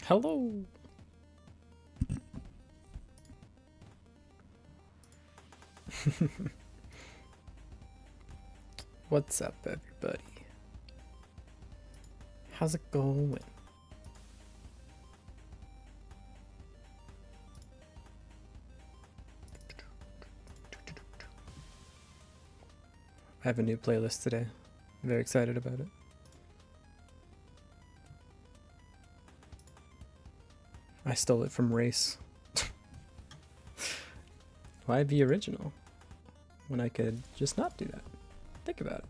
Hello. What's up, everybody? How's it going? I have a new playlist today. I'm very excited about it. I stole it from Race. Why be original when I could just not do that? Think about it.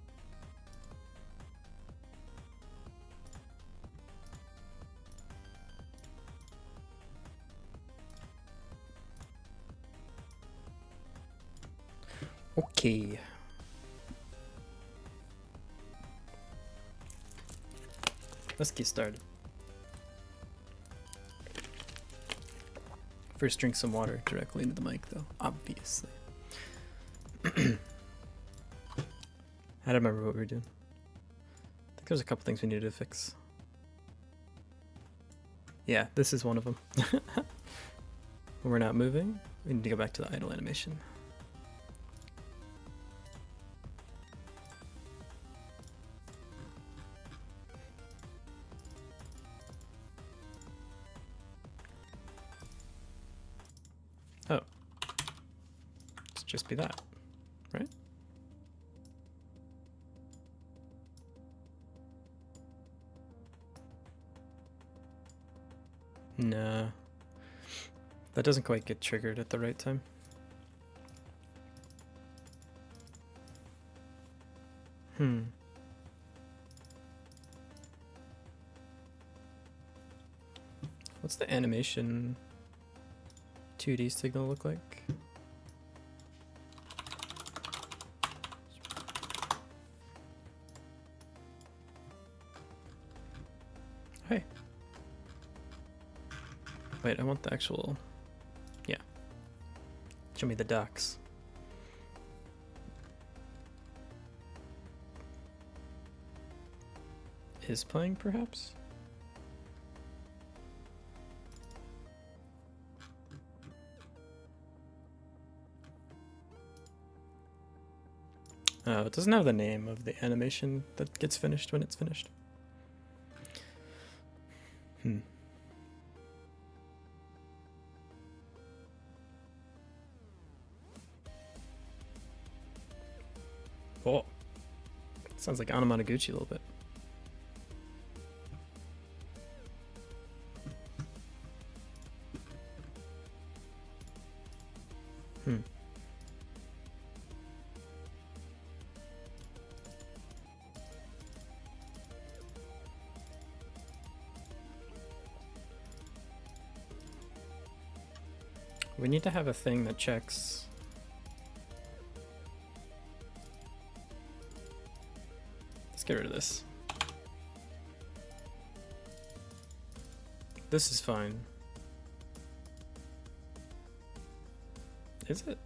Okay. Let's get started. First, drink some water directly into the mic, though, obviously. I don't remember what we were doing. I think there's a couple things we needed to fix. Yeah, this is one of them. When we're not moving, we need to go back to the idle animation. Oh. Let's just be that, right? No. That doesn't quite get triggered at the right time. What's the animation 2D signal look like? Hey. Wait, I want the actual... Yeah. Show me the docs. Is playing, perhaps? Oh, it doesn't have the name of the animation that gets finished when it's finished. Oh. Sounds like Anamanaguchi a little bit. We need to have a thing that checks. Let's get rid of this. This is fine. Is it?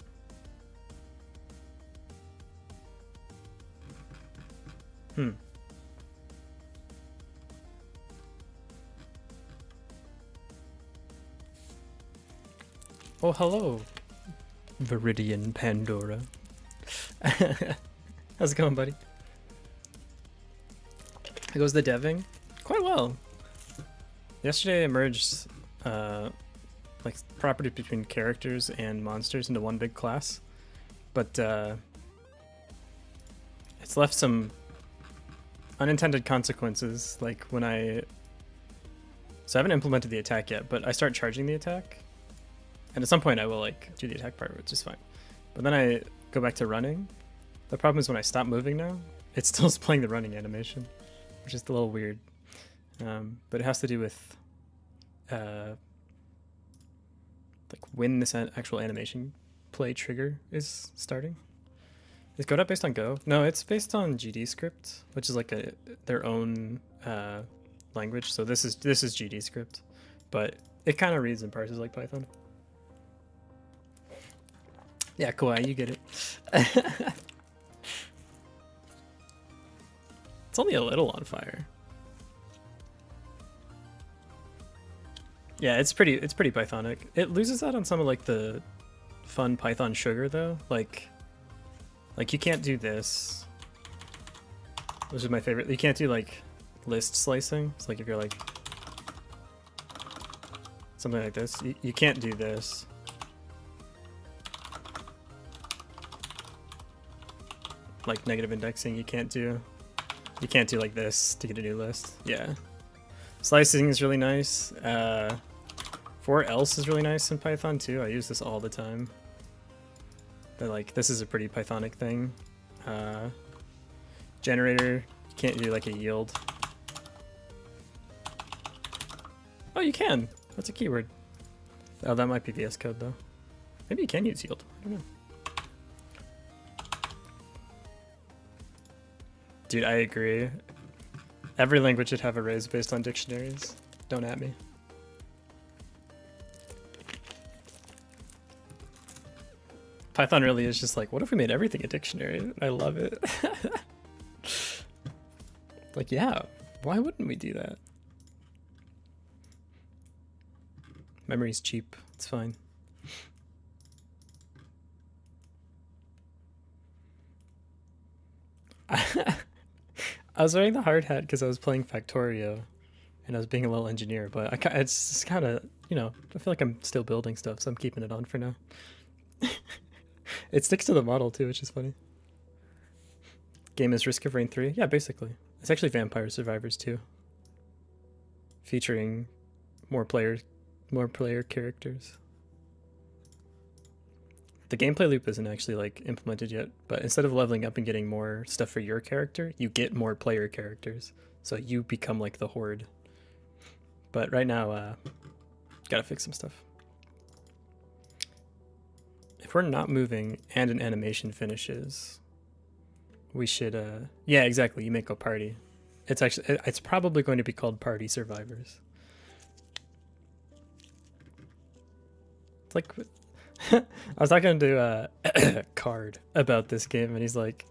Oh, hello, Viridian Pandora. How's it going, buddy? How goes the deving? Quite well. Yesterday I merged like properties between characters and monsters into one big class, but it's left some unintended consequences. Like when so I haven't implemented the attack yet, but I start charging the attack. And at some point I will like do the attack part, which is fine. But then I go back to running. The problem is when I stop moving now, it still is playing the running animation, which is a little weird. But it has to do with like when this actual animation play trigger is starting. Is Godot based on Go? No, it's based on GD script, which is like their own language. So this is GD script, but it kind of reads and parses like Python. Yeah, Kawaii, you get it. It's only a little on fire. Yeah, it's pretty Pythonic. It loses out on some of like the fun Python sugar though. Like you can't do this, which is my favorite. You can't do like list slicing. It's like if you're like something like this, you can't do this. Like negative indexing, you can't do like this to get a new list. Yeah. Slicing is really nice. For else is really nice in Python too. I use this all the time. But like this is a pretty Pythonic thing. Generator, you can't do like a yield. Oh, you can. That's a keyword. Oh, that might be VS Code though. Maybe you can use yield. I don't know. Dude, I agree. Every language should have arrays based on dictionaries. Don't at me. Python really is just like, what if we made everything a dictionary? I love it. Like, yeah, why wouldn't we do that? Memory's cheap. It's fine. I was wearing the hard hat because I was playing Factorio and I was being a little engineer, but it's just kind of, you know, I feel like I'm still building stuff, so I'm keeping it on for now. It sticks to the model too, which is funny. Game is Risk of Rain 3? Yeah, basically. It's actually Vampire Survivors 2. Featuring more player characters. The gameplay loop isn't actually like implemented yet, but instead of leveling up and getting more stuff for your character, you get more player characters. So you become like the horde. But right now, gotta fix some stuff. If we're not moving and an animation finishes, we should, yeah, exactly, you make a party. It's probably going to be called Party Survivors. It's like, I was talking to Card about this game, and he's like,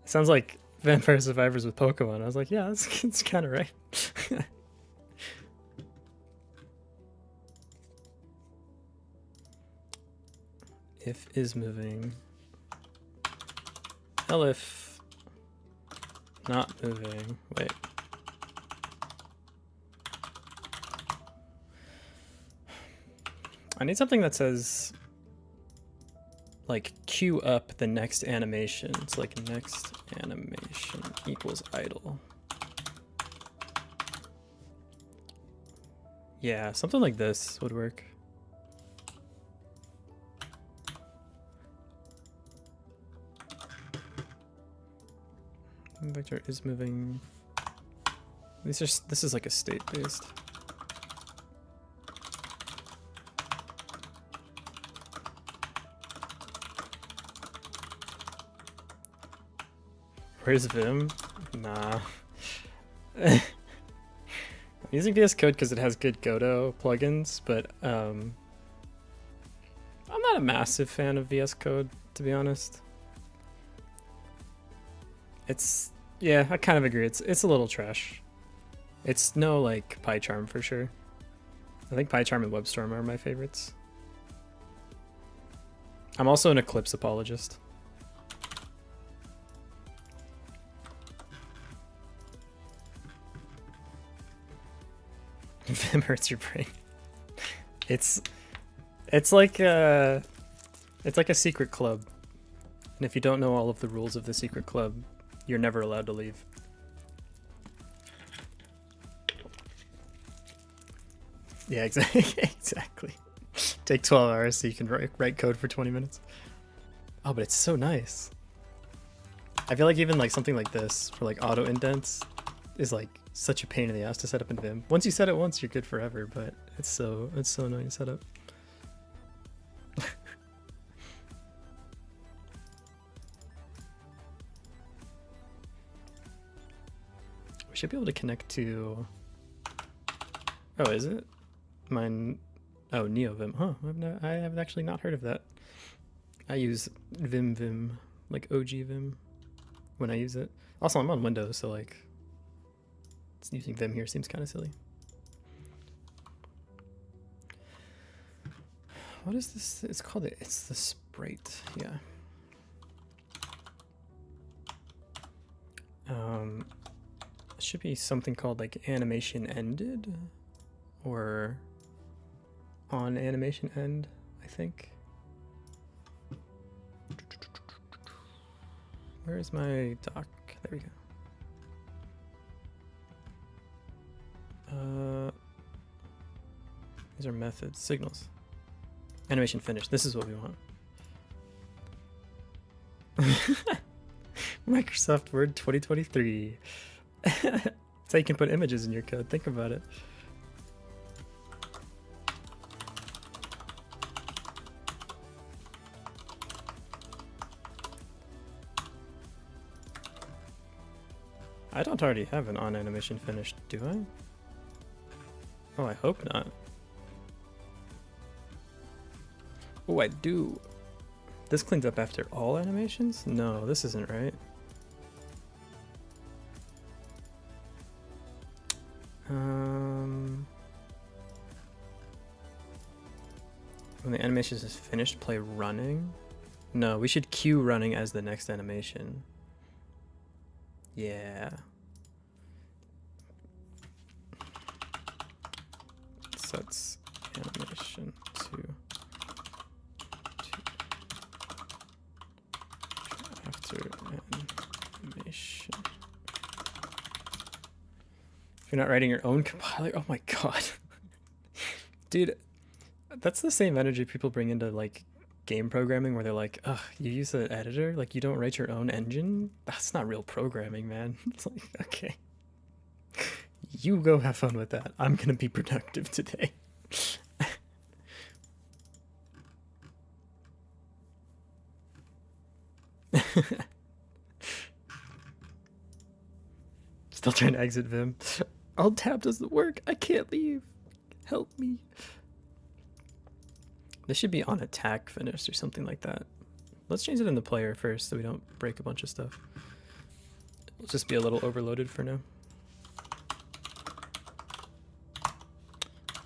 sounds like Vampire Survivors with Pokemon. I was like, yeah, it's kind of right. If is moving. Elif not moving. Wait. I need something that says like queue up the next animation. It's like next animation equals idle. Yeah, something like this would work. Vector is moving. This is like a state based. Where's Vim? Nah. I'm using VS Code because it has good Godot plugins, but I'm not a massive fan of VS Code, to be honest. Yeah, I kind of agree. It's a little trash. It's no like PyCharm for sure. I think PyCharm and WebStorm are my favorites. I'm also an Eclipse apologist. Vim hurts your brain. It's like a secret club, and if you don't know all of the rules of the secret club, you're never allowed to leave. Yeah, exactly. Take 12 hours so you can write code for 20 minutes. Oh, but it's so nice. I feel like even like something like this for like auto indents is like such a pain in the ass to set up in Vim. Once you set it once, you're good forever, but it's so annoying to set up. We should be able to connect to... Oh, is it? Mine... Oh, NeoVim. Huh, I have actually not heard of that. I use Vim, like OG Vim, when I use it. Also, I'm on Windows, so like... using Vim here seems kind of silly. What is this? It's called it's the sprite. Yeah. It should be something called like animation ended or on animation end, I think. Where is my doc? There we go. These are methods, signals. Animation finished. This is what we want. Microsoft Word 2023. That's how you can put images in your code. Think about it. I don't already have an on animation finished, do I? Oh, I hope not. Oh, I do. This cleans up after all animations? No, this isn't right. When the animation is finished, play running? No, we should cue running as the next animation. Yeah. Sets animation to after animation. If you're not writing your own compiler, oh my god. Dude, that's the same energy people bring into like game programming where they're like, ugh, you use an editor? Like you don't write your own engine? That's not real programming, man. It's like, okay. You go have fun with that. I'm gonna be productive today. Still trying to exit Vim. Alt tab doesn't work. I can't leave. Help me. This should be on attack finished or something like that. Let's change it in the player first so we don't break a bunch of stuff. It'll just be a little overloaded for now.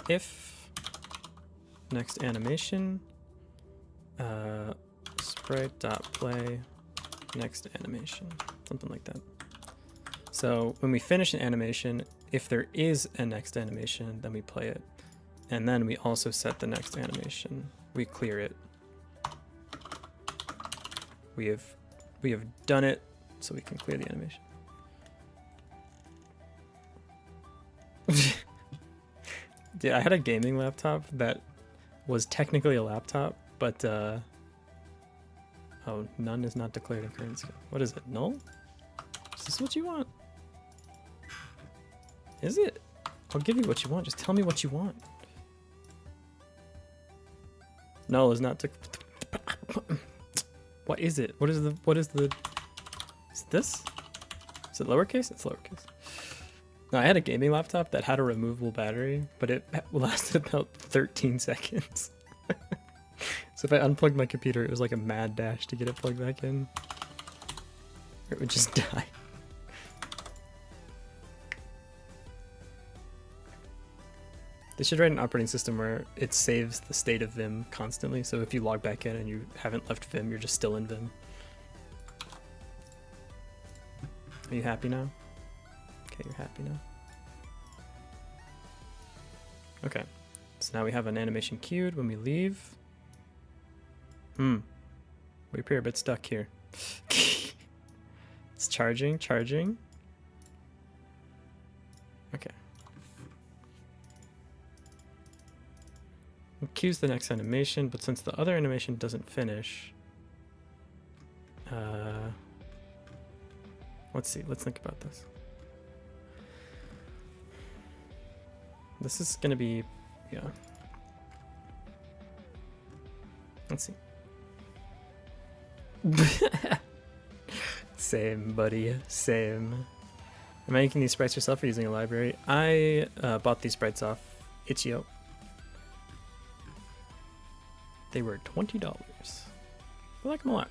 If next animation sprite.play next animation, something like that. So when we finish an animation, if there is a next animation, then we play it. And then we also set the next animation. We clear it. We have done it, so we can clear the animation. Dude, I had a gaming laptop that was technically a laptop, but oh, none is not declared in current skill. What is it? Null? Is this what you want? Is it? I'll give you what you want. Just tell me what you want. Null is not what is it? What is the is this? Is it lowercase? It's lowercase. No, I had a gaming laptop that had a removable battery, but it lasted about 13 seconds. So if I unplugged my computer, it was like a mad dash to get it plugged back in. Or it would just die. They should write an operating system where it saves the state of Vim constantly, so if you log back in and you haven't left Vim, you're just still in Vim. Are you happy now? Okay, you're happy now. Okay, so now we have an animation queued when we leave. We appear a bit stuck here. It's charging. Okay. It queues the next animation, but since the other animation doesn't finish, let's see, let's think about this. This is gonna be, yeah. Let's see. Same, buddy, same. Am I making these sprites yourself or using a library? I bought these sprites off Itch.io. They were $20. I like them a lot.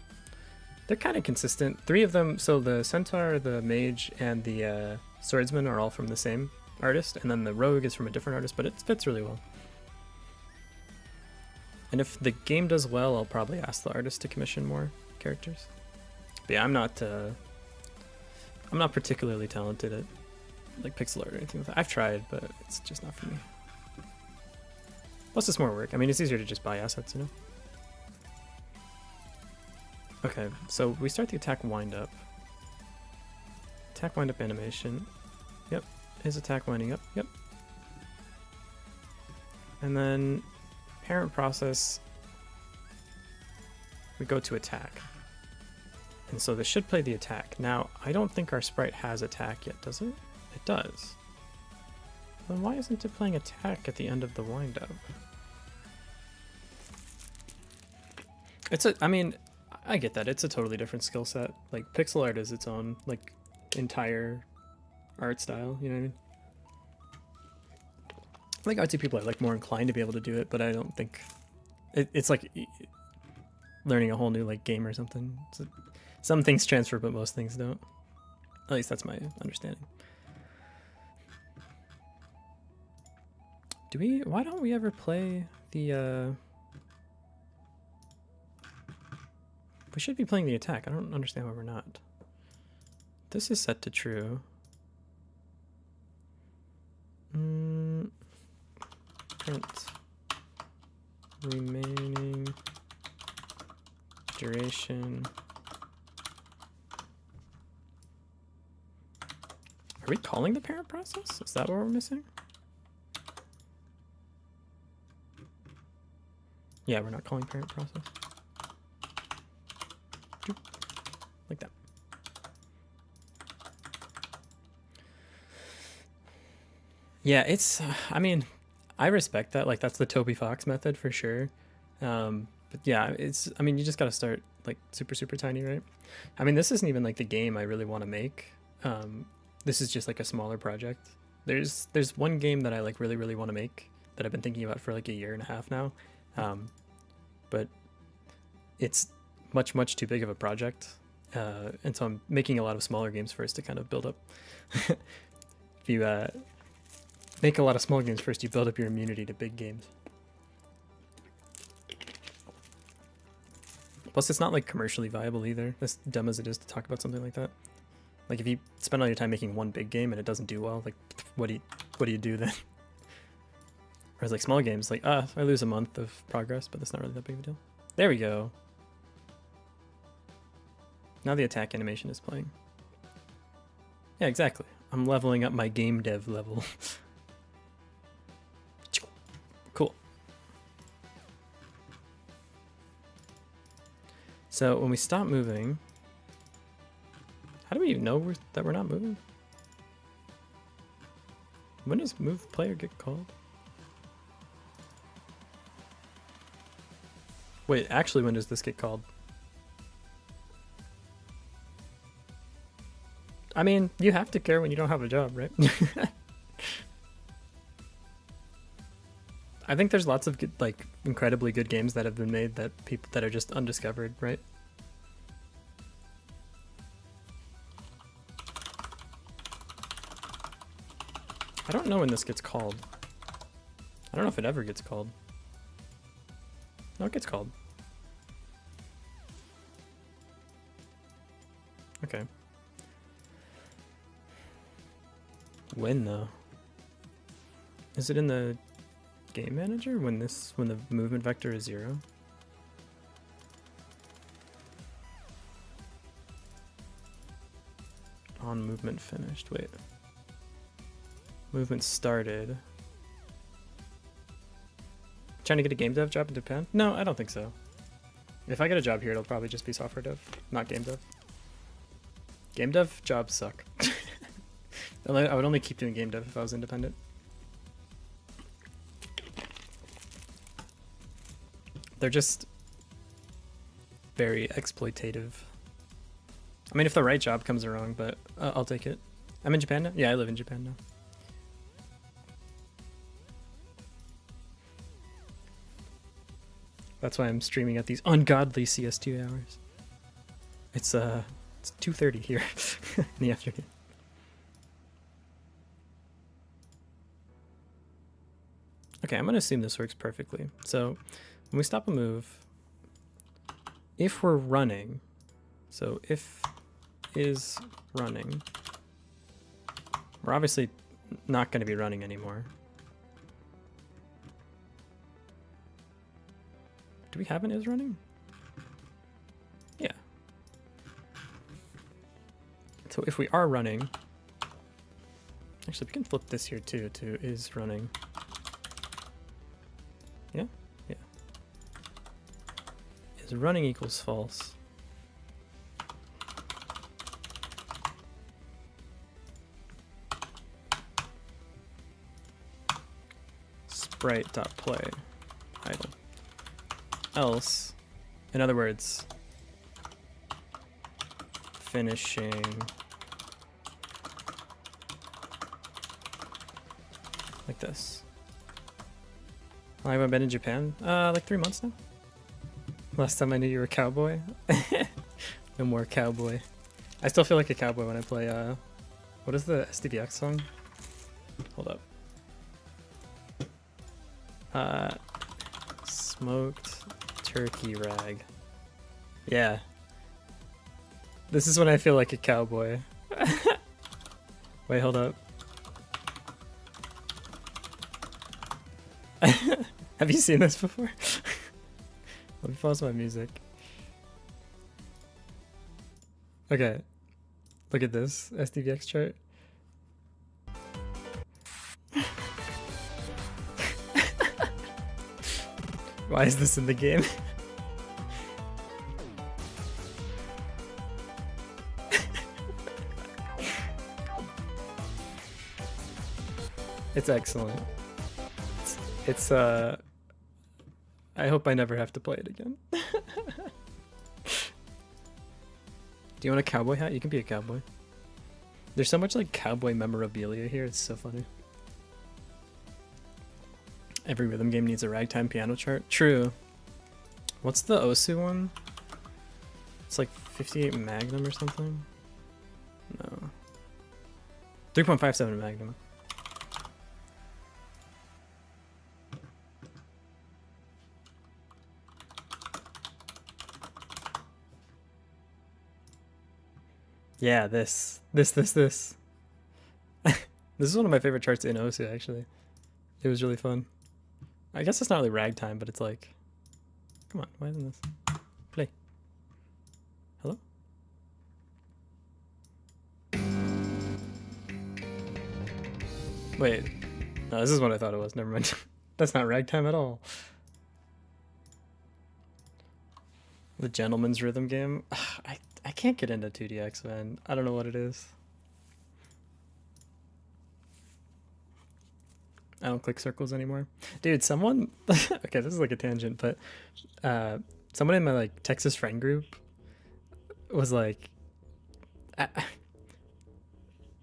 They're kind of consistent. 3 of them, so the Centaur, the Mage, and the Swordsman are all from the same artist, and then the Rogue is from a different artist, but it fits really well. And if the game does well, I'll probably ask the artist to commission more characters. But yeah, I'm not particularly talented at like pixel art or anything like that. I've tried, but it's just not for me. Plus it's more work. I mean, it's easier to just buy assets, you know? Okay, so we start the attack wind up. Attack wind up animation. Yep, his attack winding up, yep. And then parent process, we go to attack. And so this should play the attack. Now, I don't think our sprite has attack yet, does it? It does. Then why isn't it playing attack at the end of the wind up? I mean, I get that. It's a totally different skill set. Like, pixel art is its own, like, entire art style, you know what I mean? I think artsy people are, like, more inclined to be able to do it, but I don't think... It's like learning a whole new, like, game or something. Some things transfer, but most things don't. At least that's my understanding. Why don't we ever play the, We should be playing the attack. I don't understand why we're not. This is set to true. Print remaining duration. Are we calling the parent process? Is that what we're missing? Yeah, we're not calling parent process. Like that. Yeah, it's, I mean, I respect that. Like, that's the Toby Fox method for sure. But yeah, I mean, you just gotta start, like, super, super tiny, right? I mean, this isn't even, like, the game I really want to make. This is just, like, a smaller project. There's one game that I, like, really, really want to make that I've been thinking about for, like, a year and a half now. But it's much, much too big of a project. And so I'm making a lot of smaller games first to kind of build up. If you make a lot of small games first, you build up your immunity to big games. Plus, it's not like commercially viable either, as dumb as it is to talk about something like that. Like, if you spend all your time making one big game and it doesn't do well, like, what do you do then? Whereas, like, small games, like, I lose a month of progress, but that's not really that big of a deal. There we go. Now the attack animation is playing. Yeah, exactly. I'm leveling up my game dev level. Cool. So when we stop moving, how do we even know that we're not moving? When does move player get called? Wait, actually, when does this get called? I mean, you have to care when you don't have a job, right? I think there's lots of good, like, incredibly good games that have been made that are just undiscovered, right? I don't know when this gets called. I don't know if it ever gets called. No, it gets called. Okay. When though? Is it in the game manager when the movement vector is 0? On movement finished. Wait. Movement started. Trying to get a game dev job in Japan? No, I don't think so. If I get a job here, it'll probably just be software dev, not game dev. Game dev jobs suck. I would only keep doing game dev if I was independent. They're just very exploitative. I mean, if the right job comes along, but I'll take it. I'm in Japan now? Yeah, I live in Japan now. That's why I'm streaming at these ungodly CS2 hours. It's 2:30 here in the afternoon. Okay, I'm gonna assume this works perfectly. So When we stop a move, if we're running, so if is running, we're obviously not going to be running anymore. Do we have an is running? Yeah. So if we are running, actually we can flip this here too to is running. Yeah, yeah. Is running equals false. Sprite.play idle. Else, in other words, finishing like this. I haven't been in Japan like 3 months now. Last time I knew you were a cowboy. No more cowboy. I still feel like a cowboy when I play what is the SDVX song? Hold up. Smoked turkey rag. Yeah. This is when I feel like a cowboy. Wait, hold up. Have you seen this before? Let me pause my music. Okay. Look at this SDVX chart. Why is this in the game? It's excellent. It's I hope I never have to play it again. Do you want a cowboy hat? You can be a cowboy. There's so much like cowboy memorabilia here, it's so funny. Every rhythm game needs a ragtime piano chart. True. What's the Osu one? It's like 58 Magnum or something? No. 3.57 Magnum. Yeah, this. This is one of my favorite charts in Osu, actually. It was really fun. I guess it's not really ragtime, but it's like... Come on, why isn't this? Play. Hello? Wait. No, this is what I thought it was. Never mind. That's not ragtime at all. The Gentleman's Rhythm game? I can't get into 2DX, man. I don't know what it is. I don't click circles anymore. Dude, someone... okay, this is like a tangent, but someone in my like Texas friend group was like...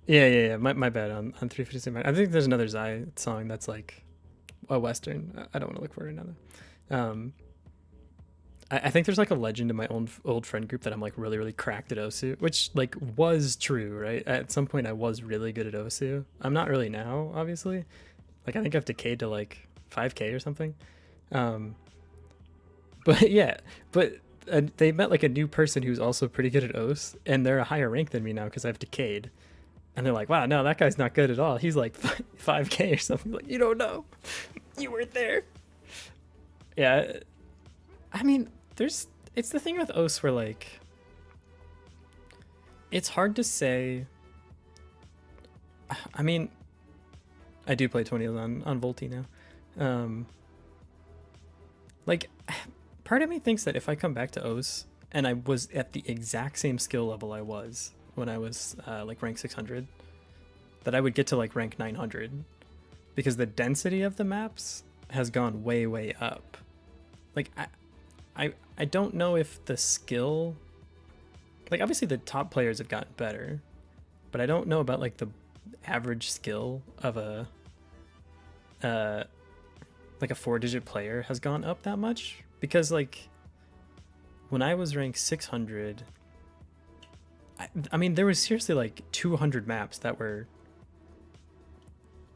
Yeah, my bad on 357. I think there's another Zai song that's like a Western. I don't want to look for it right now though. I think there's like a legend in my old friend group that I'm like really cracked at Osu, which like was true, right? At some point I was really good at Osu. I'm not really now, obviously. Like I think I've decayed to like 5k or something. But yeah, but they met like a new person who's also pretty good at Os, and they're a higher rank than me now because I've decayed. And they're like, wow, no, that guy's not good at all. He's like 5k or something. Like, you don't know. You weren't there. Yeah. I mean, it's the thing with Os where like, it's hard to say. I mean, I do play 20 on Volti now. Like, part of me thinks that if I come back to Os and I was at the exact same skill level I was when I was like rank 600, that I would get to like rank 900, because the density of the maps has gone way up. Like I don't know if the skill, like obviously the top players have gotten better, but I don't know about like the average skill of a like a 4-digit player has gone up that much. Because like when I was ranked 600, I mean there was seriously like 200 maps that were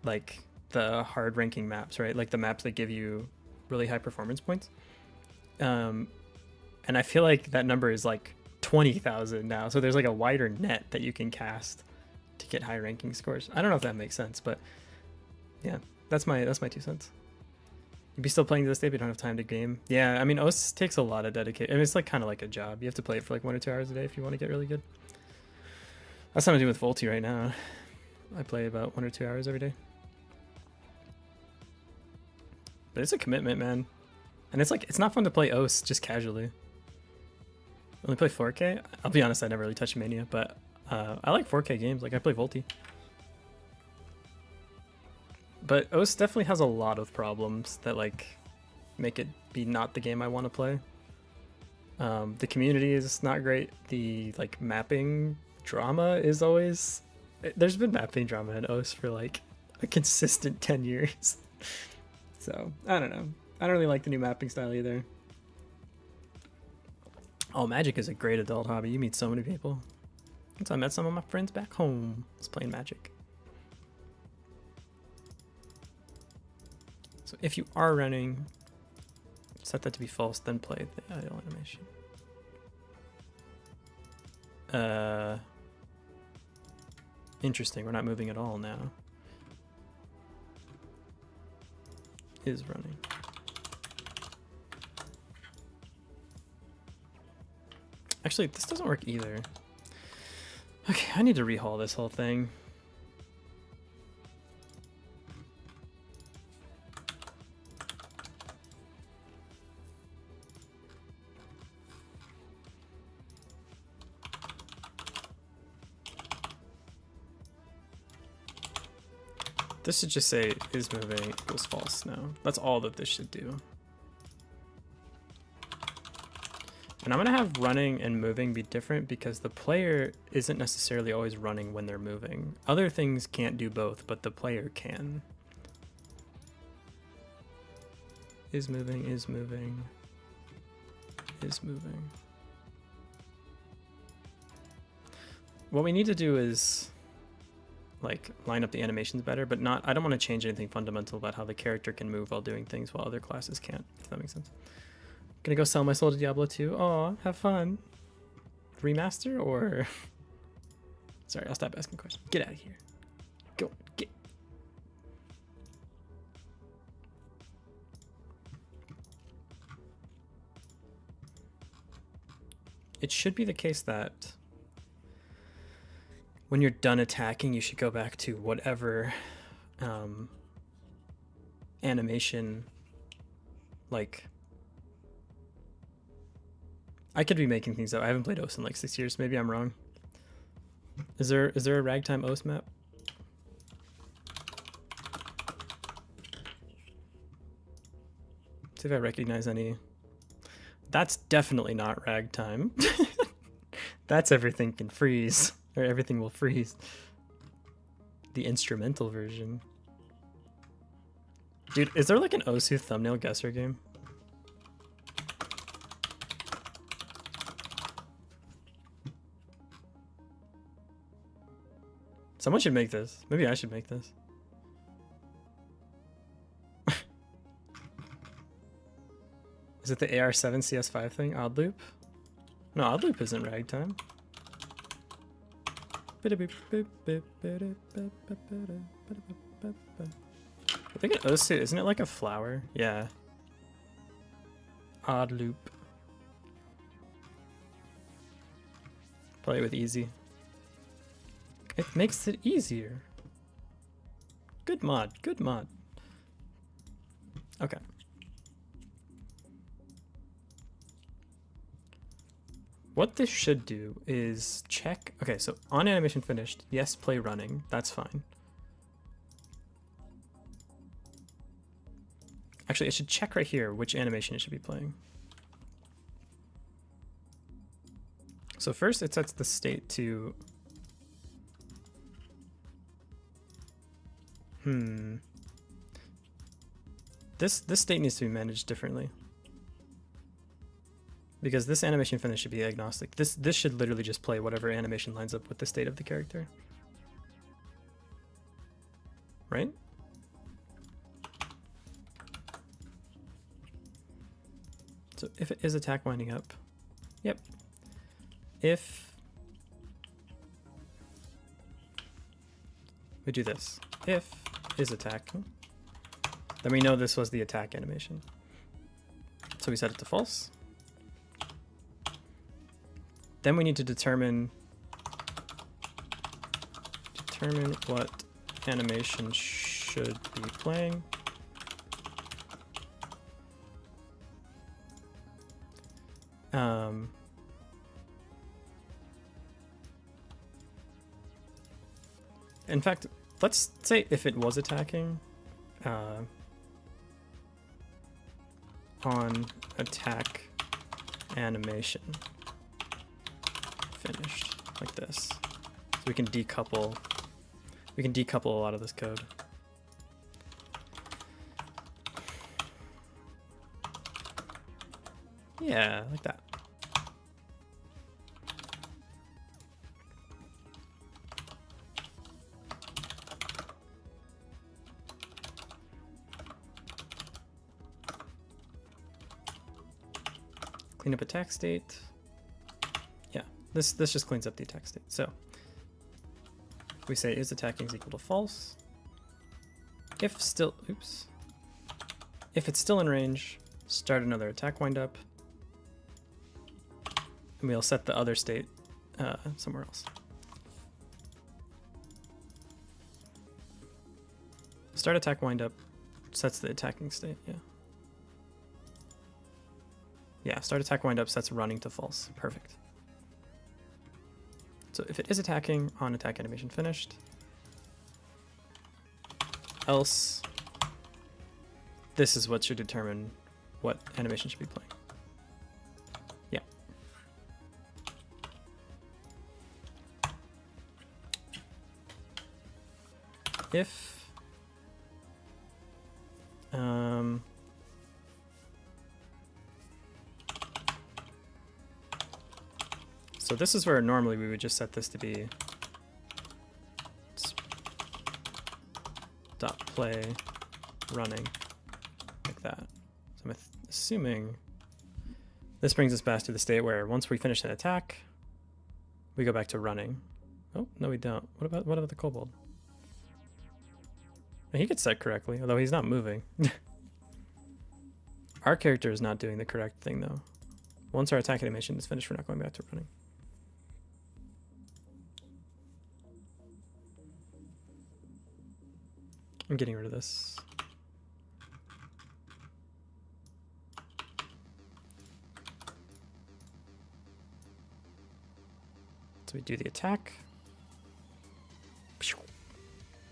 like the hard ranking maps, right? Like the maps that give you really high performance points. And I feel like that number is like 20,000 now. So there's like a wider net that you can cast to get high ranking scores. I don't know if that makes sense, but yeah, that's my 2 cents. You'd be still playing to this day, but you don't have time to game. Yeah, I mean, OS takes a lot of dedication. I mean, it's like kind of like a job. You have to play it for like 1 or 2 hours a day if you want to get really good. That's what I'm doing with Volty right now. I play about 1 or 2 hours every day. But it's a commitment, man. And it's like, it's not fun to play OS just casually. I only play 4K. I'll be honest, I never really touched Mania, but I like 4K games. Like, I play Volty. But OS definitely has a lot of problems that like make it be not the game I want to play. The community is not great. The like mapping drama is always... There's been mapping drama in OS for like a consistent 10 years. So, I don't know. I don't really like the new mapping style either. Oh, Magic is a great adult hobby. You meet so many people. Once I met some of my friends back home, I was playing Magic. So if you are running, set that to be false, then play the idle animation. Interesting, we're not moving at all now. Is running. Actually, this doesn't work either. Okay, I need to rehaul this whole thing. This should just say is moving equals false now. That's all that this should do. And I'm gonna have running and moving be different because the player isn't necessarily always running when they're moving. Other things can't do both, but the player can. Is moving, is moving, is moving. What we need to do is like line up the animations better, but not, I don't want to change anything fundamental about how the character can move while doing things while other classes can't, if that makes sense. Gonna go sell my soul to Diablo 2. Aw, have fun. Remaster or... Sorry, I'll stop asking questions. Get out of here. Go, get. It should be the case that when you're done attacking, you should go back to whatever animation, like... I could be making things up. I haven't played OS in like 6 years. Maybe I'm wrong. Is there a ragtime OS map? See if I recognize any. That's definitely not ragtime. That's everything can freeze, or everything will freeze. The instrumental version. Dude, is there like an Osu thumbnail guesser game? Someone should make this. Maybe I should make this. Is it the AR7 CS5 thing? Odd Loop? No, Odd Loop isn't ragtime. I think it Osu, isn't it like a flower? Yeah. Odd Loop. Play it with easy. It makes it easier. Good mod, good mod. Okay. What this should do is check. Okay, so on animation finished, yes, play running. That's fine. Actually, it should check right here which animation it should be playing. So first it sets the state to... This state needs to be managed differently. Because this animation finish should be agnostic. This should literally just play whatever animation lines up with the state of the character. Right? So if it is attack winding up, yep. If we do this, if is attack, then we know this was the attack animation. So we set it to false. Then we need to determine what animation should be playing. In fact, let's say if it was attacking on attack animation finished like this. So we can decouple a lot of this code. Yeah, like that. Clean up attack state. Yeah, this just cleans up the attack state. So we say is attacking is equal to false. If it's still in range, start another attack windup, and we'll set the other state somewhere else. Start attack windup sets the attacking state. Yeah, start attack windup sets running to false. Perfect. So if it is attacking on attack animation finished, else this is what should determine what animation should be playing. Yeah. If so this is where normally we would just set this to be dot play running like that. So I'm assuming this brings us back to the state where once we finish an attack, we go back to running. Oh, no we don't. What about the kobold? He gets set correctly, although he's not moving. Our character is not doing the correct thing though. Once our attack animation is finished, we're not going back to running. I'm getting rid of this. So we do the attack.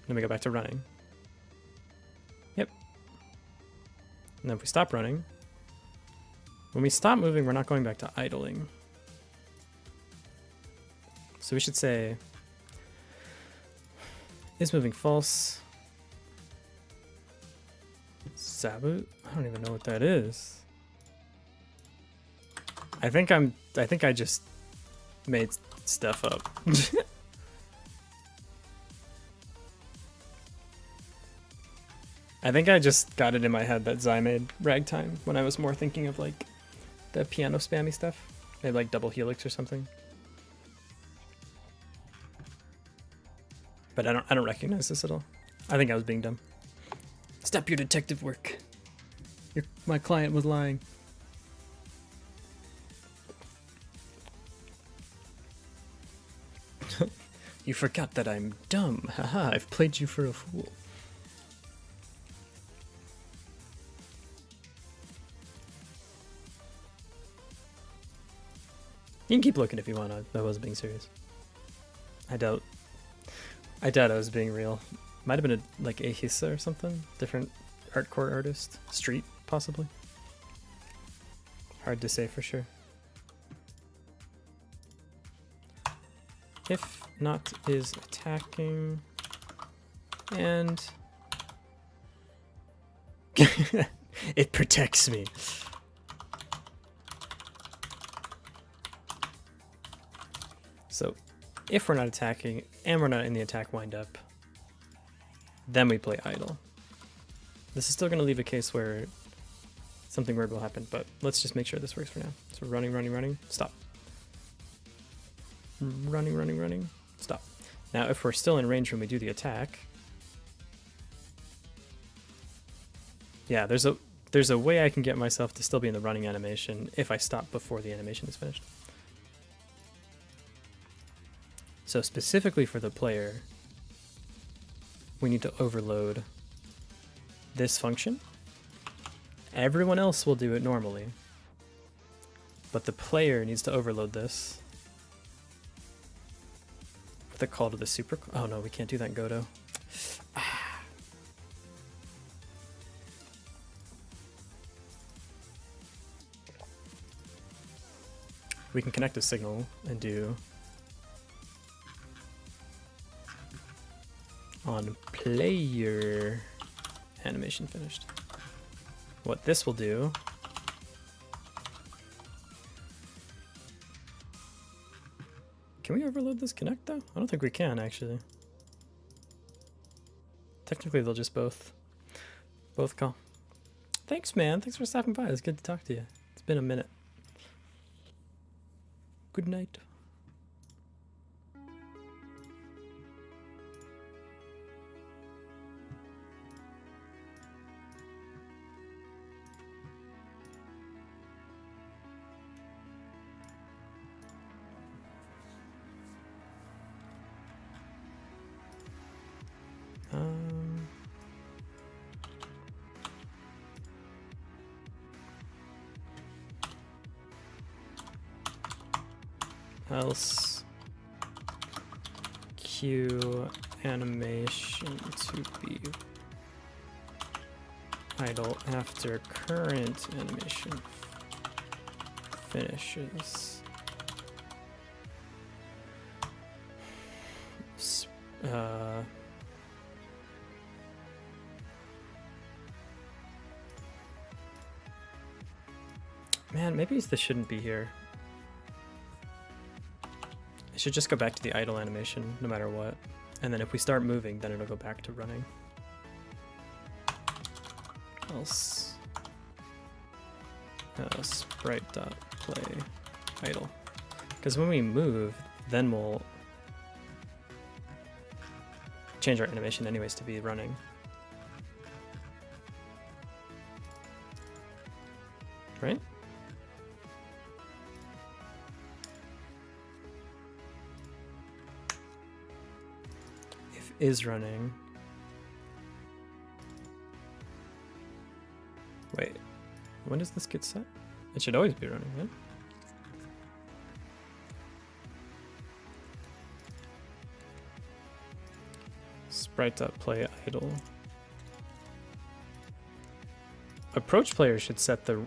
Then we go back to running. Yep. And then if we stop running, when we stop moving, we're not going back to idling. So we should say is moving false. Saboot? I don't even know what that is. I think I just made stuff up. I think I just got it in my head that Zai made ragtime when I was more thinking of like the piano spammy stuff. Maybe like double helix or something. But I don't recognize this at all. I think I was being dumb. Stop your detective work. My client was lying. You forgot that I'm dumb. Haha, I've played you for a fool. You can keep looking if you want. I was being serious. I doubt I was being real. Might have been like a Hissa or something. Different hardcore artist. Street, possibly. Hard to say for sure. If not is attacking and it protects me. So if we're not attacking and we're not in the attack windup, then we play idle. This is still going to leave a case where something weird will happen, but let's just make sure this works for now. So running, running, running, stop. Running, running, running, stop. Now, if we're still in range when we do the attack, yeah, there's a way I can get myself to still be in the running animation if I stop before the animation is finished. So specifically for the player, we need to overload this function. Everyone else will do it normally, but the player needs to overload this with a call to the super. Oh no, we can't do that in Godot. We can connect a signal and do on player animation finished. What this will do can we overload this connect though? I don't think we can actually. Technically they'll just both call. Thanks man, thanks for stopping by. It's good to talk to you. It's been a minute. Good night. Else cue animation to be idle after current animation finishes. Man, maybe this shouldn't be here. It should just go back to the idle animation no matter what. And then if we start moving, then it'll go back to running. Else sprite.play idle. Because when we move, then we'll change our animation anyways to be running. Right? Is running. Wait, when does this get set? It should always be running, right? Sprite.play idle. Approach player should set the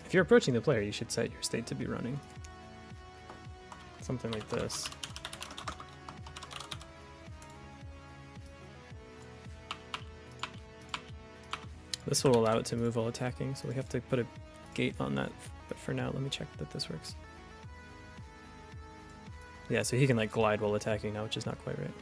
if you're approaching the player, you should set your state to be running. Something like this. This will allow it to move while attacking, so we have to put a gate on that. But for now, let me check that this works. Yeah, so he can like glide while attacking now, which is not quite right.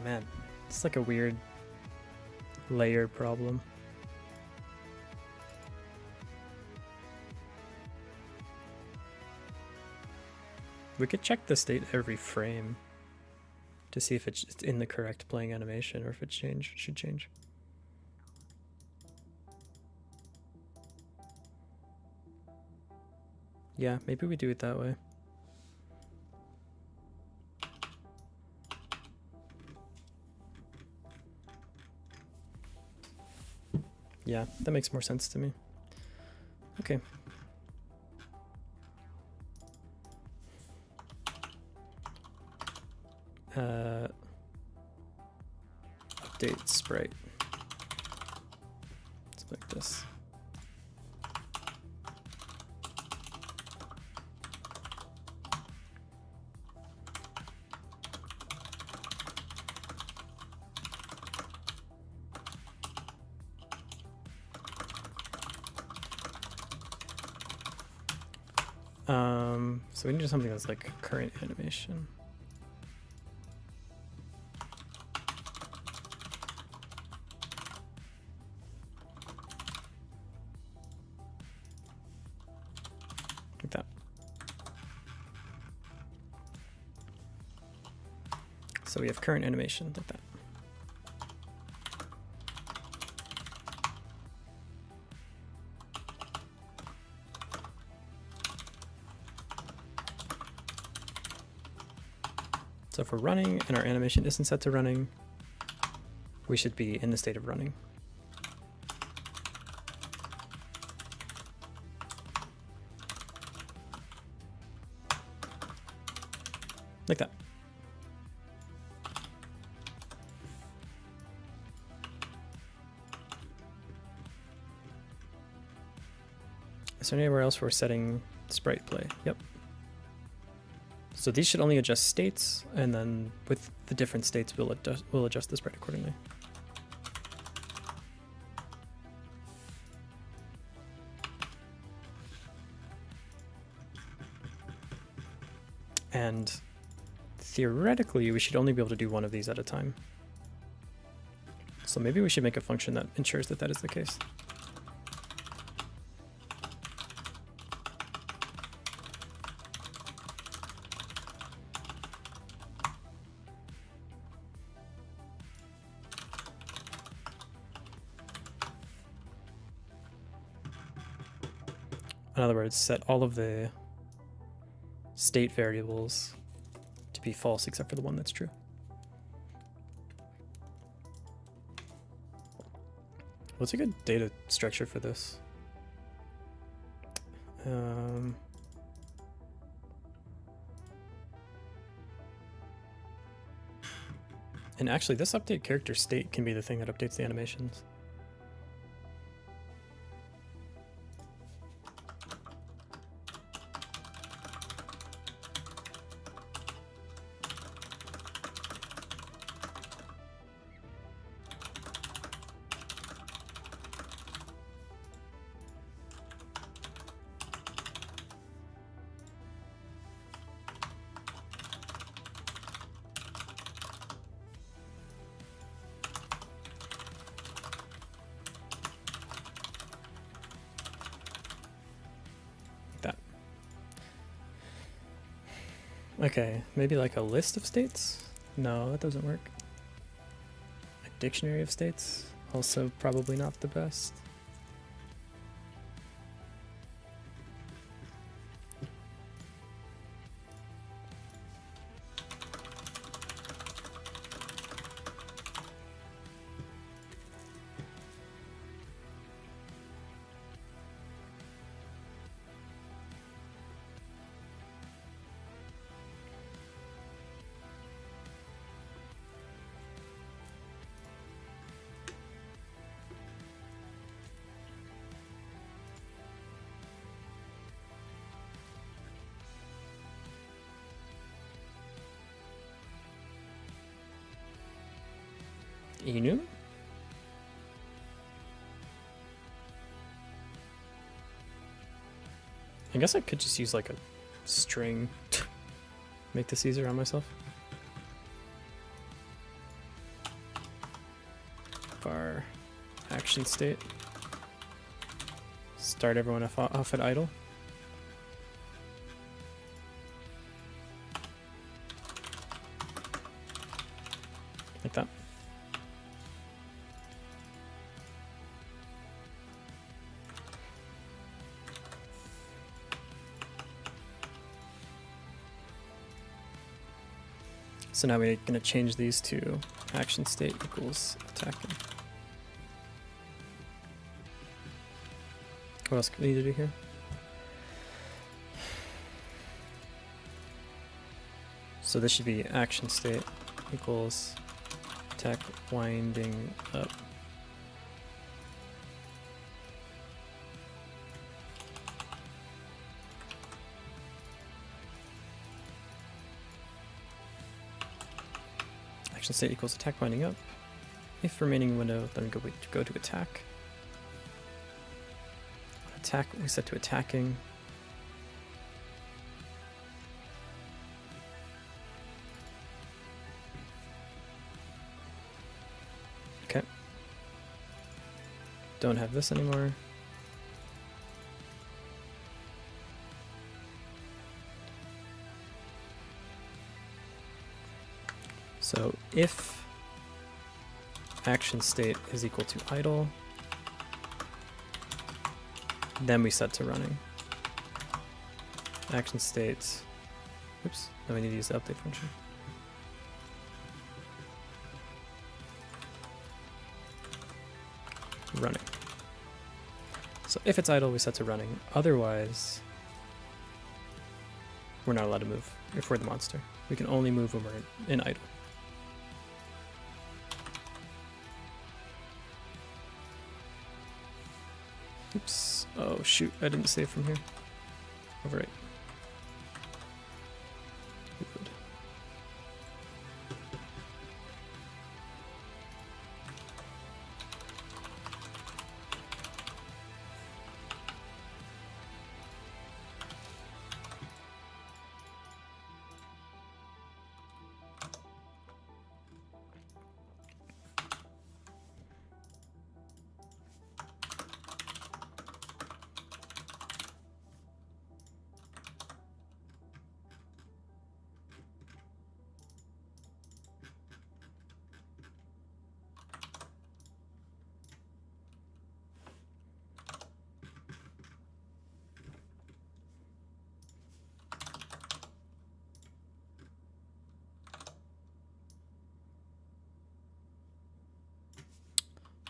Man, it's like a weird layer problem. We could check the state every frame to see if it's in the correct playing animation or if it should change. Yeah, maybe we do it that way. Yeah, that makes more sense to me. Okay. Update sprite. It's like this. So we need something that's like current animation. Like that. So we have current animation like that. So if we're running and our animation isn't set to running, we should be in the state of running. Like that. Is there anywhere else we're setting sprite play? Yep. So these should only adjust states, and then with the different states, we'll adjust the sprite accordingly. And theoretically, we should only be able to do one of these at a time. So maybe we should make a function that ensures that that is the case. In other words, set all of the state variables to be false except for the one that's true. What's a good data structure for this? And actually, this update character state can be the thing that updates the animations. Okay, maybe like a list of states? No, that doesn't work. A dictionary of states? Also probably not the best. Inu? I guess I could just use like a string to make this easier on myself. Var action state. Start everyone off at idle. Like that. So now we're going to change these to action state equals attacking. What else do we need to do here? So this should be action state equals attack winding up. Action state equals attack winding up. If remaining window, then go to attack. Attack we set to attacking. Don't have this anymore. So if action state is equal to idle, then we set to running. Action state, oops, then we need to use the update function. Running. So if it's idle, we set to running. Otherwise, we're not allowed to move if we're the monster. We can only move when we're in idle. Oops. Oh shoot, I didn't save from here. Overwrite. Good.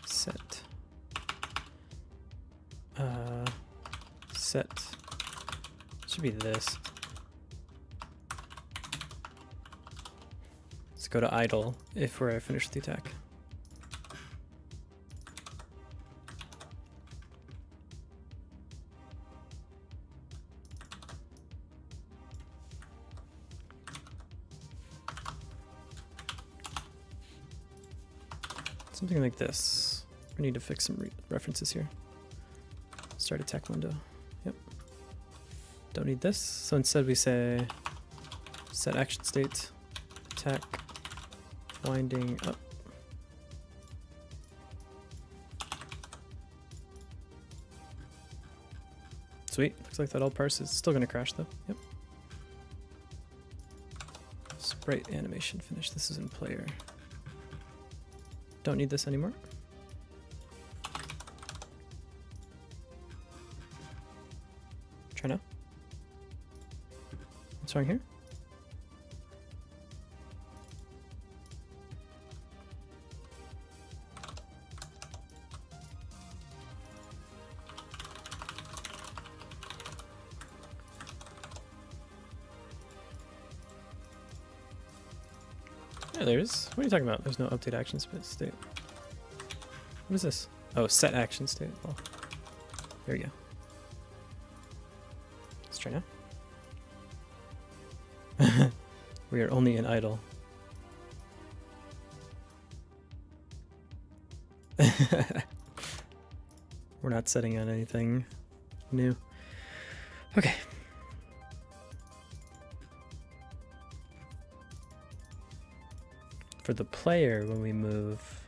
Set. Set. Should be this. Let's go to idle if we're finished the attack. Something like this. We need to fix some references here. Start attack window. Yep. Don't need this. So instead we say set action state, attack, winding up. Sweet. Looks like that all parses. Still gonna crash though. Yep. Sprite animation finish. This is in player. Don't need this anymore. Try now. What's wrong here? Yeah, there is. What are you talking about? There's no update action state. What is this? Oh, set action state. Oh, there we go. Let's try now. We are only in idle. We're not setting on anything new. Okay. For the player, when we move,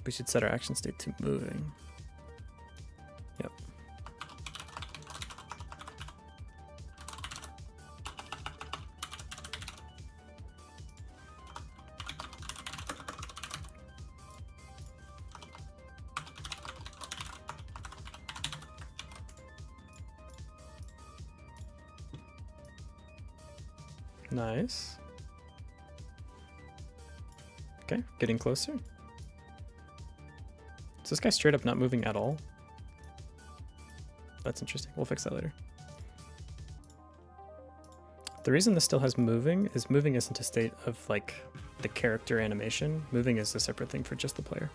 we should set our action state to moving. Yep. Nice. Okay, getting closer. Is this guy straight up not moving at all? That's interesting. We'll fix that later. The reason this still has moving is moving isn't a state of like the character animation. Moving is a separate thing for just the player.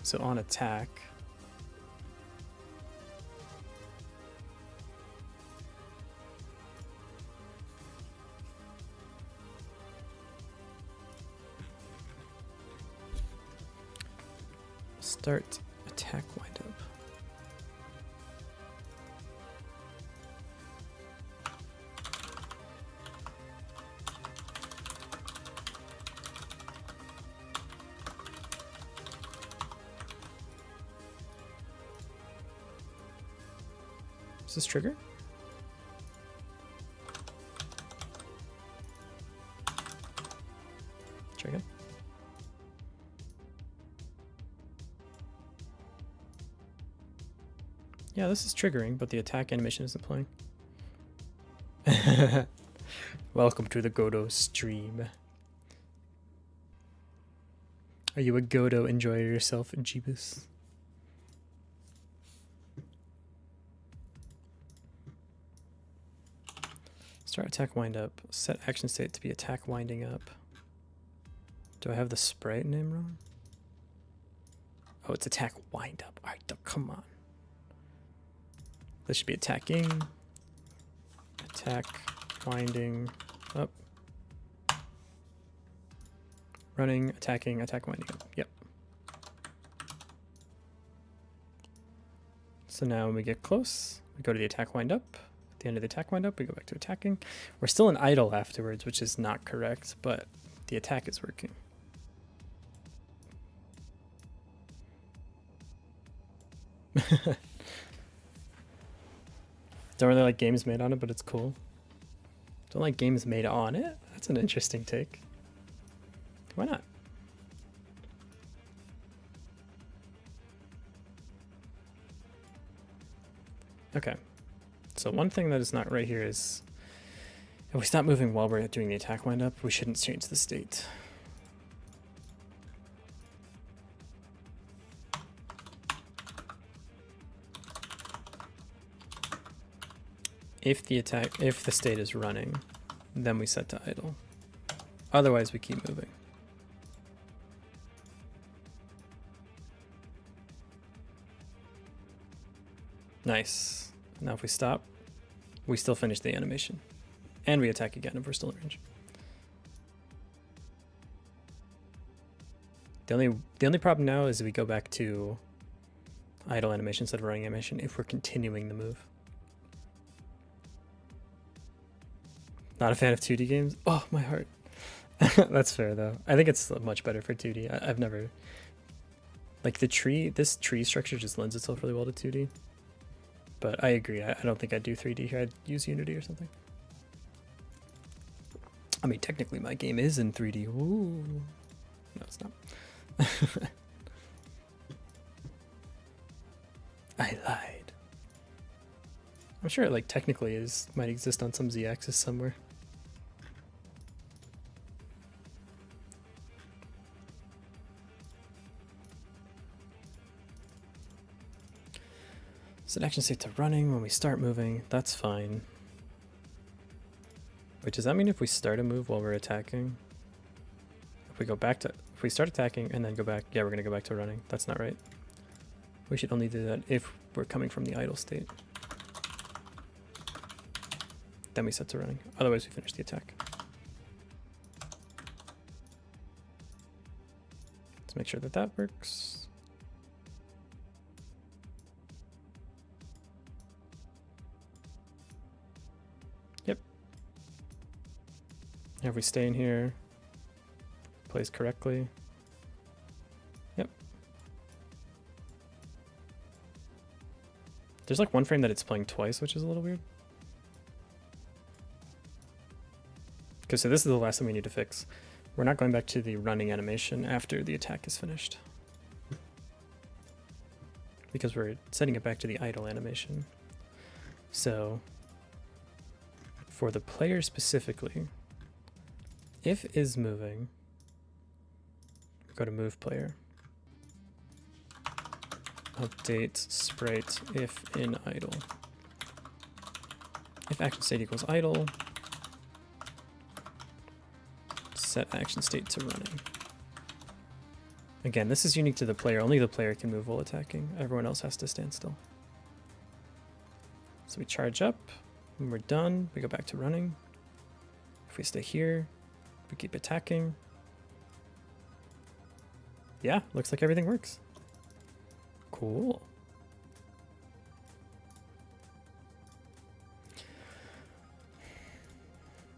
So on attack, start attack windup. Does this trigger? Try again. Yeah, this is triggering, but the attack animation isn't playing. Welcome to the Godot stream. Are you a Godot enjoyer yourself, Jeebus? Start attack wind up. Set action state to be attack winding up. Do I have the sprite name wrong? Oh, it's attack wind up. Alright, come on. This should be attacking. Attack winding up. Running, attacking, attack winding up. Yep. So now when we get close, we go to the attack wind up. At the end of the attack wind up, we go back to attacking. We're still in idle afterwards, which is not correct, but the attack is working. Don't really like games made on it, but it's cool. Don't like games made on it? That's an interesting take. Why not? Okay. So one thing that is not right here is if we stop moving while we're doing the attack wind up, we shouldn't change the state. If the state is running, then we set to idle. Otherwise we keep moving. Nice. Now if we stop, we still finish the animation. And we attack again if we're still in range. The only problem now is we go back to idle animation instead of running animation if we're continuing the move. Not a fan of 2D games? Oh, my heart. That's fair though. I think it's much better for 2D. I've never... Like this tree structure just lends itself really well to 2D. But I agree, I don't think I'd do 3D here, I'd use Unity or something. I mean, technically my game is in 3D. Ooh. No, it's not. I lied. I'm sure it like technically might exist on some Z-axis somewhere. Set action state to running when we start moving, that's fine. Wait, does that mean if we start a move while we're attacking? If we start attacking and then go back, yeah, we're gonna go back to running. That's not right. We should only do that if we're coming from the idle state. Then we set to running, otherwise we finish the attack. Let's make sure that that works. If we stay in here, plays correctly. Yep. There's like one frame that it's playing twice, which is a little weird. Okay, so this is the last thing we need to fix. We're not going back to the running animation after the attack is finished, because we're setting it back to the idle animation. So for the player specifically, if is moving, go to move player. Update sprite if in idle. If action state equals idle, set action state to running. Again, this is unique to the player. Only the player can move while attacking. Everyone else has to stand still. So we charge up. When we're done, we go back to running. If we stay here, we keep attacking. Yeah, looks like everything works. Cool.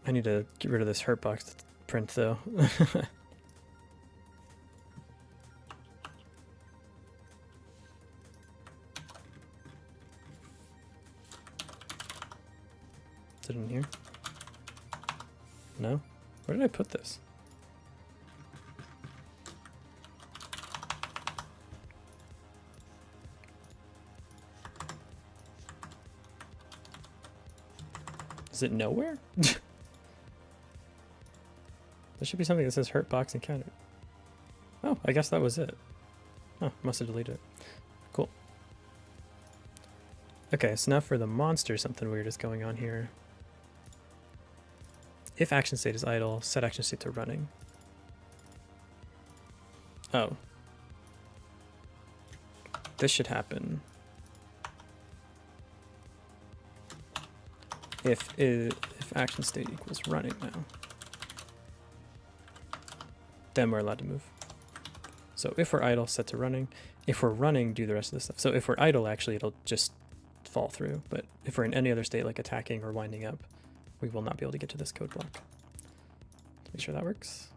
I need to get rid of this hurt box print though. Is it in here? No? Where did I put this? Is it nowhere? There should be something that says hurt box encountered. Oh, I guess that was it. Oh, must have deleted it. Cool. Okay, so now for the monster, something weird is going on here. If action state is idle, set action state to running. Oh. This should happen if action state equals running now. Then we're allowed to move. So if we're idle, set to running. If we're running, do the rest of the stuff. So if we're idle, actually, it'll just fall through. But if we're in any other state, like attacking or winding up, we will not be able to get to this code block. Let's make sure that works.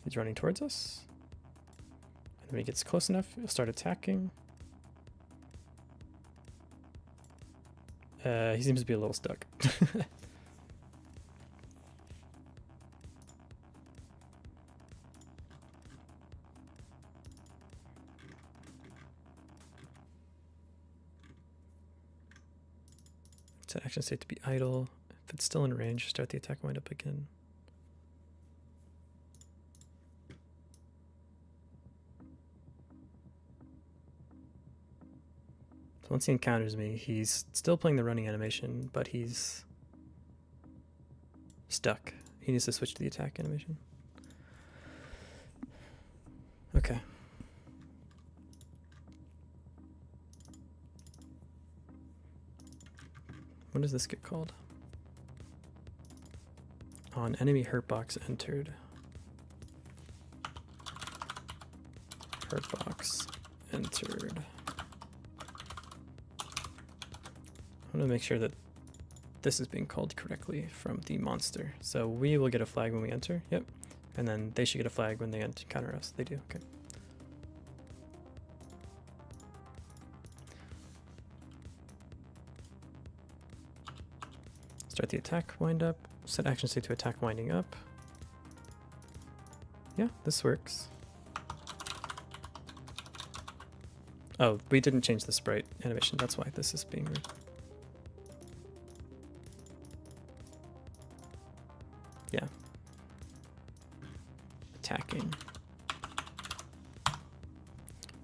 He's running towards us. And when he gets close enough, he'll start attacking. He seems to be a little stuck. Set action state to be idle. If it's still in range, start the attack wind up again. So once he encounters me, he's still playing the running animation, but he's stuck. He needs to switch to the attack animation. Okay. What does this get called? On enemy hurt box entered. Hurt box entered. I'm gonna make sure that this is being called correctly from the monster. So we will get a flag when we enter, yep. And then they should get a flag when they encounter us. They do, okay. Start the attack wind up, set action state to attack winding up. Yeah, this works. Oh, we didn't change the sprite animation, that's why this is being weird. Yeah. Attacking.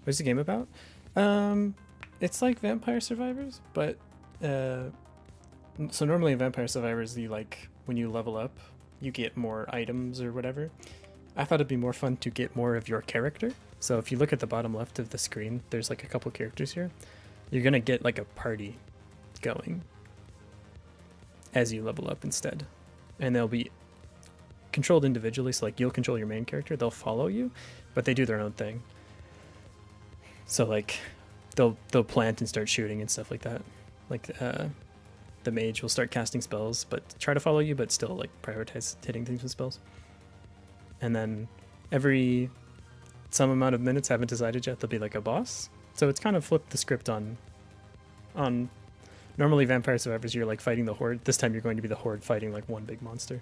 What is the game about? It's like Vampire Survivors, but so normally in Vampire Survivors, you like when you level up, you get more items or whatever. I thought it'd be more fun to get more of your character. So if you look at the bottom left of the screen, there's like a couple characters here. You're gonna get like a party going as you level up instead, and they'll be controlled individually. So like you'll control your main character, they'll follow you, but they do their own thing. So like they'll plant and start shooting and stuff like that. Like the mage will start casting spells, but try to follow you, but still like prioritize hitting things with spells. And then every some amount of minutes, haven't decided yet, there'll be like a boss. So it's kind of flipped the script on normally Vampire Survivors, you're like fighting the horde. This time you're going to be the horde fighting like one big monster.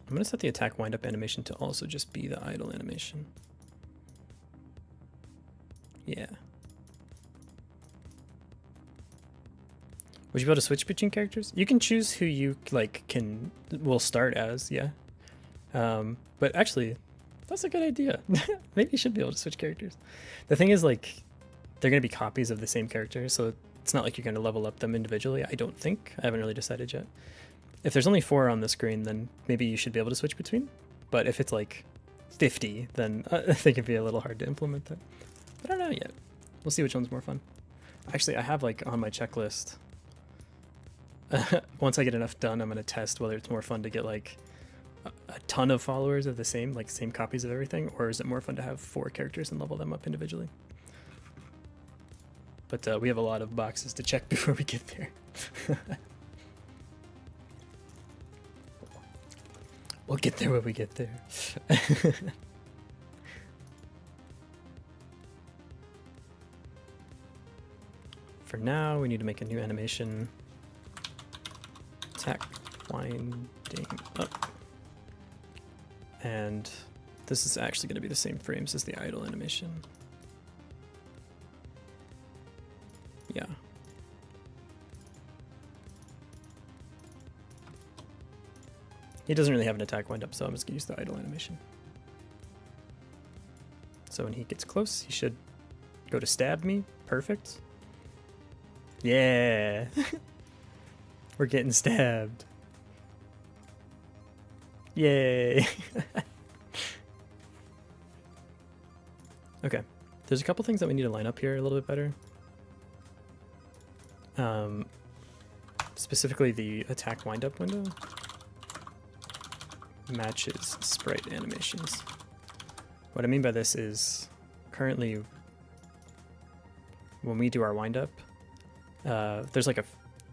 I'm going to set the attack wind up animation to also just be the idle animation. Yeah. Would you be able to switch between characters? You can choose who you like will start as, yeah. But actually, that's a good idea. Maybe you should be able to switch characters. The thing is, like, they're going to be copies of the same character, so it's not like you're going to level up them individually, I don't think. I haven't really decided yet. If there's only 4 on the screen, then maybe you should be able to switch between. But if it's like 50, then I think it'd be a little hard to implement that. But I don't know yet. We'll see which one's more fun. Actually, I have like on my checklist, once I get enough done, I'm going to test whether it's more fun to get like a ton of followers of the same copies of everything, or is it more fun to have 4 characters and level them up individually. But we have a lot of boxes to check before we get there. We'll get there when we get there. for now. We need to make a new animation. Attack winding up. And this is actually going to be the same frames as the idle animation. Yeah. He doesn't really have an attack wind up, so I'm just going to use the idle animation. So when he gets close, he should go to stab me. Perfect. Yeah. We're getting stabbed. Yay. Okay. There's a couple things that we need to line up here a little bit better. Specifically the attack wind-up window matches sprite animations. What I mean by this is currently when we do our wind-up, there's like a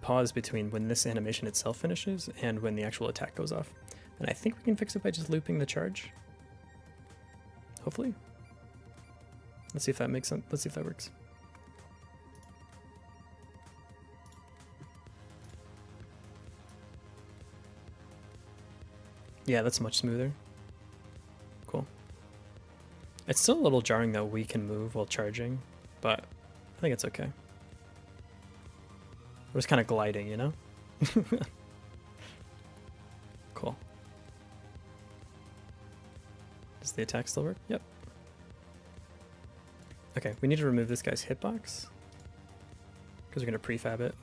pause between when this animation itself finishes and when the actual attack goes off. And I think we can fix it by just looping the charge. Hopefully. Let's see if that makes sense. Let's see if that works. Yeah, that's much smoother. Cool. It's still a little jarring that we can move while charging, but I think it's okay. We're just kind of gliding, you know? Cool. Does the attack still work? Yep. Okay, we need to remove this guy's hitbox because we're going to prefab it.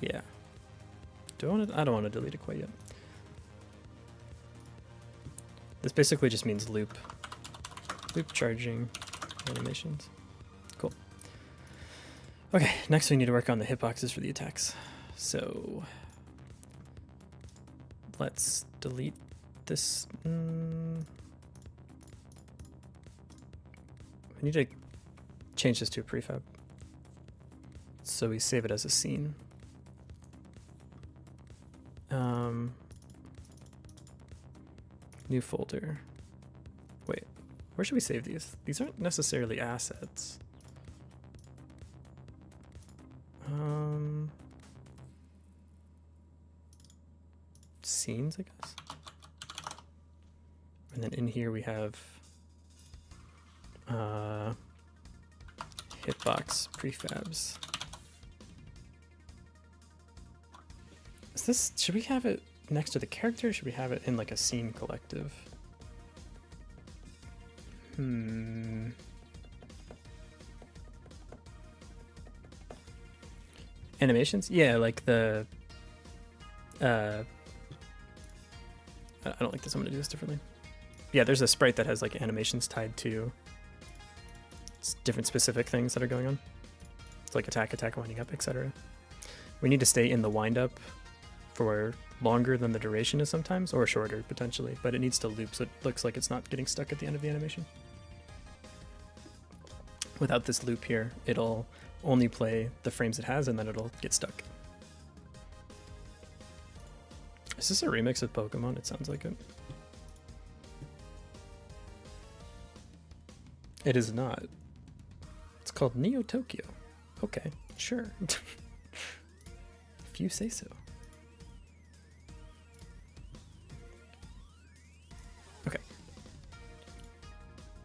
Yeah. Do I want to? I don't want to delete it quite yet. This basically just means loop charging animations. Cool. Okay, next we need to work on the hitboxes for the attacks. So let's delete this. We need to change this to a prefab. So we save it as a scene. New folder. Wait, where should we save these? These aren't necessarily assets. Scenes, I guess. And then in here we have hitbox prefabs. Is this, should we have it next to the character, or should we have it in like a scene collective? Animations? Yeah, like the I don't like this. I'm gonna do this differently. Yeah, there's a sprite that has like animations tied to different specific things that are going on. It's like attack, winding up, etc. We need to stay in the wind up for longer than the duration is sometimes, or shorter potentially, but it needs to loop so it looks like it's not getting stuck at the end of the animation. Without this loop here, it'll only play the frames it has and then it'll get stuck. Is this a remix of Pokemon? It sounds like it. It is not. It's called Neo Tokyo. Okay, sure. If you say so. Okay.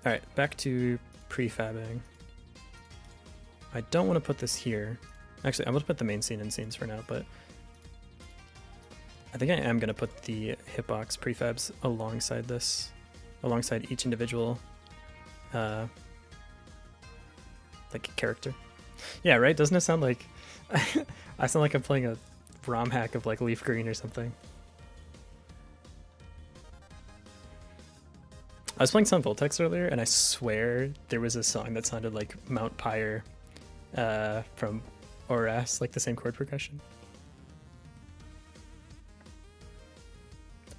Alright, back to prefabbing. I don't want to put this here. Actually, I'm going to put the main scene in scenes for now, but I think I am going to put the hitbox prefabs alongside this, alongside each individual like character. Yeah, right? Doesn't it sound like I sound like I'm playing a ROM hack of like Leaf Green or something? I was playing Sun Voltex earlier, and I swear there was a song that sounded like Mount Pyre from Oras, like the same chord progression.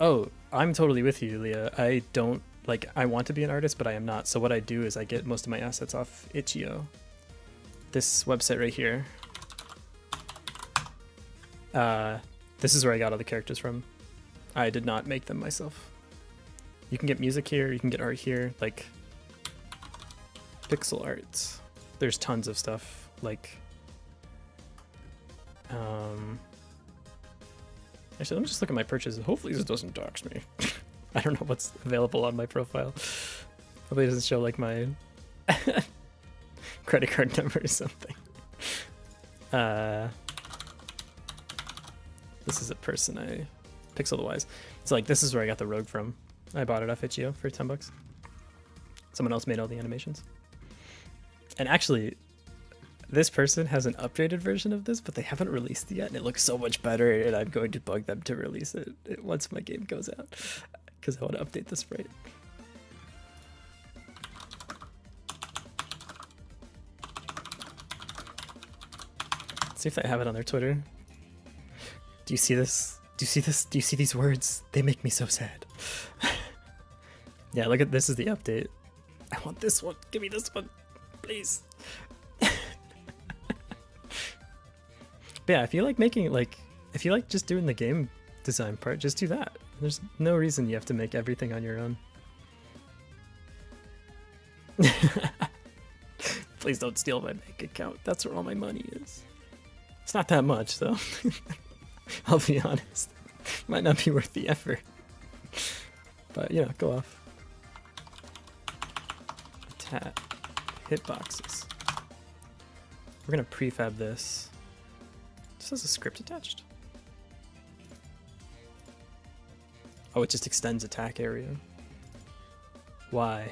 Oh, I'm totally with you, Leah. I don't, like, I want to be an artist, but I am not. So what I do is I get most of my assets off itch.io. This website right here. This is where I got all the characters from. I did not make them myself. You can get music here, you can get art here, like, Pixel art. There's tons of stuff like actually let me just look at my purchases. Hopefully this doesn't dox me. I don't know what's available on my profile. Hopefully it doesn't show like my credit card number or something. This is a person I Pixel the Wise. So like this is where I got the Rogue from. I bought it off Itch.io for $10. Someone else made all the animations. And actually, this person has an updated version of this, but they haven't released it yet, and it looks so much better, and I'm going to bug them to release it once my game goes out, because I want to update the sprite. Let's see if they have it on their Twitter. Do you see this? Do you see this? Do you see these words? They make me so sad. Yeah, look at this is the update. I want this one. Give me this one, please. But yeah, if you like making like, if you like just doing the game design part, just do that. There's no reason you have to make everything on your own. Please don't steal my bank account. That's where all my money is. It's not that much though. I'll be honest. Might not be worth the effort. But you know, go off. Attack. Hitboxes. We're gonna prefab this. This has a script attached. Oh, it just extends attack area. Why?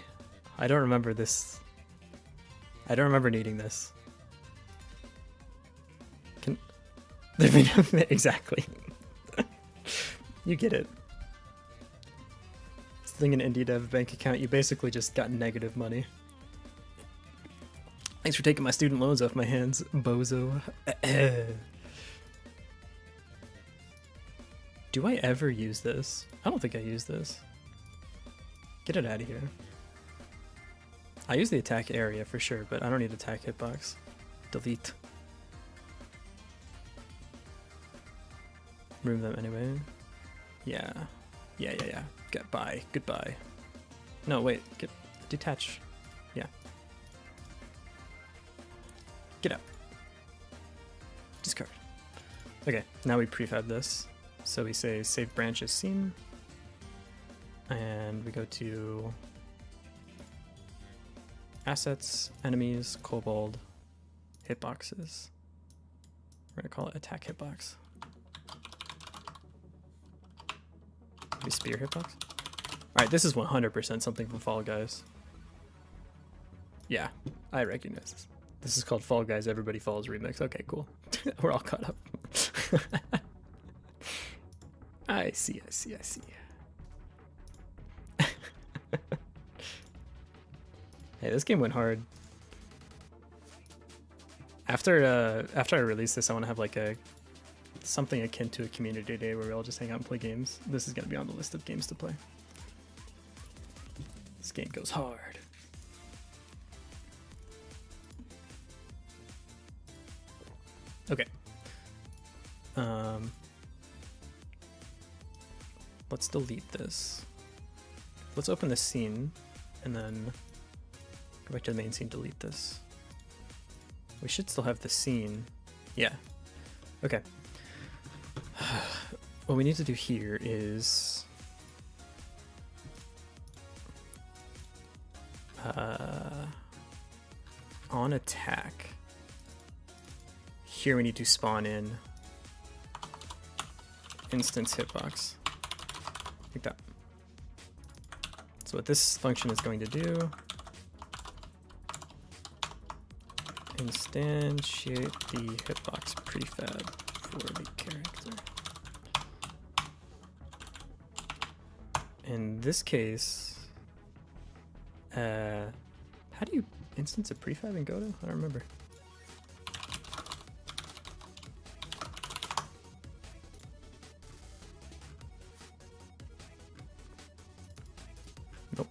I don't remember this. I don't remember needing this. Can there be no exactly? You get it. Thing in indie dev bank account, you basically just got negative money. Thanks for taking my student loans off my hands, bozo. Do I ever use this? I don't think I use this. Get it out of here. I use the attack area for sure, but I don't need attack hitbox. Delete. Remove them anyway. Yeah. Yeah. Goodbye. Goodbye. No, wait. Get detach. Yeah. Get out. Discard. Okay, now we prefab this. So we say save branches scene. And we go to assets, enemies, kobold, hitboxes. We're gonna call it attack hitbox. Maybe spear hitbox. Alright, this is 100% something from Fall Guys. Yeah, I recognize this. This is called Fall Guys Everybody Falls Remix. Okay, cool. We're all caught up. I see. Hey, this game went hard. After I release this, I want to have like something akin to a community day where we all just hang out and play games. This is going to be on the list of games to play. This game goes hard. Okay. Let's delete this. Let's open this scene and then go back to the main scene, delete this. We should still have the scene. Yeah. Okay. What we need to do here is on attack. Here we need to spawn in instance hitbox. Like that. So what this function is going to do, instantiate the hitbox prefab for the character. In this case, how do you instance a prefab in Godot? I don't remember. Nope,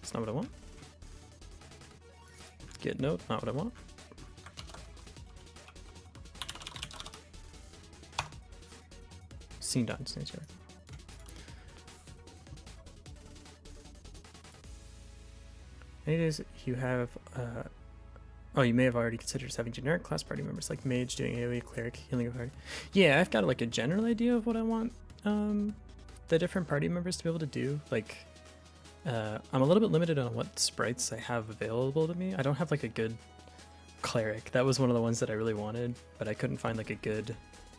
that's not what I want. Get note, not what I want. Scene done, stage character. It is you have oh, you may have already considered having generic class party members like mage doing AoE, cleric, healing a party. Yeah, I've got like a general idea of what I want the different party members to be able to do. Like I'm a little bit limited on what sprites I have available to me. I don't have like a good cleric. That was one of the ones that I really wanted, but I couldn't find like a good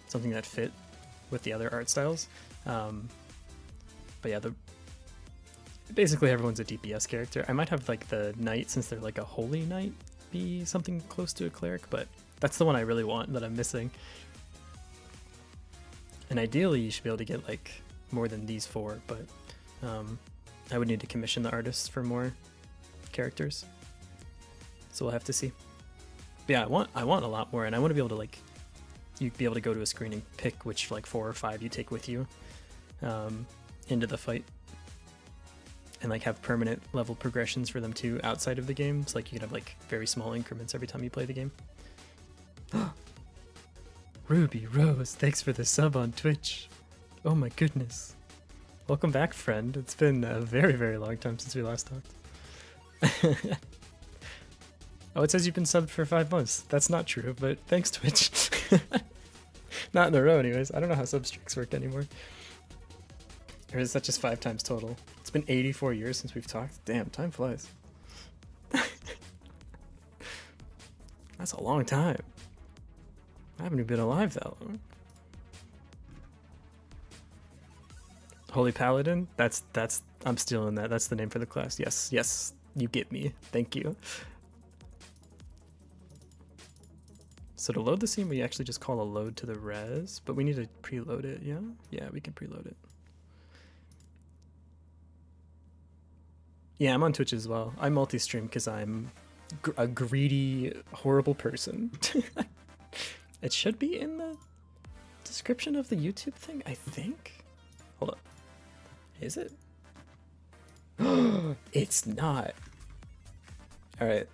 something that fit with the other art styles. But yeah, basically everyone's a DPS character. I might have like the knight, since they're like a holy knight, be something close to a cleric, but that's the one I really want that I'm missing. And ideally you should be able to get like more than these 4, but I would need to commission the artists for more characters, so we'll have to see. But yeah, I want a lot more, and I want to be able to like you'd be able to go to a screen and pick which like 4 or 5 you take with you into the fight, and like have permanent level progressions for them too outside of the game. So like you can have like very small increments every time you play the game. Ruby Rose, thanks for the sub on Twitch. Oh my goodness. Welcome back, friend. It's been a very, very long time since we last talked. Oh, it says you've been subbed for 5 months. That's not true, but thanks, Twitch. Not in a row, anyways. I don't know how sub streaks work anymore. Or is that just 5 times total? It's been 84 years since we've talked. Damn, time flies. That's a long time. I haven't even been alive that long. Holy Paladin? That's I'm stealing that. That's the name for the class. Yes, yes, you get me. Thank you. So to load the scene, we actually just call a load to the res, but we need to preload it, yeah? Yeah, we can preload it. Yeah, I'm on Twitch as well. I multi-stream because I'm a greedy, horrible person. It should be in the description of the YouTube thing, I think. Hold up. Is it? It's not. All right,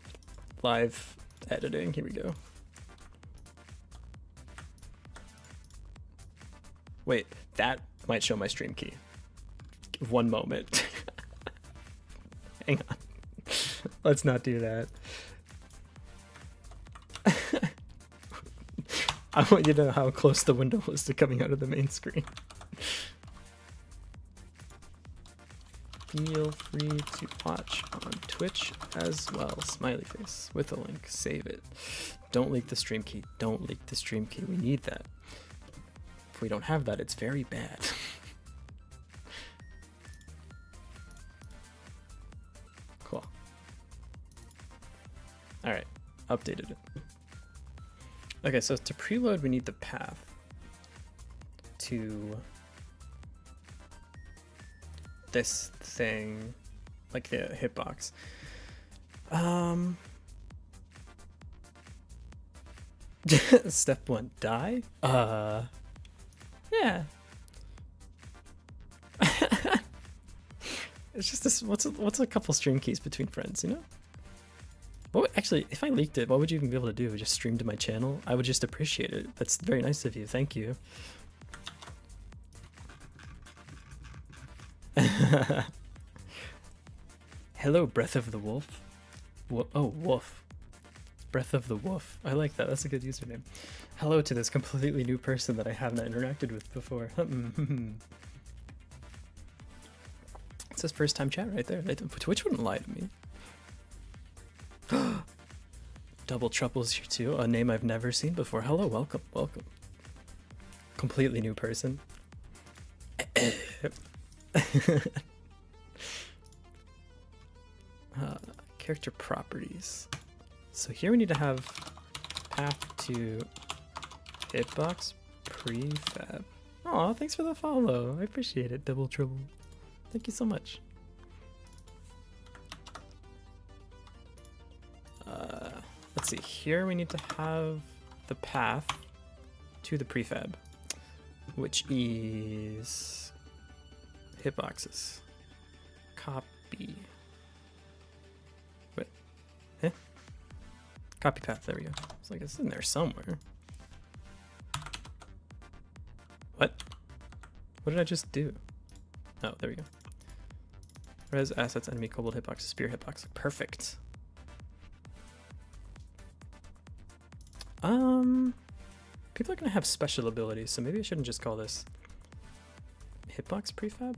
live editing, here we go. Wait, that might show my stream key. One moment. Hang on. Let's not do that. I want you to know how close the window was to coming out of the main screen. Feel free to watch on Twitch as well. Smiley face with a link. Save it. Don't leak the stream key. Don't leak the stream key. We need that. If we don't have that, it's very bad. Cool. All right, updated it. Okay, so to preload, we need the path to this thing, like the hitbox. Step 1, die? Yeah. It's just this, what's a couple stream keys between friends, you know? What, actually, if I leaked it, what would you even be able to do? Just stream to my channel? I would just appreciate it. That's very nice of you. Thank you. Hello, Breath of the Wolf. Oh, Wolf. Breath of the Wolf. I like that. That's a good username. Hello to this completely new person that I haven't interacted with before. It's his first time chat right there. Twitch wouldn't lie to me. Double Trouble's here too, a name I've never seen before. Hello, welcome, welcome. Completely new person. Character properties. So here we need to have path to hitbox prefab. Aw, thanks for the follow. I appreciate it, Double Trouble. Thank you so much. Let's see, here we need to have the path to the prefab, which is hitboxes. Copy. Wait, copy path, there we go. It's like it's in there somewhere. What? What did I just do? Oh, there we go. Res assets, enemy, kobold hitbox, spear hitbox. Perfect. People are gonna have special abilities, so maybe I shouldn't just call this hitbox prefab.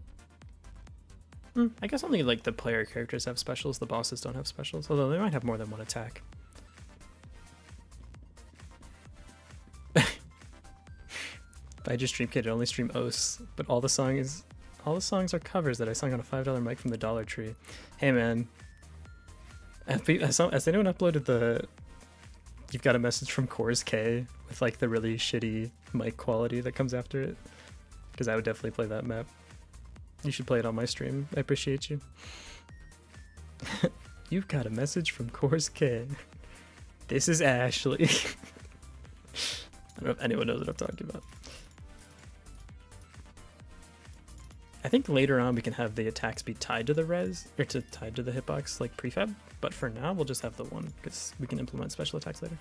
I guess only like the player characters have specials, the bosses don't have specials, although they might have more than one attack. If I just stream Kid, I only stream Os, but all the songs are covers that I sung on a $5 mic from the Dollar Tree. Hey man, as anyone uploaded the You've Got a Message from Coors K with like the really shitty mic quality that comes after it? Because I would definitely play that map. You should play it on my stream. I appreciate you. You've got a message from Coors K. This is Ashley. I don't know if anyone knows what I'm talking about. I think later on we can have the attacks be tied to the res, or tied to the hitbox like prefab, but for now we'll just have the one because we can implement special attacks later.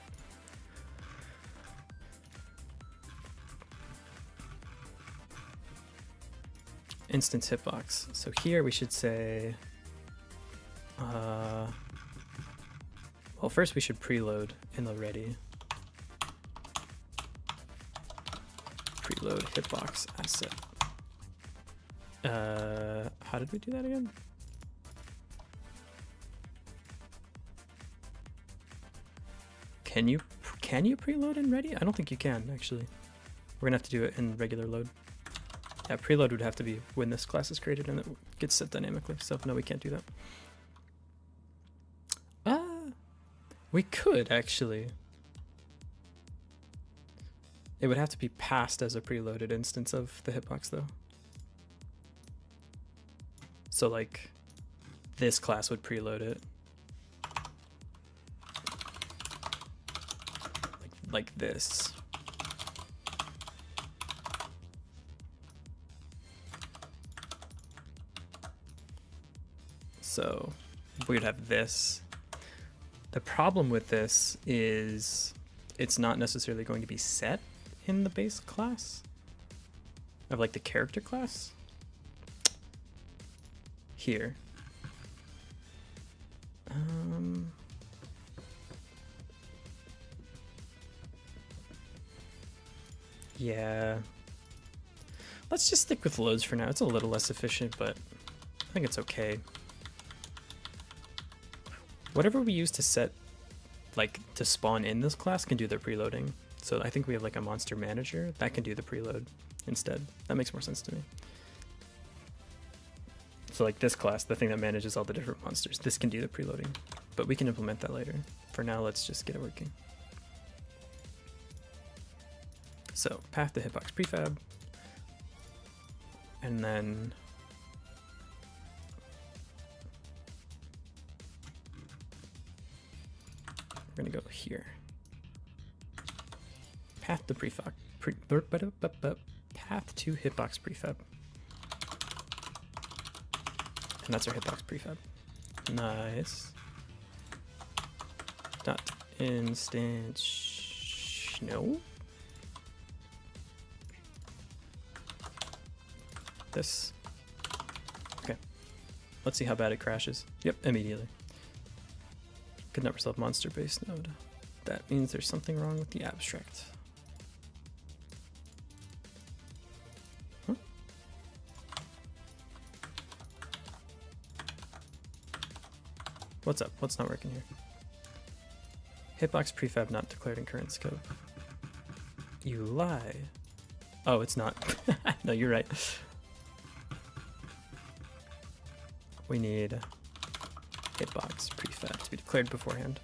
Instance hitbox. So here we should say, well, first we should preload in the ready. Preload hitbox asset. How did we do that again? Can you preload in ready? I don't think you can actually. We're gonna have to do it in regular load. Yeah, preload would have to be when this class is created and it gets set dynamically. So no, we can't do that. We could actually. It would have to be passed as a preloaded instance of the hitbox though. So like this class would preload it. Like this. So we'd have this. The problem with this is it's not necessarily going to be set in the base class of like the character class. Here. Yeah. Let's just stick with loads for now. It's a little less efficient, but I think it's okay. Whatever we use to set, like, to spawn in this class can do the preloading. So I think we have like a monster manager that can do the preload instead. That makes more sense to me. So like this class, the thing that manages all the different monsters, this can do the preloading, but we can implement that later. For now, let's just get it working. So path to hitbox prefab, and then we're gonna go here. Path to prefab, path to hitbox prefab. And that's our hitbox prefab. Nice. Dot instance. No. This. Okay. Let's see how bad it crashes. Yep, immediately. Could never solve monster base node. That means there's something wrong with the abstract. Huh? What's up? What's not working here? Hitbox prefab not declared in current scope. You lie. Oh, it's not. No, you're right. We need hitbox prefab to be declared beforehand.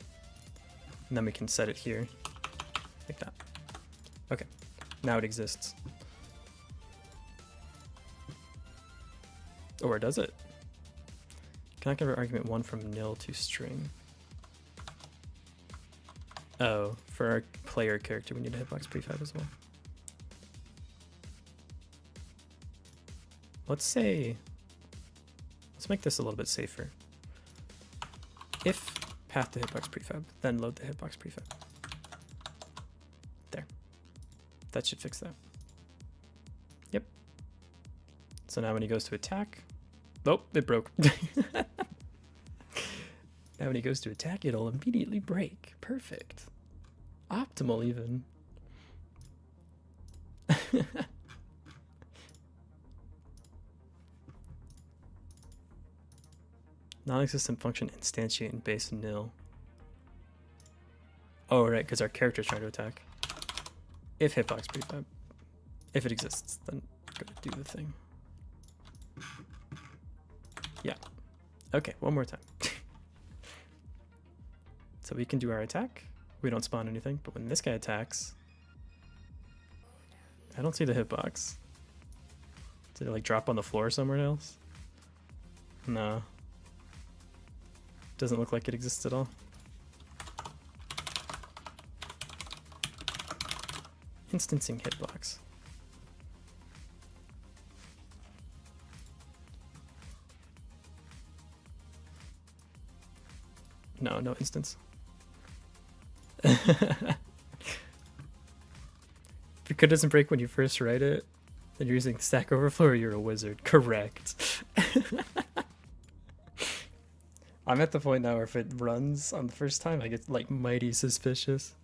And then we can set it here, like that. Okay, now it exists. Or does it? Can I convert argument 1 from nil to string? Oh, for our player character, we need a hitbox prefab as well. Let's make this a little bit safer. If path to hitbox prefab, then load the hitbox prefab. There. That should fix that. Yep. So now when he goes to attack, Nope, it broke. Now when he goes to attack, it'll immediately break. Perfect. Optimal, even. Non-existent function instantiate and base nil. Oh, right, because our character's trying to attack. If hitbox prefab. If it exists, then go do the thing. Yeah. Okay, one more time. So we can do our attack. We don't spawn anything, but when this guy attacks, I don't see the hitbox. Did it like drop on the floor somewhere else? No. Doesn't look like it exists at all. Instancing hitbox. No, no instance. If your code doesn't break when you first write it, then you're using Stack Overflow or you're a wizard. Correct. I'm at the point now where if it runs on the first time, I get like mighty suspicious.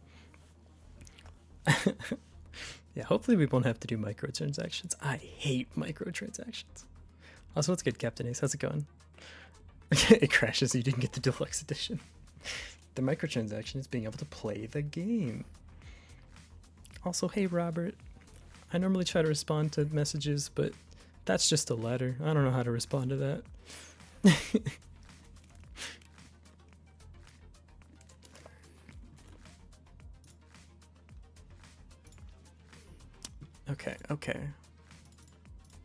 Yeah, hopefully we won't have to do microtransactions. I hate microtransactions. Also, what's good, Captain Ace? How's it going? It crashes so you didn't get the deluxe edition. The microtransaction is being able to play the game. Also, hey Robert. I normally try to respond to messages, but that's just a letter. I don't know how to respond to that. Okay, okay.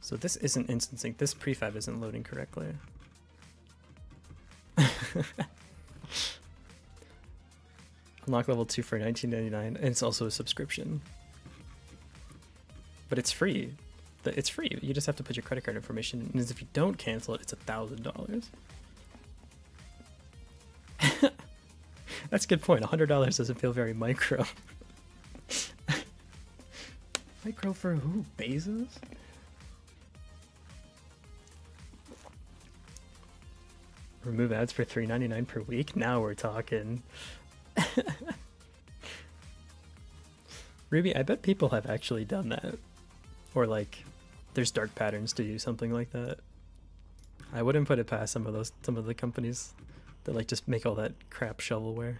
So this isn't instancing. This prefab isn't loading correctly. Unlock level 2 for $19.99, and it's also a subscription. But it's free. It's free. You just have to put your credit card information in, and if you don't cancel it, it's $1,000. That's a good point. $100 doesn't feel very micro. Micro for who? Bezos? Remove ads for $3.99 per week? Now we're talking. Ruby, I bet people have actually done that. Or like, there's dark patterns to do something like that. I wouldn't put it past some of the companies that like just make all that crap shovelware.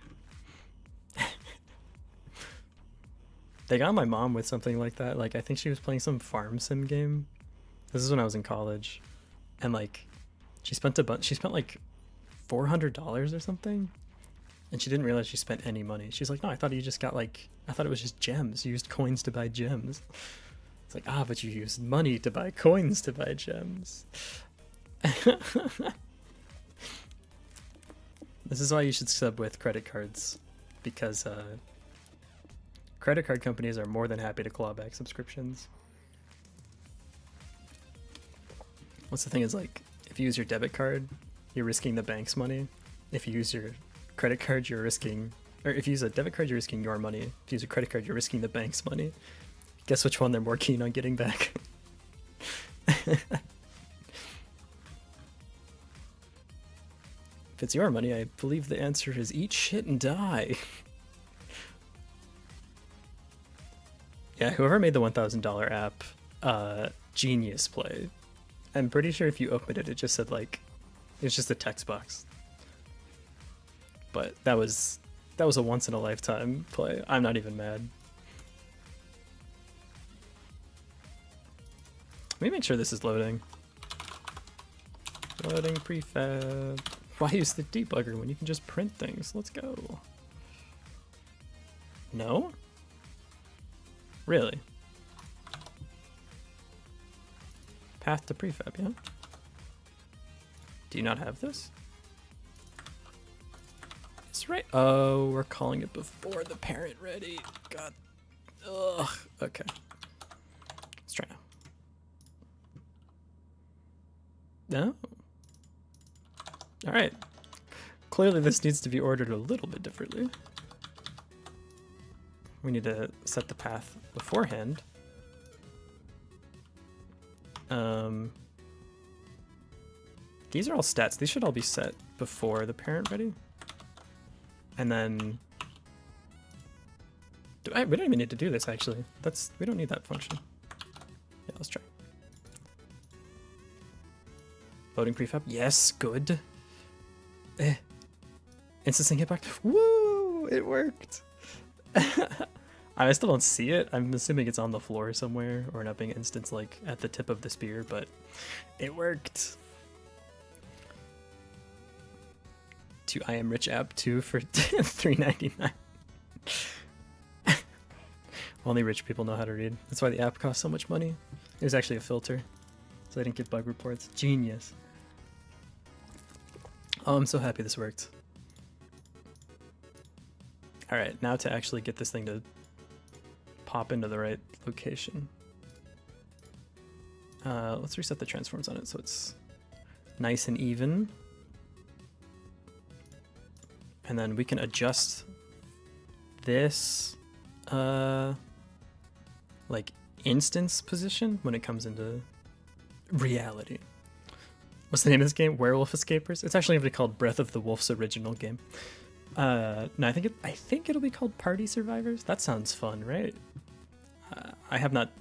They got my mom with something like that. Like, I think she was playing some farm sim game. This is when I was in college. And like, she spent like $400 or something. And she didn't realize she spent any money. She's like, no, I thought you just got like, I thought it was just gems. You used coins to buy gems. It's like, ah, but you used money to buy coins to buy gems. This is why you should sub with credit cards. Because credit card companies are more than happy to claw back subscriptions. What's the thing is like, if you use your debit card, you're risking the bank's money. If you use your credit card, you're risking, or if you use a debit card, you're risking your money. If you use a credit card, you're risking the bank's money. Guess which one they're more keen on getting back. If it's your money, I believe the answer is eat shit and die. Yeah, whoever made the $1,000 app, genius play. I'm pretty sure if you opened it, it just said like, it's just a text box. But that was a once in a lifetime play. I'm not even mad. Let me make sure this is loading. Loading prefab. Why use the debugger when you can just print things? Let's go. No? Really? Path to prefab, yeah? Do you not have this? It's right. Oh, we're calling it before the parent ready. God. Ugh. Okay. Let's try now. No. All right. Clearly this needs to be ordered a little bit differently. We need to set the path beforehand. These are all stats. These should all be set before the parent ready. And then we don't even need to do this actually. We don't need that function. Yeah, let's try. Loading prefab. Yes, good. Instant hitbox. Woo! It worked. I still don't see it. I'm assuming it's on the floor somewhere or not being instance like at the tip of the spear, but it worked. To I Am Rich app 2 for $3.99. Only rich people know how to read. That's why the app costs so much money. It was actually a filter, so I didn't get bug reports. Genius. Oh, I'm so happy this worked. Alright, now to actually get this thing to pop into the right location. Let's reset the transforms on it so it's nice and even. And then we can adjust this like instance position when it comes into reality. What's the name of this game? Werewolf Escapers? It's actually going to be called Breath of the Wolf's original game. No, I think it'll be called Party Survivors. That sounds fun, right? I have not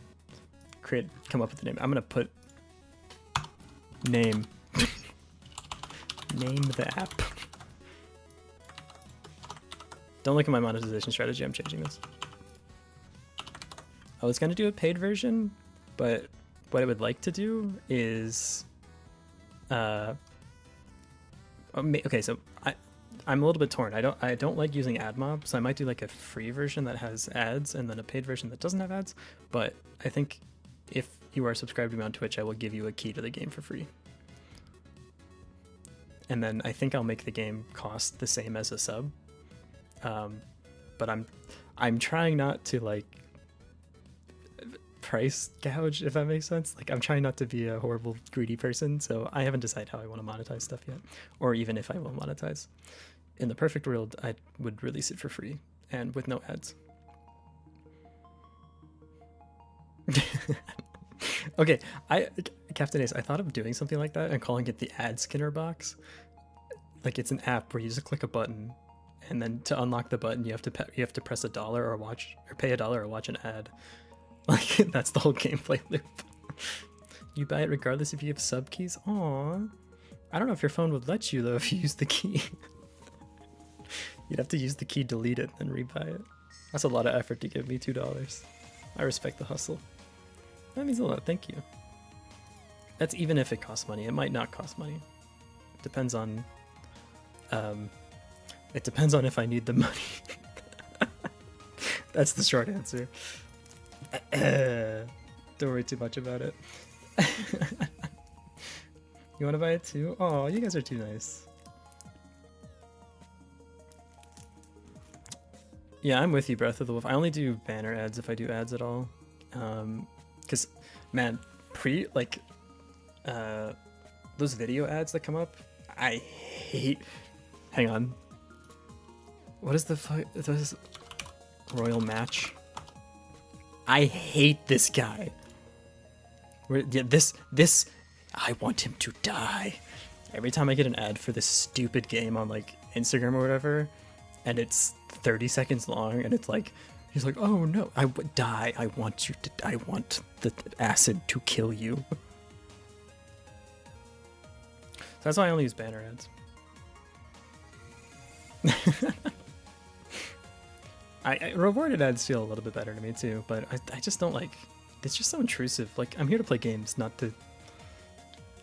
come up with the name. I'm gonna put name. Name the app. Don't look at my monetization strategy. I'm changing this. I was gonna do a paid version, but what I would like to do is, okay, so I'm a little bit torn. I don't like using AdMob, so I might do like a free version that has ads and then a paid version that doesn't have ads. But I think if you are subscribed to me on Twitch, I will give you a key to the game for free. And then I think I'll make the game cost the same as a sub. But I'm trying not to like price gouge, if that makes sense. Like I'm trying not to be a horrible greedy person, so I haven't decided how I want to monetize stuff yet, or even if I will monetize. In the perfect world, I would release it for free and with no ads. Okay, Captain Ace, I thought of doing something like that and calling it the ad skinner box. Like it's an app where you just click a button, and then to unlock the button, you have to press $1 or pay $1 or watch an ad. Like that's the whole gameplay loop. You buy it regardless if you have sub keys. Aww. I don't know if your phone would let you though if you use the key. You'd have to use the key, delete it, and rebuy it. That's a lot of effort to give me $2. I respect the hustle. That means a lot. Thank you. That's even if it costs money. It might not cost money. Depends on. It depends on if I need the money. That's the short answer. Don't worry too much about it. You want to buy it too? Oh, you guys are too nice. Yeah, I'm with you, Breath of the Wolf. I only do banner ads if I do ads at all. Because, man, those video ads that come up, I hate. Hang on. What is the fuck? This is Royal Match. I hate this guy. Yeah, this. I want him to die. Every time I get an ad for this stupid game on like Instagram or whatever, and it's 30 seconds long, and it's like, he's like, oh no, I would die. I want the acid to kill you. So that's why I only use banner ads. I rewarded ads feel a little bit better to me too, but I just don't like, it's just so intrusive. Like, I'm here to play games, not to,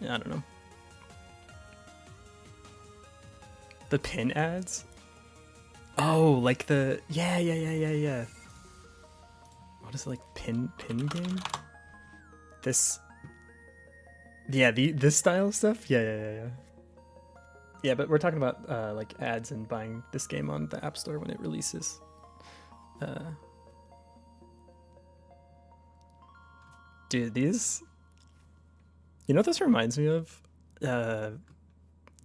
I don't know. The pin ads? Oh, like the, yeah. What is it, like pin game? This, yeah, this style of stuff? Yeah. Yeah, but we're talking about like ads and buying this game on the App Store when it releases. Dude, these, you know what this reminds me of?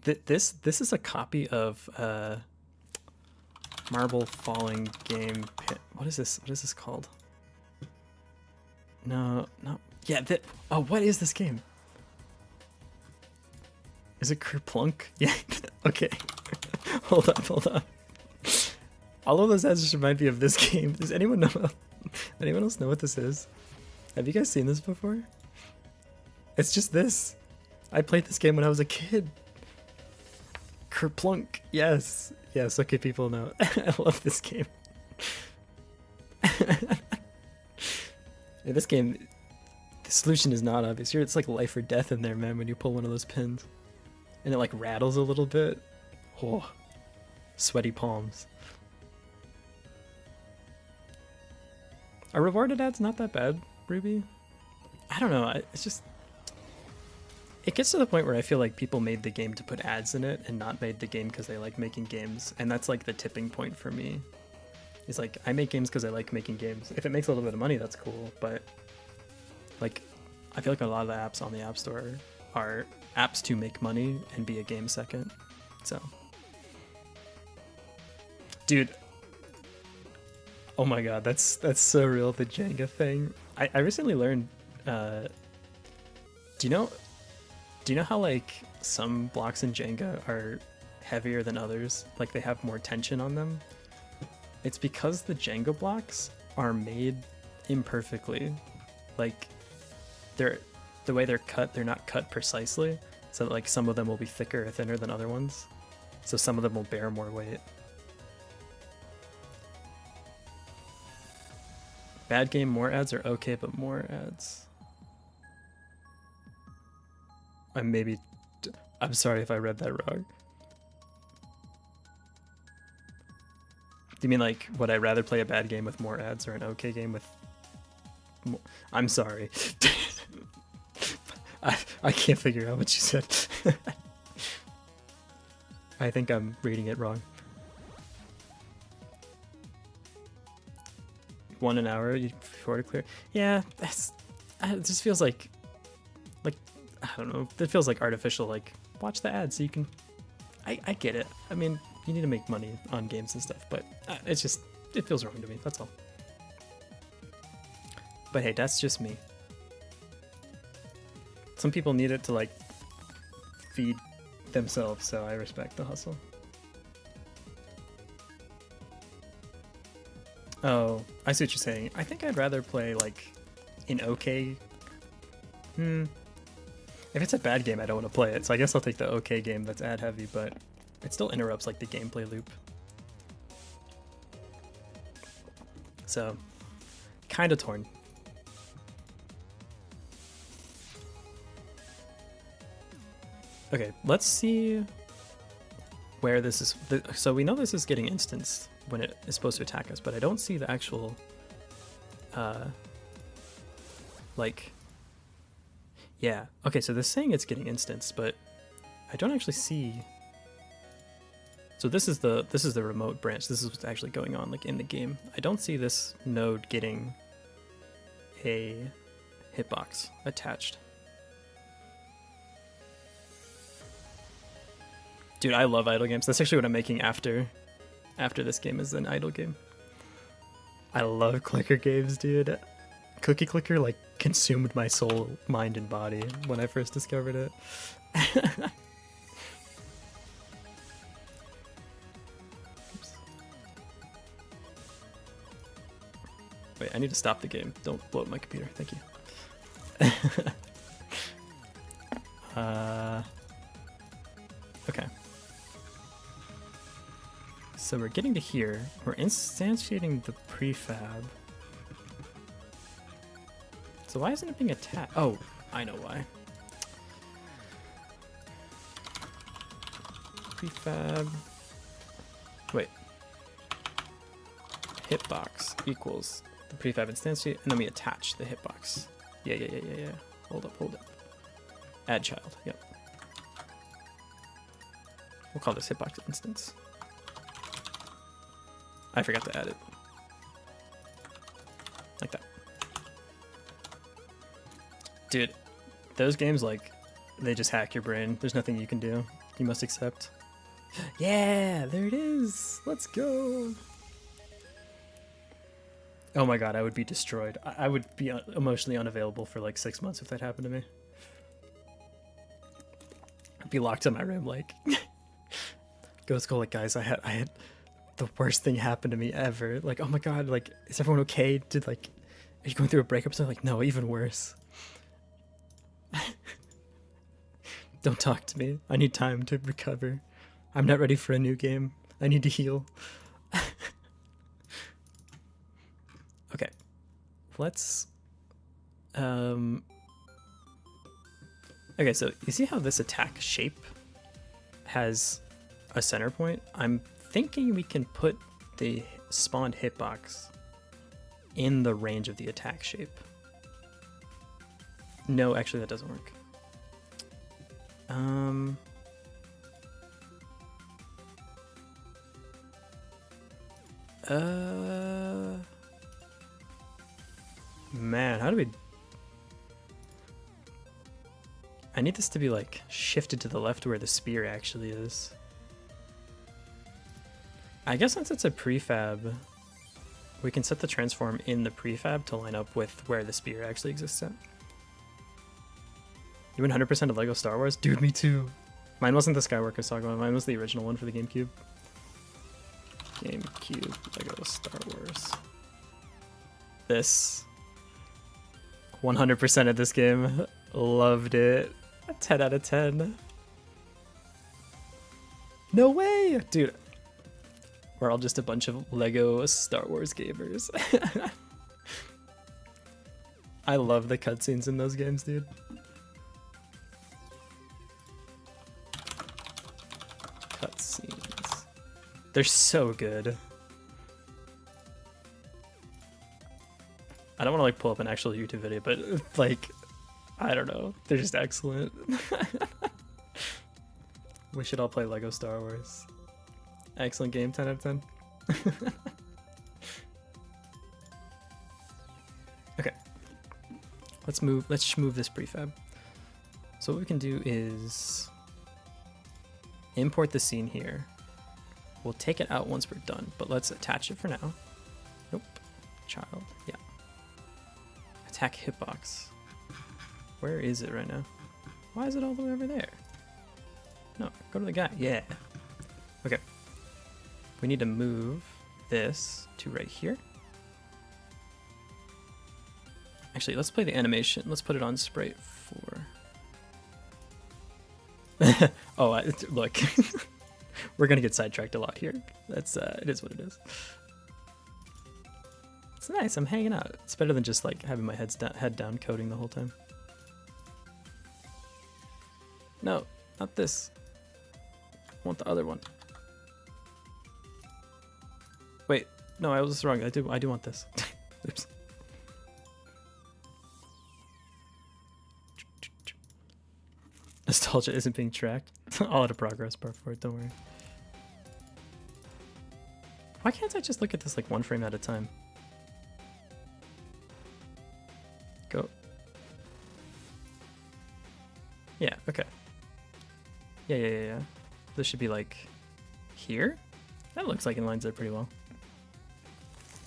This is a copy of Marble Falling Game Pit. What is this? What is this called? No. Yeah, oh, what is this game? Is it Kerplunk? Yeah. Okay. Hold up. All of those ads just remind me of this game. Does anyone know? Anyone else know what this is? Have you guys seen this before? It's just this. I played this game when I was a kid. Kerplunk. Yes. Yes, okay, people know. I love this game. In this game, the solution is not obvious. It's like life or death in there, man, when you pull one of those pins. And it like rattles a little bit. Oh, sweaty palms. Are rewarded ads not that bad, Ruby? I don't know. It's just... It gets to the point where I feel like people made the game to put ads in it and not made the game because they like making games. And that's like the tipping point for me. It's like, I make games because I like making games. If it makes a little bit of money, that's cool. But like, I feel like a lot of the apps on the App Store are apps to make money and be a game second. So, dude, oh my god, that's so real, the Jenga thing. I recently learned, do you know how like some blocks in Jenga are heavier than others? Like they have more tension on them? It's because the Jenga blocks are made imperfectly. Like the way they're cut, they're not cut precisely. So that like some of them will be thicker or thinner than other ones. So some of them will bear more weight. Bad game, more ads, or okay, but more ads? I'm sorry if I read that wrong. Do you mean like, would I rather play a bad game with more ads or an okay game with more? I'm sorry. I can't figure out what you said. I think I'm reading it wrong. 1 an hour before to clear. Yeah, it just feels like I don't know. It feels like artificial. Like, watch the ads so you can. I get it. I mean, you need to make money on games and stuff, but it's just, it feels wrong to me. That's all. But hey, that's just me. Some people need it to like feed themselves, so I respect the hustle. Oh, I see what you're saying. I think I'd rather play like an okay. If it's a bad game, I don't want to play it, so I guess I'll take the okay game that's ad heavy, but it still interrupts like the gameplay loop. So, kind of torn. Okay, let's see where this is. So we know this is getting instanced when it is supposed to attack us, but I don't see the actual, like, yeah. Okay, so this is saying it's getting instanced, but I don't actually see. So this is the remote branch. This is what's actually going on, like in the game. I don't see this node getting a hitbox attached. Dude, I love idle games. That's actually what I'm making after this game is an idle game. I love clicker games, dude. Cookie Clicker like consumed my soul, mind, and body when I first discovered it. Wait, I need to stop the game. Don't blow up my computer. Thank you. Okay. So we're getting to here. We're instantiating the prefab. So why isn't it being attacked? Oh, I know why. Prefab. Wait. Hitbox equals the prefab instantiate, and then we attach the hitbox. Yeah. Hold up. Add child. Yep. We'll call this hitbox instance. I forgot to add it. Like that. Dude, those games, like, they just hack your brain. There's nothing you can do. You must accept. Yeah, there it is. Let's go. Oh my god, I would be destroyed. I would be emotionally unavailable for like 6 months if that happened to me. be locked in my room like go to school like, guys, I had the worst thing happen to me ever. Like, oh my god, like, is everyone okay? Are you going through a breakup? So like, no, even worse. Don't talk to me. I need time to recover. I'm not ready for a new game. I need to heal. Okay. Let's okay, so you see how this attack shape has a center point? I'm thinking we can put the spawned hitbox in the range of the attack shape. No, actually that doesn't work. Man, how do we... I need this to be like shifted to the left where the spear actually is. I guess since it's a prefab, we can set the transform in the prefab to line up with where the spear actually exists at. You win 100% of Lego Star Wars? Dude, me too. Mine wasn't the Skywalker Saga one, mine was the original one for the GameCube. GameCube Lego Star Wars. This. 100% of this game. Loved it. 10 out of 10. No way! Dude. We're all just a bunch of Lego Star Wars gamers. I love the cutscenes in those games, dude. Cutscenes. They're so good. I don't want to like pull up an actual YouTube video, but like, I don't know. They're just excellent. We should all play Lego Star Wars. Excellent game, 10 out of 10. Okay. Let's move this prefab. So what we can do is import the scene here. We'll take it out once we're done, but let's attach it for now. Nope. Child. Yeah. Attack hitbox. Where is it right now? Why is it all the way over there? No, go to the guy. Yeah. Okay. We need to move this to right here. Actually, let's play the animation. Let's put it on sprite for... Oh, look. We're gonna get sidetracked a lot here. That's it is what it is. It's nice. I'm hanging out. It's better than just like having my head down coding the whole time. No, not this. I want the other one. Wait, no, I was wrong. I do want this. Oops. Nostalgia isn't being tracked. I'll add a progress bar for it, don't worry. Why can't I just look at this like one frame at a time? Go. Yeah, okay. Yeah. This should be like here? That looks like it lines up pretty well.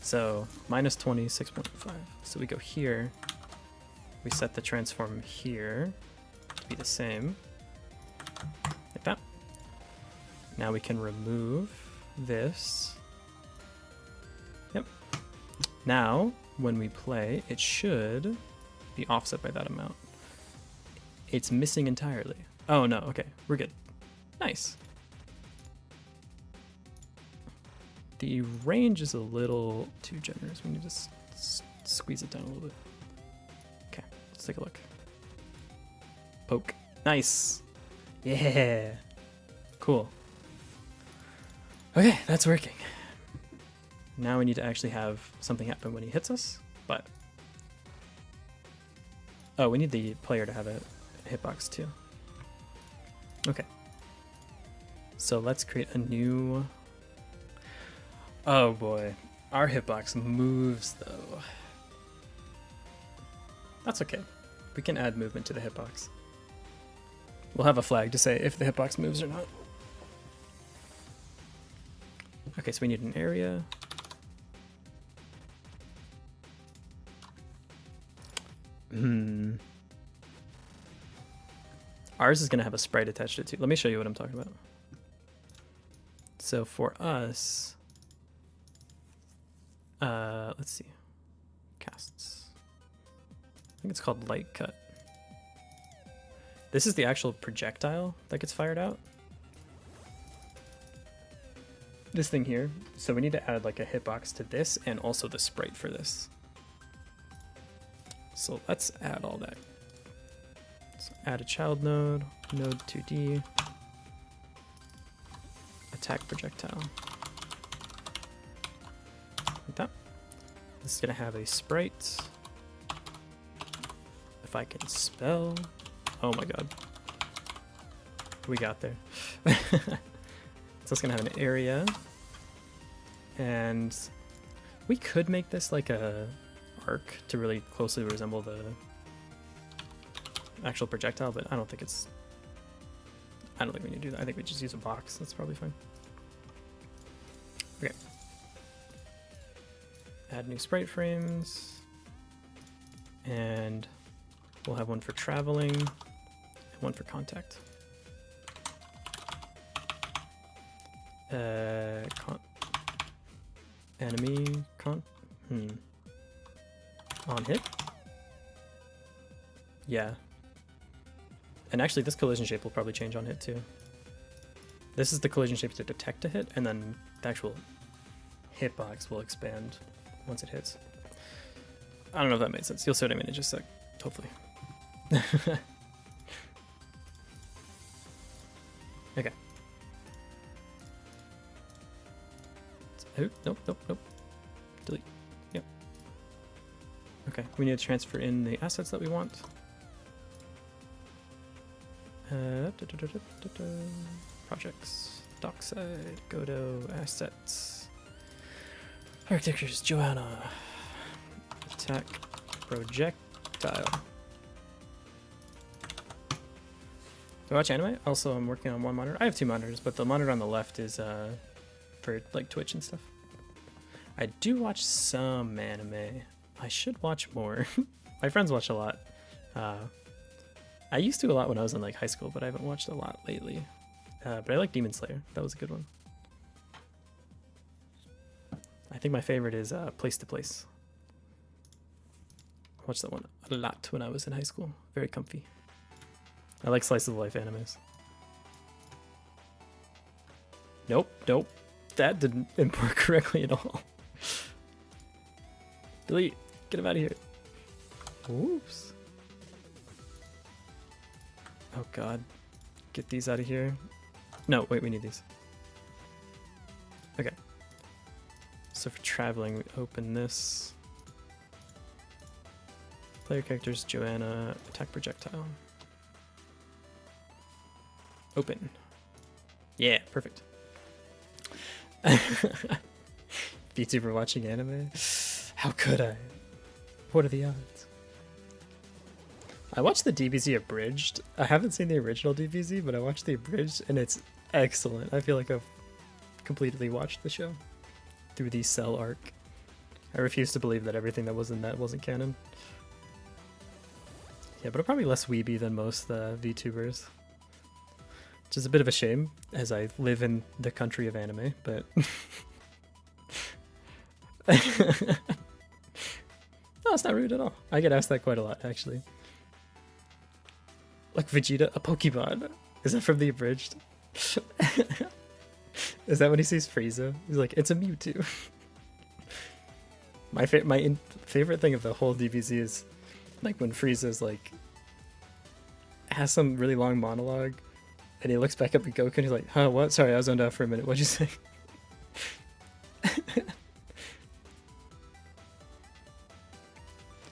So minus 26.5. So we go here. We set the transform here to be the same. Like that. Now we can remove this. Yep. Now, when we play, it should be offset by that amount. It's missing entirely. Oh no, okay, we're good. Nice. The range is a little too generous. We need to squeeze it down a little bit. Okay, let's take a look. Poke. Nice. Yeah. Cool. Okay, that's working. Now we need to actually have something happen when he hits us, but... Oh, we need the player to have a hitbox too. Okay. So let's create a new... Oh boy. Our hitbox moves though. That's okay. We can add movement to the hitbox. We'll have a flag to say if the hitbox moves or not. Okay, so we need an area. Ours is gonna have a sprite attached to it too. Let me show you what I'm talking about. So for us, let's see, casts. I think it's called light cut. This is the actual projectile that gets fired out. This thing here. So we need to add like a hitbox to this and also the sprite for this. So let's add all that. So add a child node, node 2D, attack projectile. Like that. This is gonna have a sprite. If I can spell. Oh my god. We got there. So it's gonna have an area. And we could make this like a arc to really closely resemble the actual projectile, but I don't think we need to do that. I think we just use a box. That's probably fine. Okay. Add new sprite frames. And we'll have one for traveling and one for contact. Enemy on hit. Yeah. And actually this collision shape will probably change on hit too. This is the collision shape to detect a hit, and then the actual hitbox will expand once it hits. I don't know if that made sense. You'll see what I mean in just a sec, hopefully. Okay. Oh, nope. Delete. Yep. Okay, we need to transfer in the assets that we want. Projects, dockside, Godot, assets, architectures, Joanna, attack, projectile. Do I watch anime? Also, I'm working on one monitor. I have two monitors, but the monitor on the left is for like Twitch and stuff. I do watch some anime. I should watch more. My friends watch a lot. I used to a lot when I was in like high school, but I haven't watched a lot lately. But I like Demon Slayer. That was a good one. I think my favorite is Place to Place. I watched that one a lot when I was in high school. Very comfy. I like slice of life animes. Nope. That didn't import correctly at all. Delete. Get him out of here. Oops. Oh god. Get these out of here. No, wait, we need these. Okay. So for traveling, we open this. Player characters, Joanna, attack projectile. Open. Yeah, perfect. VTuber watching anime? How could I? What are the odds? I watched the DBZ abridged. I haven't seen the original DBZ, but I watched the abridged, and it's excellent. I feel like I've completely watched the show through the Cell arc. I refuse to believe that everything that was in that wasn't canon. Yeah, but I'm probably less weeby than most VTubers. Which is a bit of a shame, as I live in the country of anime, but... No, it's not rude at all. I get asked that quite a lot, actually. Like Vegeta, a Pokemon. Is that from the abridged? Is that when he sees Frieza? He's like, it's a Mewtwo. My favorite thing of the whole DBZ is like when Frieza's like has some really long monologue, and he looks back up at Goku and he's like, huh, what? Sorry, I was zoned out for a minute. What'd you say?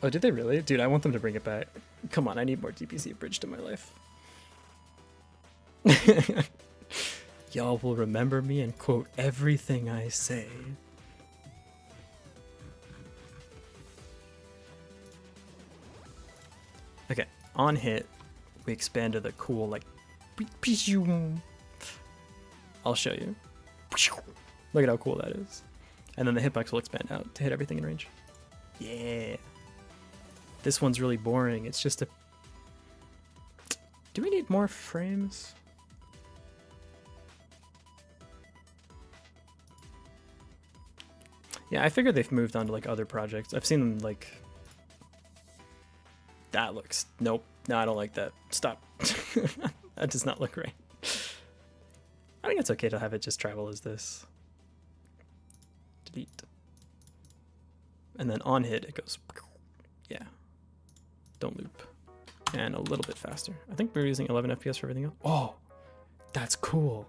Oh, did they really? Dude, I want them to bring it back. Come on, I need more DBZ abridged in my life. Y'all will remember me and quote everything I say. Okay, on hit, we expand to the cool, like, I'll show you. Look at how cool that is. And then the hitbox will expand out to hit everything in range. Yeah. This one's really boring. It's just a... Do we need more frames? Yeah, I figured they've moved on to like other projects. I've seen them like... That looks... Nope. No, I don't like that. Stop. That does not look right. I think it's okay to have it just travel as this. Delete. And then on hit, it goes... Yeah. Don't loop. And a little bit faster. I think we're using 11 FPS for everything else. Oh! That's cool.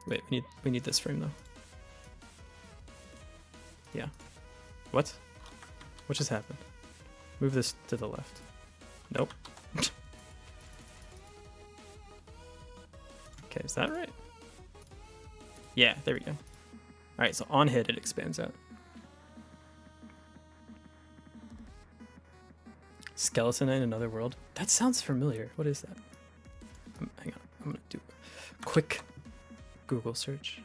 Wait, we need this frame though. Yeah. What? What just happened? Move this to the left. Nope. Okay, is that right? Yeah, there we go. Alright, so on hit it expands out. Skeleton in another world? That sounds familiar. What is that? Hang on, I'm gonna do a quick Google search.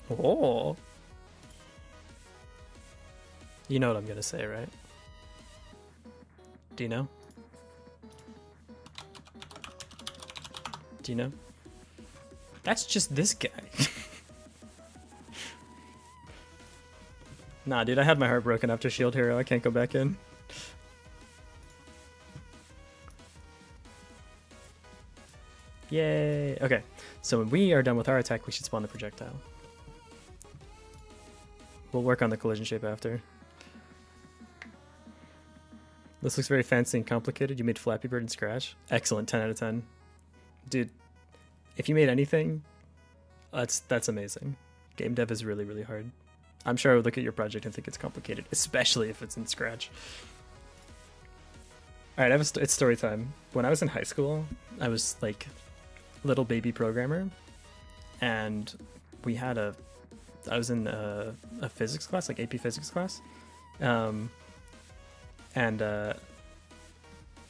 Oh. You know what I'm gonna say, right? Do you know? Do you know? That's just this guy. Nah, dude, I had my heart broken after Shield Hero. I can't go back in. Yay! Okay, so when we are done with our attack, we should spawn the projectile. We'll work on the collision shape after. This looks very fancy and complicated. You made Flappy Bird in Scratch. Excellent, 10 out of 10. Dude, if you made anything, that's amazing. Game dev is really, really hard. I'm sure I would look at your project and think it's complicated, especially if it's in Scratch. Alright, it's story time. When I was in high school, I was like little baby programmer, and we had I was in a physics class, like AP physics class, and the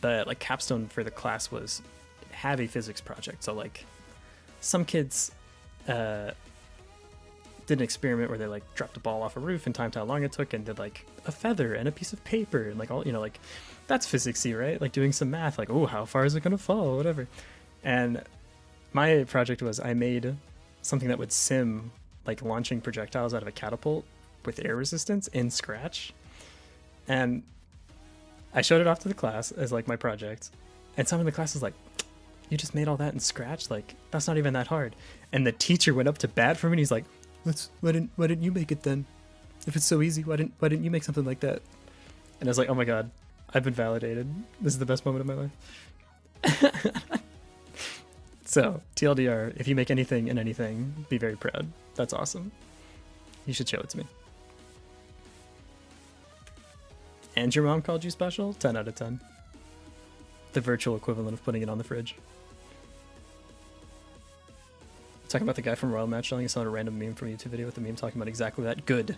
like capstone for the class was have a physics project. So like some kids did an experiment where they like dropped a ball off a roof and timed how long it took and did like a feather and a piece of paper and like all, you know, like that's physicsy, right? Like doing some math, like, oh, how far is it gonna fall, whatever. And my project was I made something that would sim like launching projectiles out of a catapult with air resistance in Scratch. And I showed it off to the class as like my project, and someone in the class was like, you just made all that in Scratch? Like, that's not even that hard. And the teacher went up to bat for me and he's like, why didn't you make it then? If it's so easy, why didn't you make something like that? And I was like, oh my god, I've been validated. This is the best moment of my life. So, TLDR, if you make anything in anything, be very proud. That's awesome. You should show it to me. And your mom called you special? 10 out of 10. The virtual equivalent of putting it on the fridge. Talking about the guy from Royal Match telling us on a random meme from a YouTube video with the meme talking about exactly that. Good.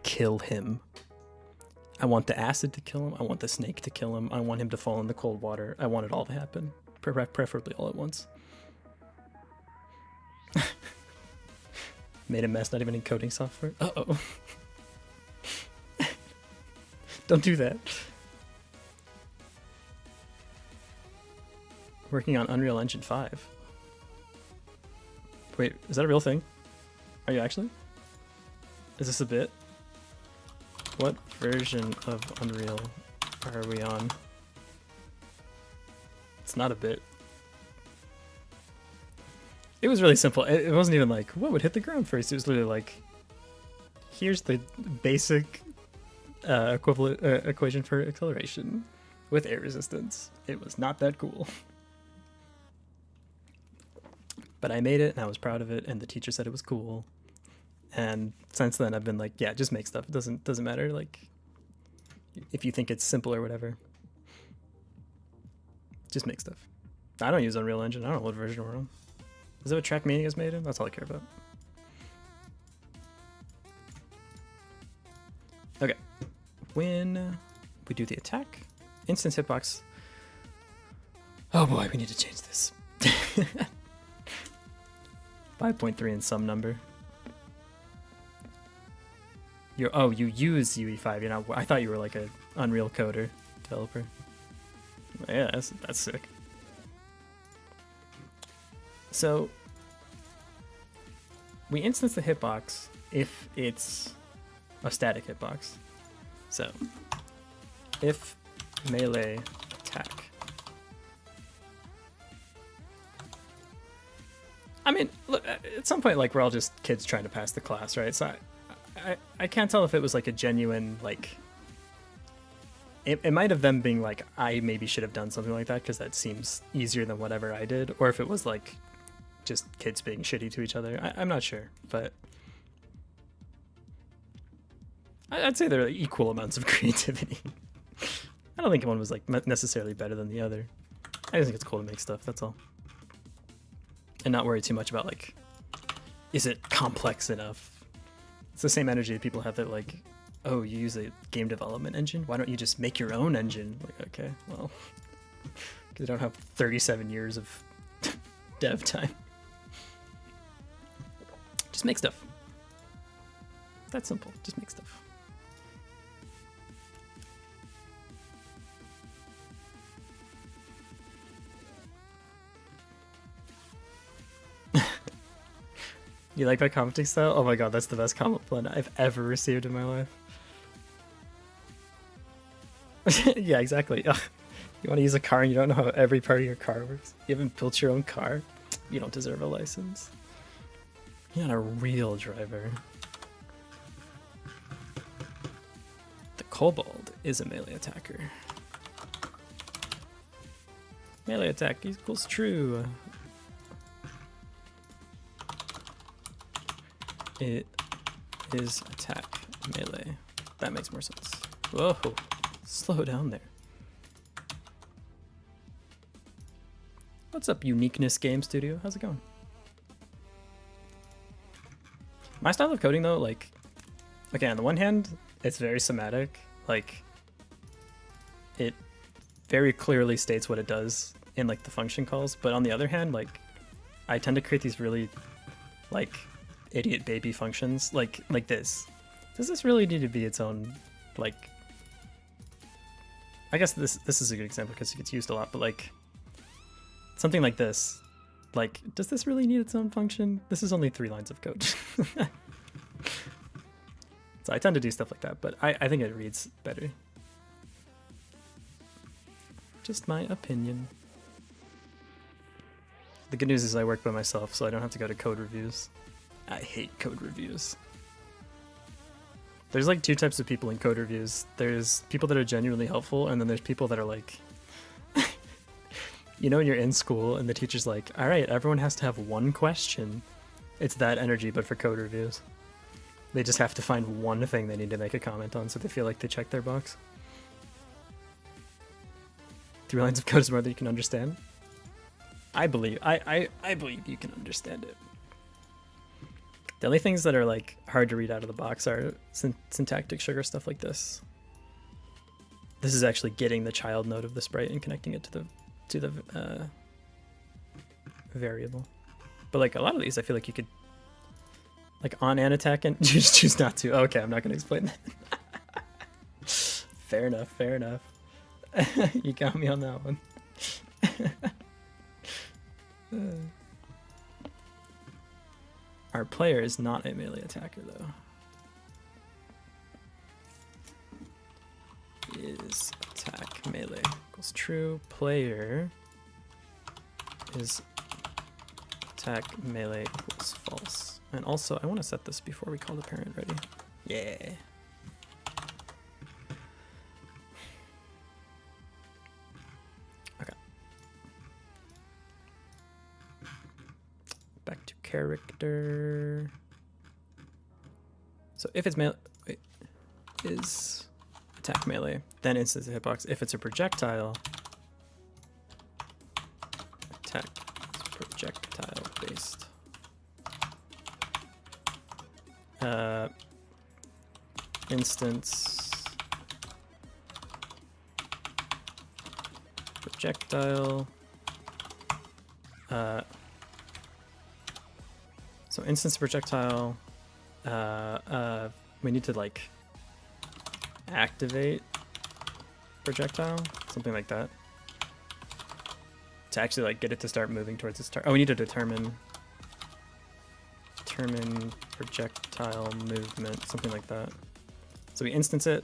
Kill him. I want the acid to kill him. I want the snake to kill him. I want him to fall in the cold water. I want it all to happen. Preferably all at once. Made a mess, not even in coding software. Uh-oh. Don't do that. Working on Unreal Engine 5. Wait, is that a real thing? Are you actually? Is this a bit? What version of Unreal are we on? It's not a bit. It was really simple. It wasn't even like, what would hit the ground first? It was literally like, here's the basic equation for acceleration with air resistance. It was not that cool. But I made it and I was proud of it, and the teacher said it was cool. And since then I've been like, yeah, just make stuff. It doesn't matter, like, if you think it's simple or whatever. Just make stuff. I don't use Unreal Engine. I don't know what version we're on. Is that what Trackmania's made in? That's all I care about. Okay. When we do the attack, instant hitbox. Oh boy, we need to change this. 5.3 in some number. you use UE5. You're not. I thought you were like a Unreal coder developer. Yeah, that's sick. So we instance the hitbox if it's a static hitbox. So if melee attack. I mean, look, at some point, like, we're all just kids trying to pass the class, right? So I can't tell if it was like a genuine, like, it might have them being like, I maybe should have done something like that because that seems easier than whatever I did, or if it was like just kids being shitty to each other. I'm not sure, but I'd say there are equal amounts of creativity. I don't think one was like necessarily better than the other. I just think it's cool to make stuff, that's all. And not worry too much about like, is it complex enough? It's the same energy that people have that like, oh, you use a game development engine? Why don't you just make your own engine? Like, okay, well, because I don't have 37 years of dev time. Just make stuff. That's simple, just make stuff. You like my commenting style? Oh my god, that's the best compliment I've ever received in my life. Yeah, exactly. Ugh. You want to use a car and you don't know how every part of your car works? You haven't built your own car? You don't deserve a license. You're not a real driver. The kobold is a melee attacker. Melee attack equals true. It is attack melee. That makes more sense. Whoa, slow down there. What's up, Uniqueness Game Studio? How's it going? My style of coding though, like, okay, on the one hand, it's very somatic. Like, it very clearly states what it does in like the function calls. But on the other hand, like, I tend to create these really, like, idiot baby functions like this. Does this really need to be its own, like, I guess this is a good example because it gets used a lot, but like something like this, like, does this really need its own function? This is only 3 lines of code. So I tend to do stuff like that, but I think it reads better. Just my opinion. The good news is I work by myself, so I don't have to go to code reviews. I hate code reviews. There's like 2 types of people in code reviews. There's people that are genuinely helpful, and then there's people that are like, you know, when you're in school and the teacher's like, all right, everyone has to have 1 question. It's that energy, but for code reviews. They just have to find 1 thing they need to make a comment on so they feel like they checked their box. 3 lines of code is more than you can understand. I believe you can understand it. The only things that are like hard to read out of the box are syntactic sugar stuff like this. This is actually getting the child node of the sprite and connecting it to the variable. But like a lot of these, I feel like you could, like, on an attack and choose not to. Okay, I'm not going to explain that. Fair enough. Fair enough. You got me on that one. Our player is not a melee attacker, though. Is attack melee equals true. Player is attack melee equals false. And also, I want to set this before we call the parent ready. Yeah. Okay. Back to character. So if it's melee, wait, is attack melee, then instance the hitbox. If it's a projectile, attack is projectile based. Instance projectile. So instance projectile We need to like activate projectile, something like that, to actually like get it to start moving towards its target. Oh, we need to determine projectile movement, something like that. So we instance it,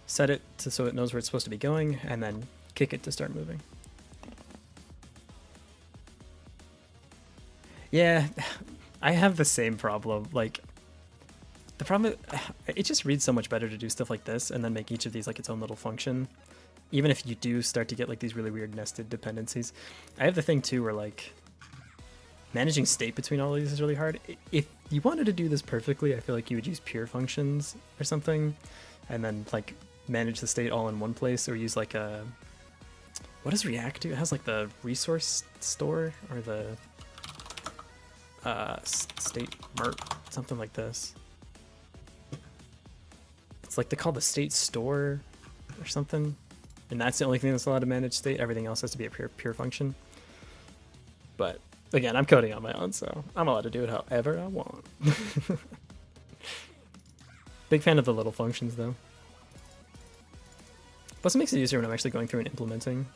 set it to so it knows where it's supposed to be going, and then kick it to start moving. Yeah, I have the same problem. Like, the problem is, it just reads so much better to do stuff like this and then make each of these like its own little function. Even if you do start to get like these really weird nested dependencies. I have the thing too where like managing state between all of these is really hard. If you wanted to do this perfectly, I feel like you would use pure functions or something and then like manage the state all in one place, or use like a, what does React do? It has like the resource store or the state mart, something like this. It's like they call the state store or something, and that's the only thing that's allowed to manage state. Everything else has to be a pure function. But again, I'm coding on my own, so I'm allowed to do it however I want. Big fan of the little functions though. Plus it makes it easier when I'm actually going through and implementing.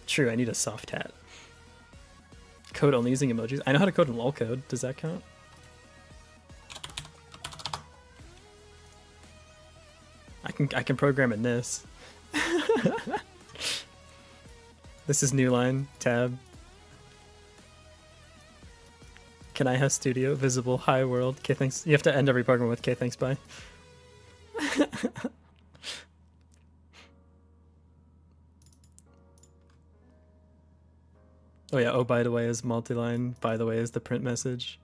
True, I need a soft hat. Code only using emojis. I know how to code in lol code. Does that count? I can program in this. This is new line, tab. Can I have studio, visible, hi world, K thanks. You have to end every program with K thanks, bye. Oh yeah, oh by the way is multi-line, by the way is the print message.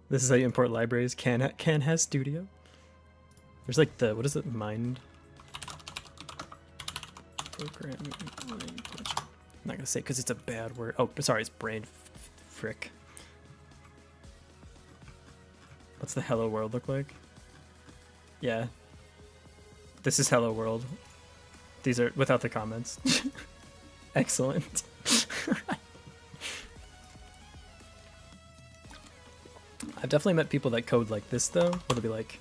This is how you import libraries. Can has studio. There's like the, what is it, mind programming language. I'm not gonna say because it's a bad word. Oh, sorry, it's brain frick. What's the hello world look like? Yeah. This is hello world. These are without the comments. Excellent. I've definitely met people that code like this though, where they'll be like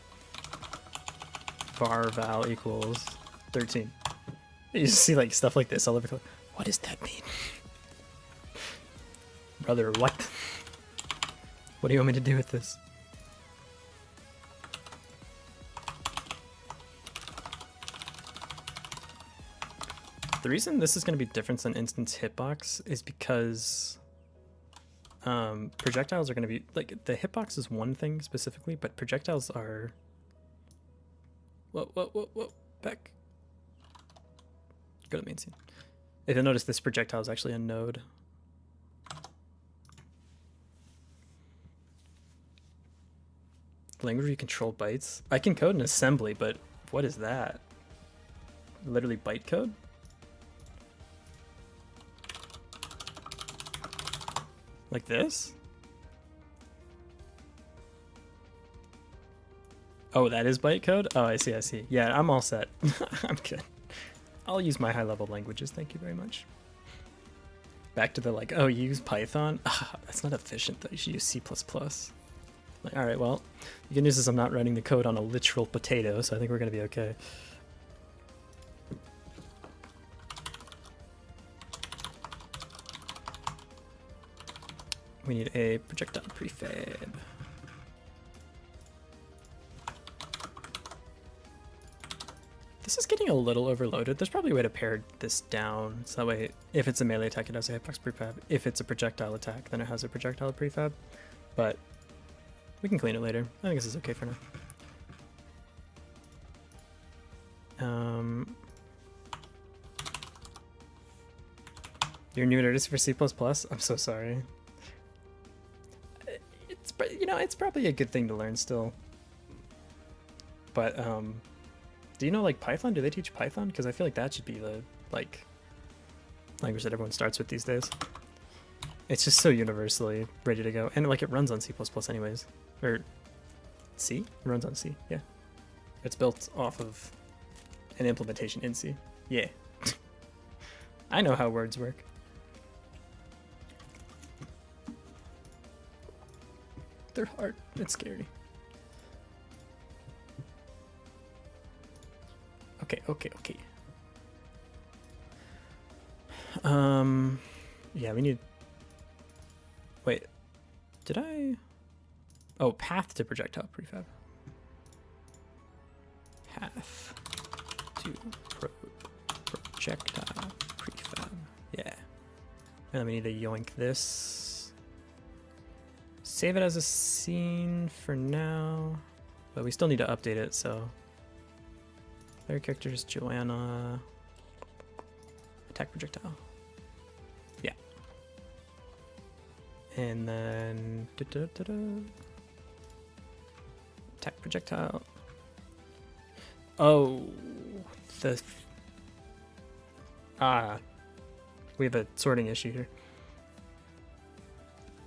var val equals 13. You just see like stuff like this all over. What does that mean? Brother, what? What do you want me to do with this? The reason this is going to be different than instance hitbox is because projectiles are going to be, like, the hitbox is one thing specifically, but projectiles are... Whoa, back. Go to the main scene. If you'll notice, this projectile is actually a node. Language where you control bytes. I can code in assembly, but what is that? Literally bytecode? Like this? Oh, that is bytecode? Oh, I see. Yeah, I'm all set. I'm good. I'll use my high-level languages, thank you very much. Back to the like, oh, you use Python? That's not efficient though, you should use C++. Like, alright, well, the good news is I'm not running the code on a literal potato, so I think we're gonna be okay. We need a projectile prefab. This is getting a little overloaded. There's probably a way to pare this down, so that way, if it's a melee attack, it has a hitbox prefab. If it's a projectile attack, then it has a projectile prefab. But we can clean it later. I think this is okay for now. You're new to for C++? I'm so sorry. It's, you know, it's probably a good thing to learn still. But do you know like Python? Do they teach Python? Because I feel like that should be the like language that everyone starts with these days. It's just so universally ready to go, and like it runs on C++ anyways, or C? It runs on C. Yeah, it's built off of an implementation in C. Yeah, I know how words work. They're hard. It's scary. Okay. Yeah, we need... Wait, did I... Oh, path to projectile prefab. Path to projectile prefab. Yeah. And then we need to yoink this. Save it as a scene for now. But we still need to update it, so... Player characters, Joanna... Attack projectile. Yeah. And then... Attack projectile. Oh, the... we have a sorting issue here.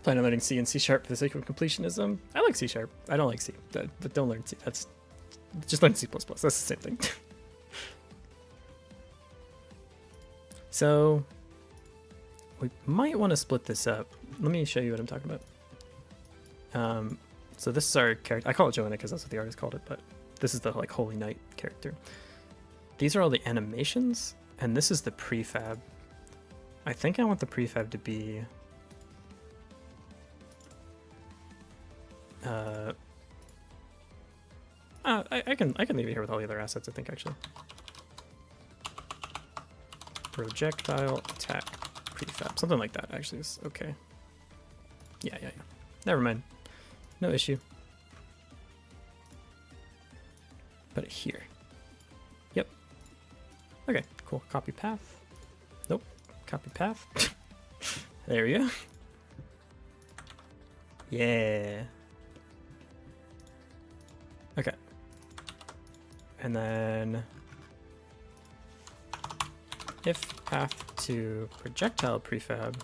Plan on learning C and C# for the sake of completionism. I like C#. I don't like C, but don't learn C. That's... Just learn C++. That's the same thing. So, we might want to split this up. Let me show you what I'm talking about. So this is our character. I call it Joanna because that's what the artist called it, but this is the like Holy Knight character. These are all the animations, and this is the prefab. I think I want the prefab to be... I can leave it here with all the other assets, I think, actually. Projectile attack prefab. Something like that, actually, is okay. Yeah. Never mind. No issue. Put it here. Yep. Okay, cool. Copy path. Nope. Copy path. There we go. Yeah. Okay. And then if path to projectile prefab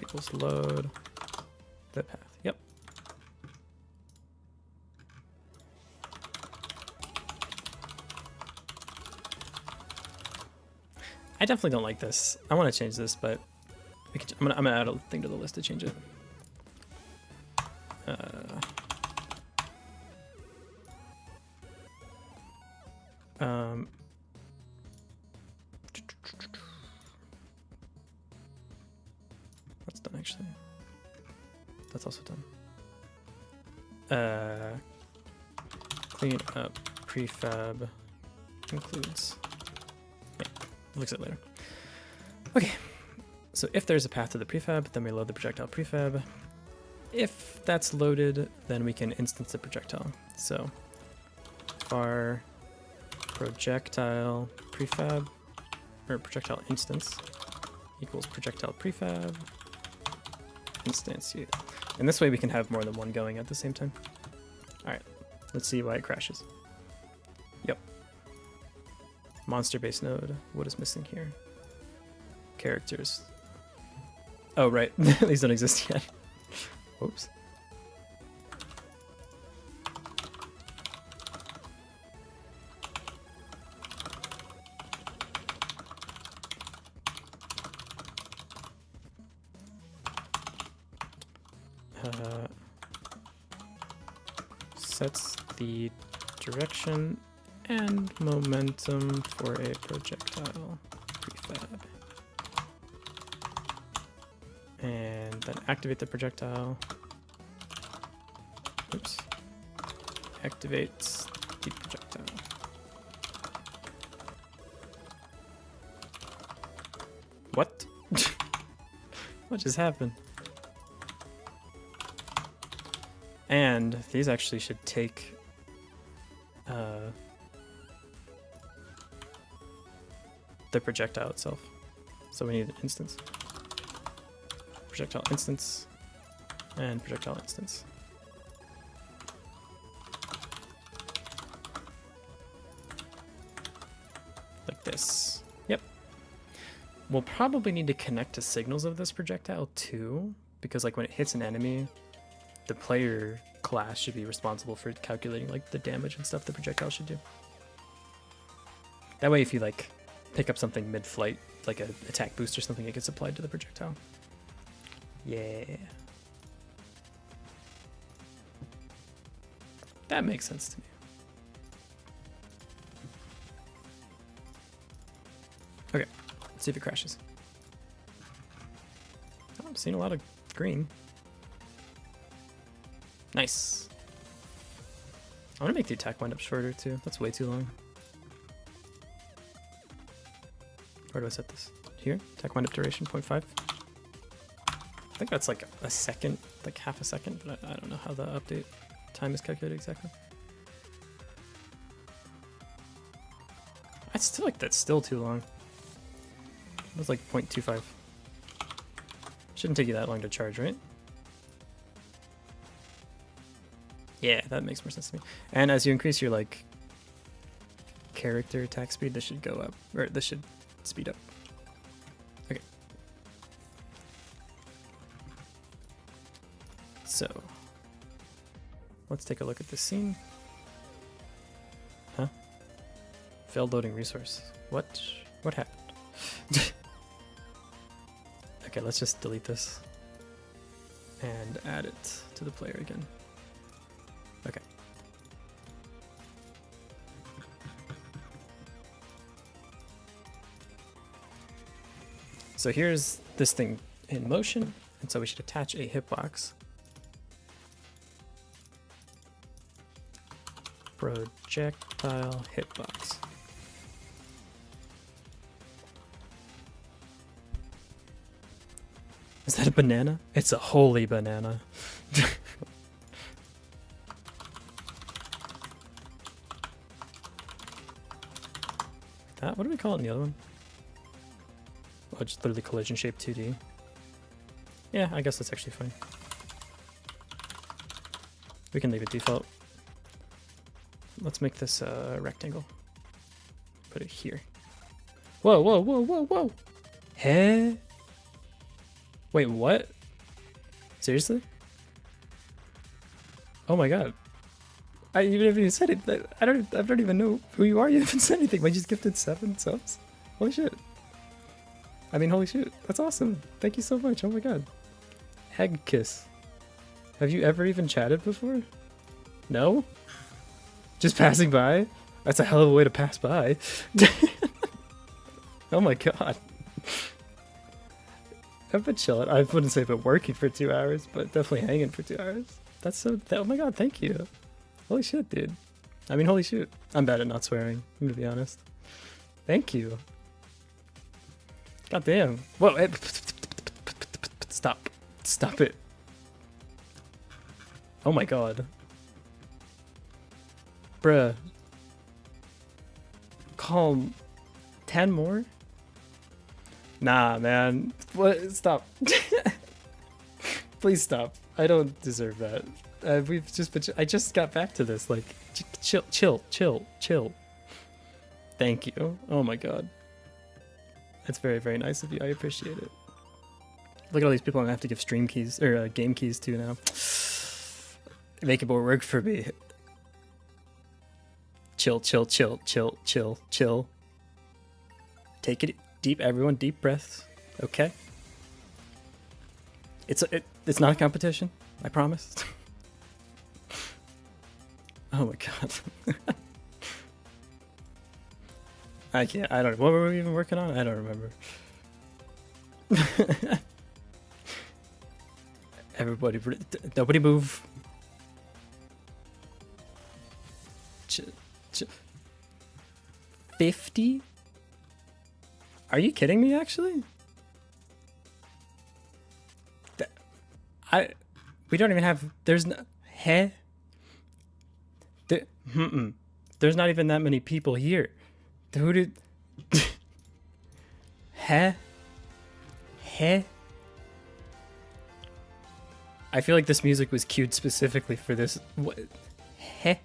equals load the path. Yep. I definitely don't like this. I want to change this, but we could, I'm gonna add a thing to the list to change it. That's done, actually. That's also done. Clean up prefab includes. Yeah, we'll fix it later. Okay, so if there's a path to the prefab, then we load the projectile prefab. If that's loaded, then we can instance the projectile. So var projectile prefab, or projectile instance equals projectile prefab instantiate. And this way we can have more than one going at the same time. All right, let's see why it crashes. Yep. Monster base node. What is missing here? Characters. Oh, right. These don't exist yet. Whoops. Sets the direction and momentum for a projectile prefab. And then activate the projectile. Oops. Activates the projectile. What? What just happened? And these actually should take the projectile itself. So we need an instance. Projectile instance and projectile instance. Like this. Yep. We'll probably need to connect to signals of this projectile too, because like when it hits an enemy, the player class should be responsible for calculating like the damage and stuff the projectile should do. That way if you like pick up something mid-flight, like an attack boost or something, it gets applied to the projectile. Yeah. That makes sense to me. Okay, let's see if it crashes. Oh, I'm seeing a lot of green. Nice. I want to make the attack wind up shorter too. That's way too long. Where do I set this? Here? Attack wind up duration 0.5. I think that's like a second, like half a second, but I don't know how the update time is calculated exactly. I still like that's still too long. It was like 0.25. Shouldn't take you that long to charge, right? Yeah, that makes more sense to me. And as you increase your like character attack speed, this should go up, or this should speed up. Okay. So let's take a look at this scene. Huh? Failed loading resource. What? What happened? Okay, let's just delete this and add it to the player again. Okay. So here's this thing in motion, and so we should attach a hitbox. Projectile hitbox. Is that a banana? It's a holy banana. That, what do we call it in the other one? Oh, just literally collision shape 2D. Yeah, I guess that's actually fine. We can leave it default. Let's make this a rectangle. Put it here. Whoa, whoa, whoa, whoa, whoa! Hey? Wait, what? Seriously? Oh my god. You haven't even said it. I don't even know who you are. You haven't said anything. I just gifted 7 subs. Holy shit. I mean, holy shit. That's awesome. Thank you so much. Oh my god. Egg kiss. Have you ever even chatted before? No? Just passing by? That's a hell of a way to pass by. Oh my god. I've been chilling. I wouldn't say I've been working for 2 hours, but definitely hanging for 2 hours. That's so... oh my god, thank you. Holy shit, dude. I mean, holy shoot. I'm bad at not swearing, I'm gonna be honest. Thank you. God damn. Whoa, stop. Stop it. Oh my god. Bruh. Calm. 10 more? Nah, man. What? Stop. Please stop. I don't deserve that. We've just been... I just got back to this. Like, chill, chill, chill, chill. Thank you. Oh my god. That's very, very nice of you. I appreciate it. Look at all these people I have to give stream keys, or game keys to now. Make it more work for me. Chill, chill, chill, chill, chill, chill. Take it deep, everyone. Deep breaths. Okay. It's not a competition. I promise. Oh my god. I can't. I don't. What were we even working on? I don't remember. Everybody, nobody move. 50? Are you kidding me? Actually, we don't even have. There's no. Heh. There's not even that many people here. Who did? Heh. Heh. I feel like this music was cued specifically for this. What? Heh.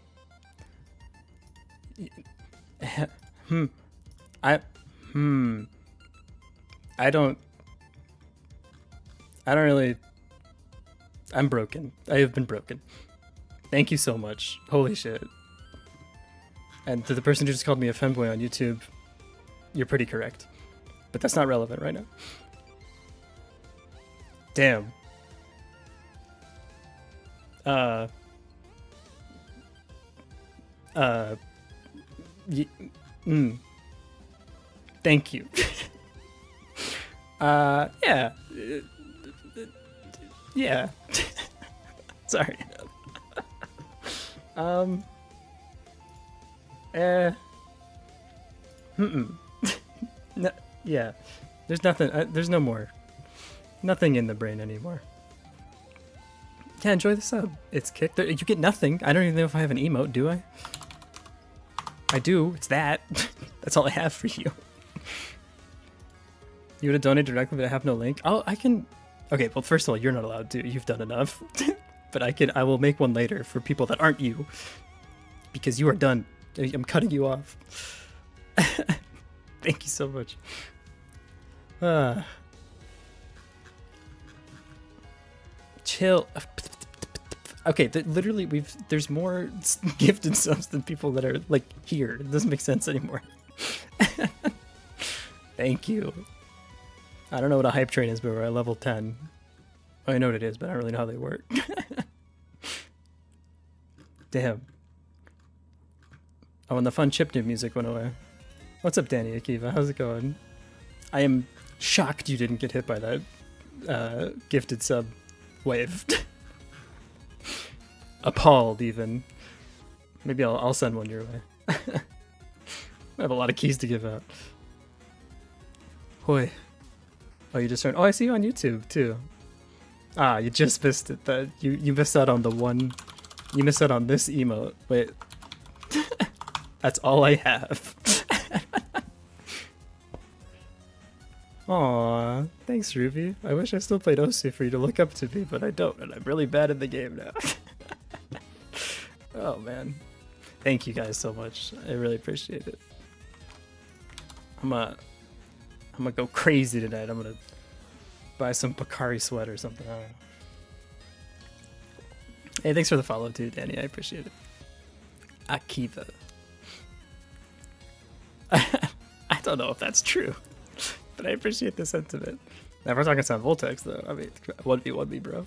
I don't really. I'm broken. I have been broken. Thank you so much. Holy shit. And to the person who just called me a femboy on YouTube, you're pretty correct. But that's not relevant right now. Damn. Uh, uh, y- Thank you. Yeah. Yeah. Sorry. No, yeah. There's nothing. There's no more. Nothing in the brain anymore. Yeah, enjoy the sub. It's kicked. You get nothing. I don't even know if I have an emote, do I? I do. It's that. That's all I have for you. You would have donated directly, but I have no link. Oh, I can. Okay, well, first of all, you're not allowed to. You've done enough. But I will make one later for people that aren't you. Because you are done. I'm cutting you off. Thank you so much. Chill. Okay, literally, there's more gifted subs than people that are like here. It doesn't make sense anymore. Thank you. I don't know what a hype train is, but we're at level 10. I know what it is, but I don't really know how they work. Damn. Oh, and the fun chiptune music went away. What's up, Danny Akiva? How's it going? I am shocked you didn't get hit by that gifted sub wave. Appalled, even. Maybe I'll send one your way. I have a lot of keys to give out. Hoi. Oh, you just turned. Oh, I see you on YouTube too. Ah, you just missed it. That you missed out on the one. You missed out on this emote. Wait. That's all I have. Aw, thanks, Ruby. I wish I still played Osu for you to look up to me, but I don't, and I'm really bad in the game now. Oh man, thank you guys so much. I really appreciate it. I'm gonna go crazy tonight. I'm gonna buy some Bakari sweat or something. I don't know. Hey, thanks for the follow too, Danny. I appreciate it. Akiva. I don't know if that's true, but I appreciate the sentiment. Now, if we're talking some Voltex, though, I mean, 1v1 bro.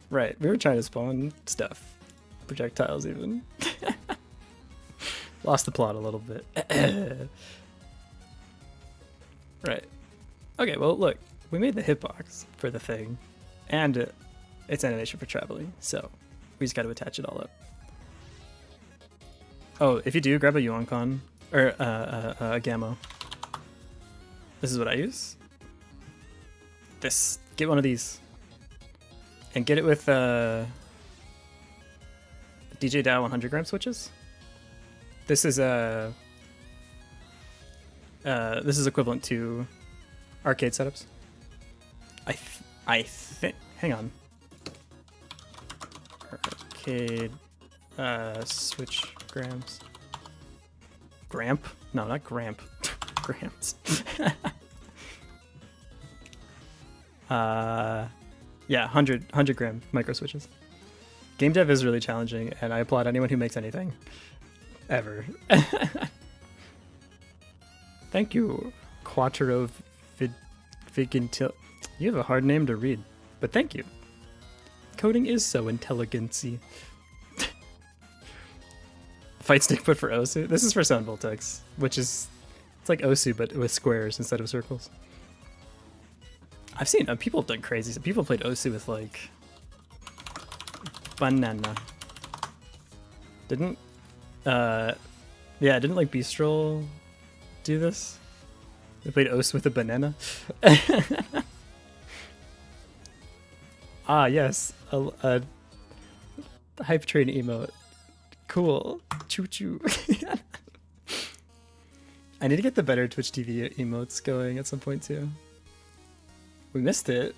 Right, we were trying to spawn stuff. Projectiles, even. Lost the plot a little bit. Right. Okay, well, look. We made the hitbox for the thing, and it's animation for traveling, so we just got to attach it all up. Oh, if you do, grab a Yuancon, or a Gamma. This is what I use. This. Get one of these. And get it with DJ Dow 100 gram switches. This is this is equivalent to arcade setups. I think. Hang on. Arcade switch grams. Gramp? No, not Gramp. Grams. Yeah, 100 gram micro switches. Game dev is really challenging, and I applaud anyone who makes anything. Ever. Thank you, Quattro Vigintil. You have a hard name to read, but thank you. Coding is so intelligency. Fight stick put for Osu. This is for Sound Voltex, which is it's like Osu but with squares instead of circles. I've seen people have done crazy. People played Osu with like banana. Didn't didn't like Bistro do this? They played Osu with a banana. Ah yes, a hype train emote. Cool. Choo choo. I need to get the better Twitch TV emotes going at some point too. We missed it.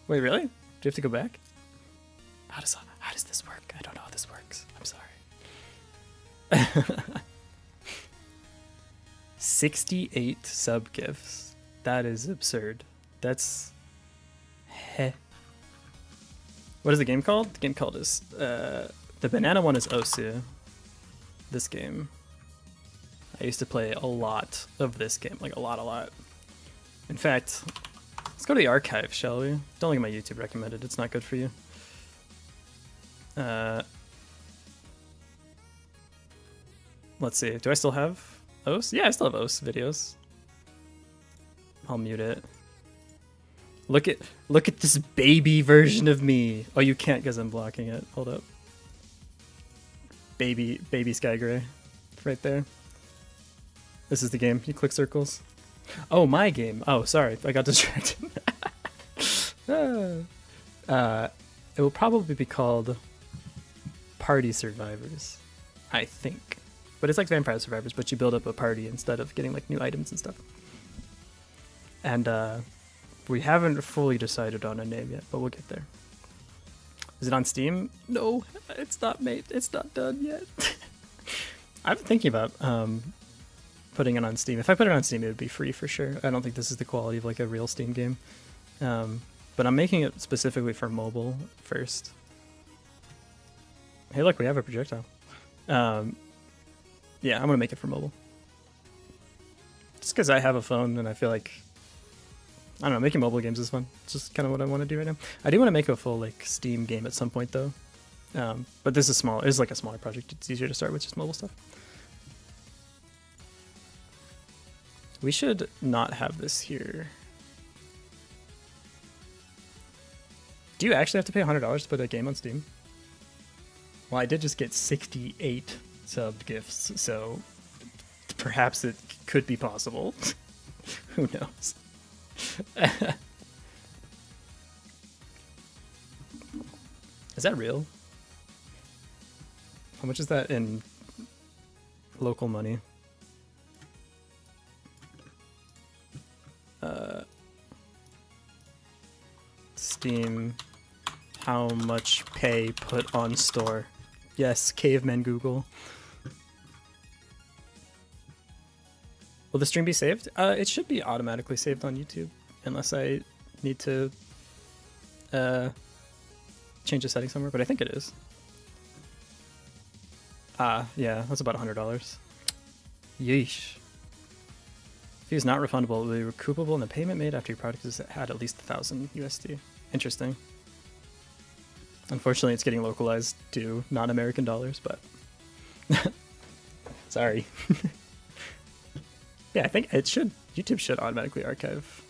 Wait, really? Do you have to go back? How does this work? I don't know how this works. I'm sorry. 68 sub gifts. That is absurd. That's heh. What is the game called? The game called is the banana one is Osu. This game. I used to play a lot of this game, like a lot. In fact, Let's go to the archive, shall we? Don't look at my YouTube recommended. It's not good for you. Let's see. Do I still have OS? Yeah, I still have OS videos. I'll mute it. Look at this baby version of me. Oh, you can't because I'm blocking it. Hold up. Baby Sky Gray. Right there. This is the game. You click circles. Oh, my game. Oh, sorry. I got distracted. It will probably be called Party Survivors, I think. But it's like Vampire Survivors, but you build up a party instead of getting like new items and stuff. And we haven't fully decided on a name yet, but we'll get there. Is it on Steam? No, it's not made. It's not done yet. I've been thinking about putting it on Steam. If I put it on Steam, it would be free for sure. I don't think this is the quality of like a real Steam game. But I'm making it specifically for mobile first. Hey, look, we have a projectile. Yeah, I'm gonna make it for mobile. Just because I have a phone and I feel like, I don't know, making mobile games is fun. It's just kind of what I want to do right now. I do want to make a full like Steam game at some point though. But this is small. It's like a smaller project. It's easier to start with just mobile stuff. We should not have this here. Do you actually have to pay $100 to put a game on Steam? Well, I did just get 68 sub gifts, so perhaps it could be possible. Who knows? Is that real? How much is that in local money? Steam, how much pay put on store? Yes, caveman Google. Will the stream be saved? It should be automatically saved on YouTube, unless I need to change the setting somewhere, but I think it is. Yeah, that's about $100. Yeesh. Fee is not refundable. It will be recoupable in the payment made after your product has had at least 1,000 USD. Interesting. Unfortunately, it's getting localized to non-American dollars, but sorry. Yeah, I think it should. YouTube should automatically archive.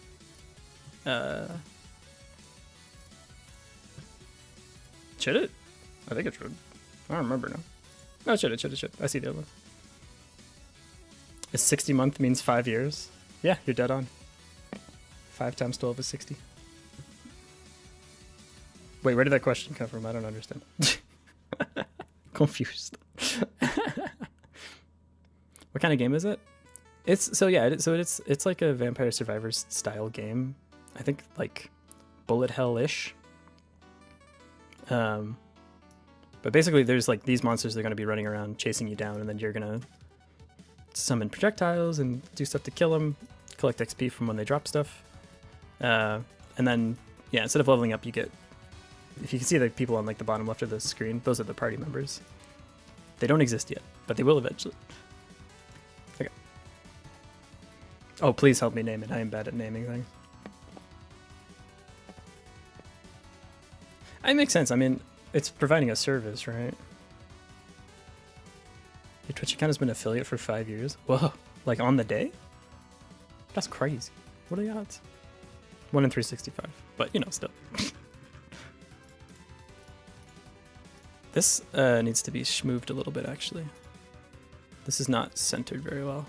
Should it? I think it should. I don't remember now. No, it should. I see the other one. Is 60 month means 5 years? Yeah, you're dead on. 5 times 12 is 60. Wait, where did that question come from? I don't understand. Confused. What kind of game is it? It's like a Vampire Survivors style game. I think like bullet hell-ish. But basically there's like these monsters that are going to be running around chasing you down, and then you're going to summon projectiles and do stuff to kill them, collect XP from when they drop stuff. And then, yeah, instead of leveling up, you get, if you can see the people on like the bottom left of the screen, those are the party members. They don't exist yet, but they will eventually. Okay. Oh, please help me name it. I am bad at naming things. It makes sense. I mean, it's providing a service, right? Your Twitch account has been affiliate for 5 years. Whoa, like on the day? That's crazy. What are the odds? 1 in 365, but you know, still. This needs to be schmooved a little bit, actually. This is not centered very well.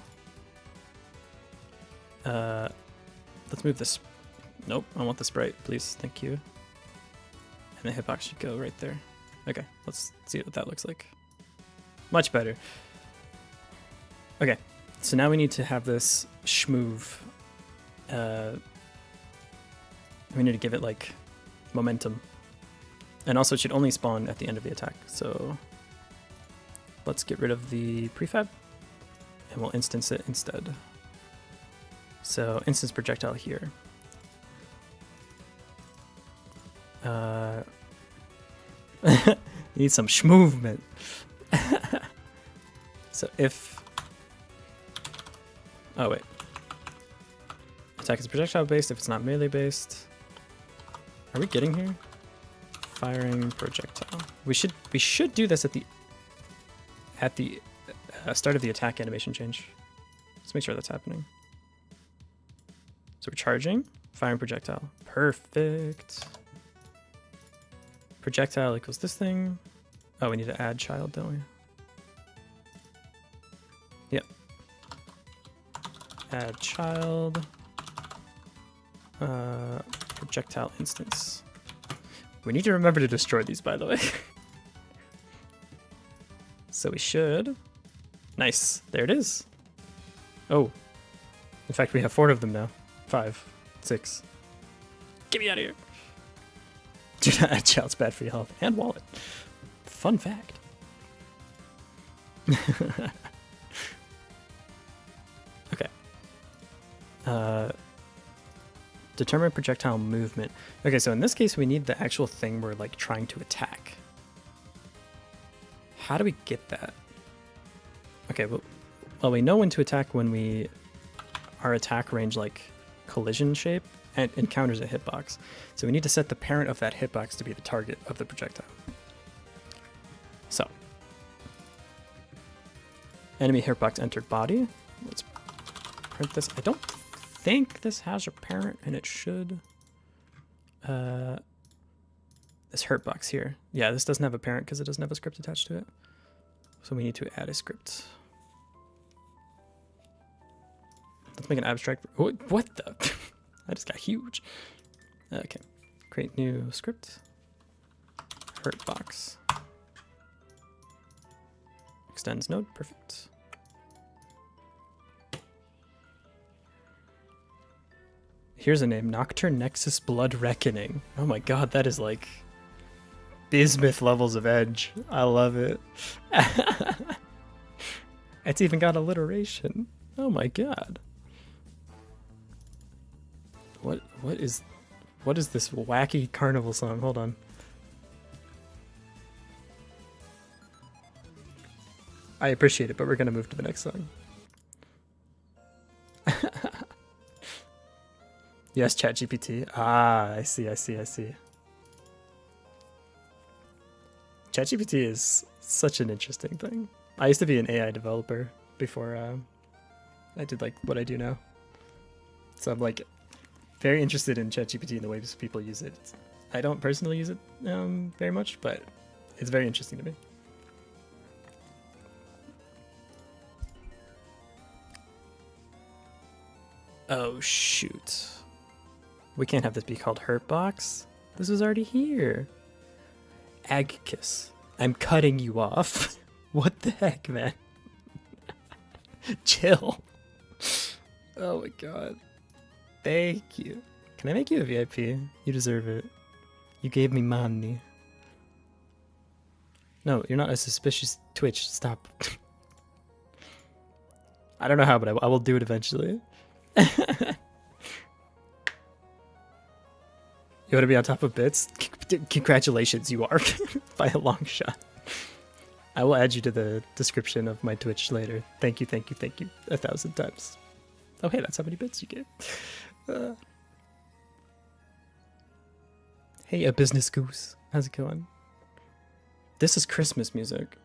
Let's move this. Nope, I want the sprite, please. Thank you. And the hitbox should go right there. Okay, let's see what that looks like. Much better. Okay, so now we need to have this schmoove. We need to give it like momentum. And also it should only spawn at the end of the attack. So let's get rid of the prefab and we'll instance it instead. So instance projectile here. Need some schmoovement. So if, oh wait, Attack is projectile based if it's not melee based. Are we getting here? Firing projectile. We should do this at the start of the attack animation change. Let's make sure that's happening. So we're charging, firing projectile. Perfect. Projectile equals this thing. Oh, we need to add child, don't we? Yep. Add child. Projectile instance. We need to remember to destroy these, by the way. So we should. Nice. There it is. Oh. In fact, we have 4 of them now. 5, 6. Get me out of here. Do not add child's bad for your health and wallet. Fun fact. Okay. Determine projectile movement. Okay, so in this case, we need the actual thing we're like trying to attack. How do we get that? Okay, well, we know when to attack when our attack range like collision shape and encounters a hitbox. So we need to set the parent of that hitbox to be the target of the projectile. So, enemy hitbox entered body. Let's print this. I don't think this has a parent, and it should. This hurtbox here. Yeah, this doesn't have a parent because it doesn't have a script attached to it. So we need to add a script. Let's make an abstract. What the? I just got huge. Okay. Create new script. Hurtbox. Extends node. Perfect. Here's a name. Nocturne Nexus Blood Reckoning. Oh my god, that is like bismuth levels of edge. I love it. It's even got alliteration. Oh my god. What is this wacky carnival song? Hold on. I appreciate it, but we're gonna move to the next song. Yes, ChatGPT. Ah, I see. ChatGPT is such an interesting thing. I used to be an AI developer before I did like what I do now. So I'm like very interested in ChatGPT and the ways people use it. I don't personally use it very much, but it's very interesting to me. Oh shoot. We can't have this be called Hurtbox. This was already here. Agkiss. I'm cutting you off. What the heck, man? Chill. Oh my god. Thank you. Can I make you a VIP? You deserve it. You gave me money. No, you're not a suspicious Twitch. Stop. I don't know how, but I will do it eventually. You want to be on top of bits? Congratulations, you are. By a long shot. I will add you to the description of my Twitch later. Thank you 1,000 times. Oh hey, that's how many bits you get. Hey, a business goose. How's it going? This is Christmas music.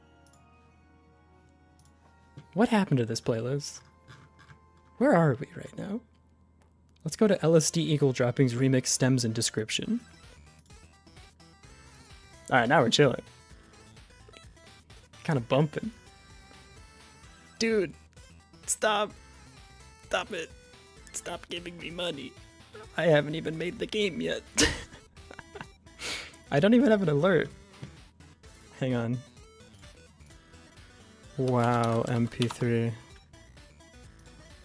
What happened to this playlist? Where are we right now? Let's go to LSD Eagle Droppings Remix Stems and Description. Alright, now we're chilling. Kind of bumping. Dude, stop. Stop it. Stop giving me money. I haven't even made the game yet. I don't even have an alert. Hang on. Wow, MP3.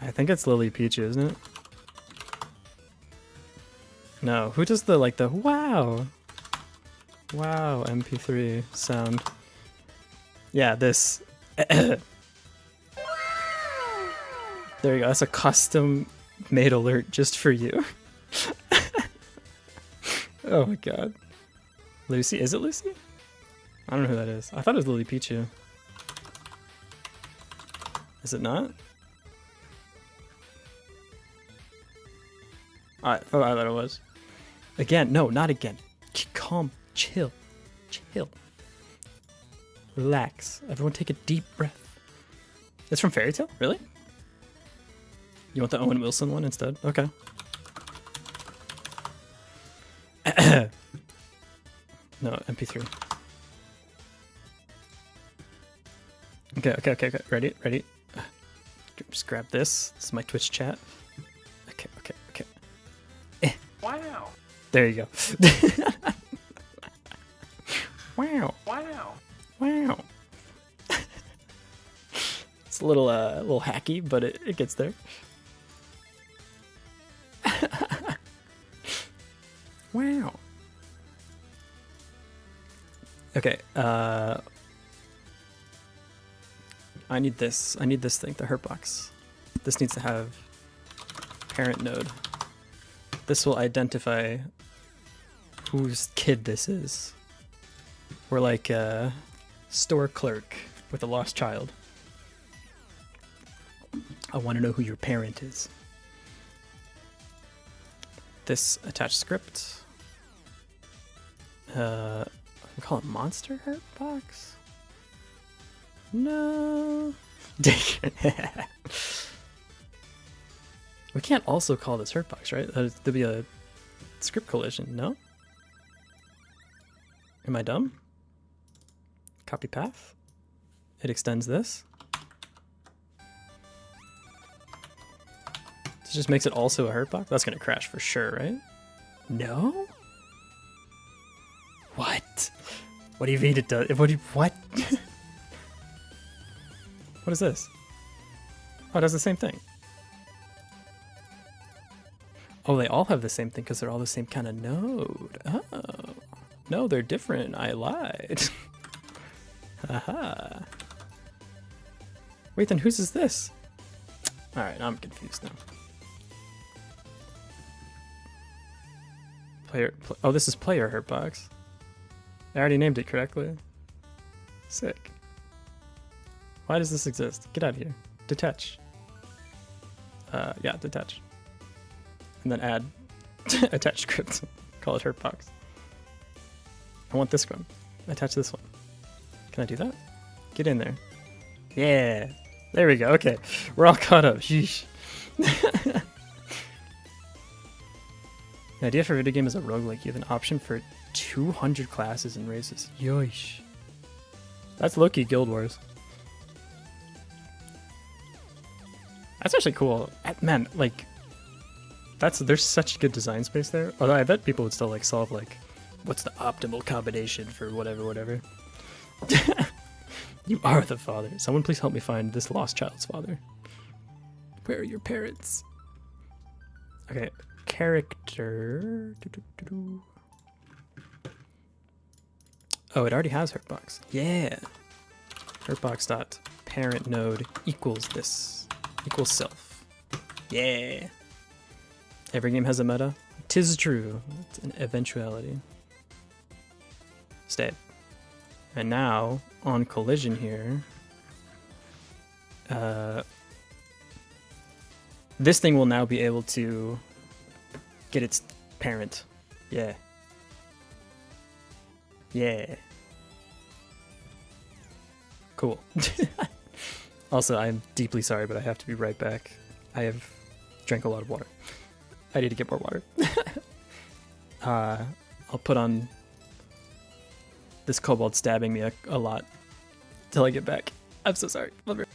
I think it's Lily Peach, isn't it? No, who does the wow? Wow, MP3 sound. Yeah, this. There you go, that's a custom made alert just for you. Oh my god. Lucy, is it Lucy? I don't know who that is. I thought it was Lily Pichu. Is it not? I thought it was. Again, no, not again. Calm, chill, chill. Relax. Everyone take a deep breath. It's from Fairy Tail? Really? You want the Owen Wilson one instead? Okay. No, MP3. Okay. Ready? Just grab this. This is my Twitch chat. Okay. Wow. There you go. Wow. It's a little hacky, but it gets there. Wow. Okay, I need this thing, the hurt box. This needs to have parent node. This will identify whose kid this is. We're like a store clerk with a lost child. I want to know who your parent is. This attached script. We call it monster hurt box? No. We can't also call this hurt box, right? There'd be a script collision, no? Am I dumb? Copy path. It extends this. This just makes it also a hurt box? That's gonna crash for sure, right? No? What? What do you mean it does? What? What is this? Oh, it does the same thing. Oh, they all have the same thing because they're all the same kind of node. Oh. No, they're different. I lied. Haha. Wait, then whose is this? Alright, I'm confused now. Oh, this is player hurt box. I already named it correctly. Sick. Why does this exist? Get out of here. Detach. Yeah, detach. And then add attach script. Call it hurt box. I want this one. Attach this one. Can I do that? Get in there. Yeah. There we go. Okay. We're all caught up. Sheesh. The idea for a video game is a roguelike. You have an option for 200 classes and races. Yoish. That's Loki Guild Wars. That's actually cool. Man, like, there's such good design space there. Although I bet people would still like solve like, what's the optimal combination for whatever. You are the father. Someone please help me find this lost child's father. Where are your parents? Okay, character. Oh, it already has hurtbox. Yeah. Hurtbox dot parent node equals this. Equals self. Yeah. Every game has a meta. 'Tis true. It's an eventuality. Stay. And now, on collision here, this thing will now be able to get its parent. Yeah. Yeah. Cool. Also, I'm deeply sorry, but I have to be right back. I have drank a lot of water. I need to get more water. I'll put on this kobold stabbing me a lot till I get back. I'm so sorry. Love you.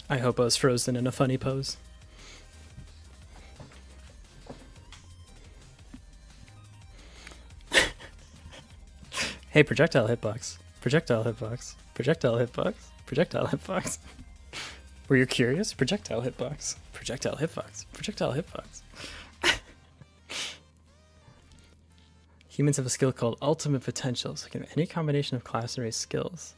I hope I was frozen in a funny pose. Hey, projectile hitbox. Projectile hitbox. Projectile hitbox. Projectile hitbox. Were you curious? Projectile hitbox. Projectile hitbox. Projectile hitbox. Humans have a skill called ultimate potential, so it can have any combination of class and race skills.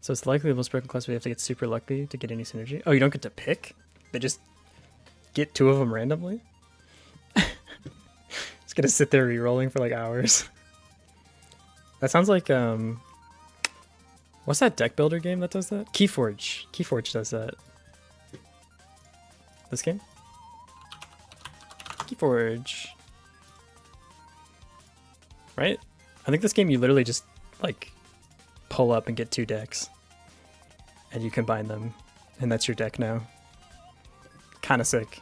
So it's likely the most broken class where you have to get super lucky to get any synergy. Oh, you don't get to pick? They just get 2 of them randomly? It's gonna sit there re-rolling for like hours. That sounds like, what's that deck builder game that does that? Keyforge. Keyforge does that. This game? Keyforge. Right? I think this game you literally just, like, pull up and get 2 decks. And you combine them. And that's your deck now. Kinda sick.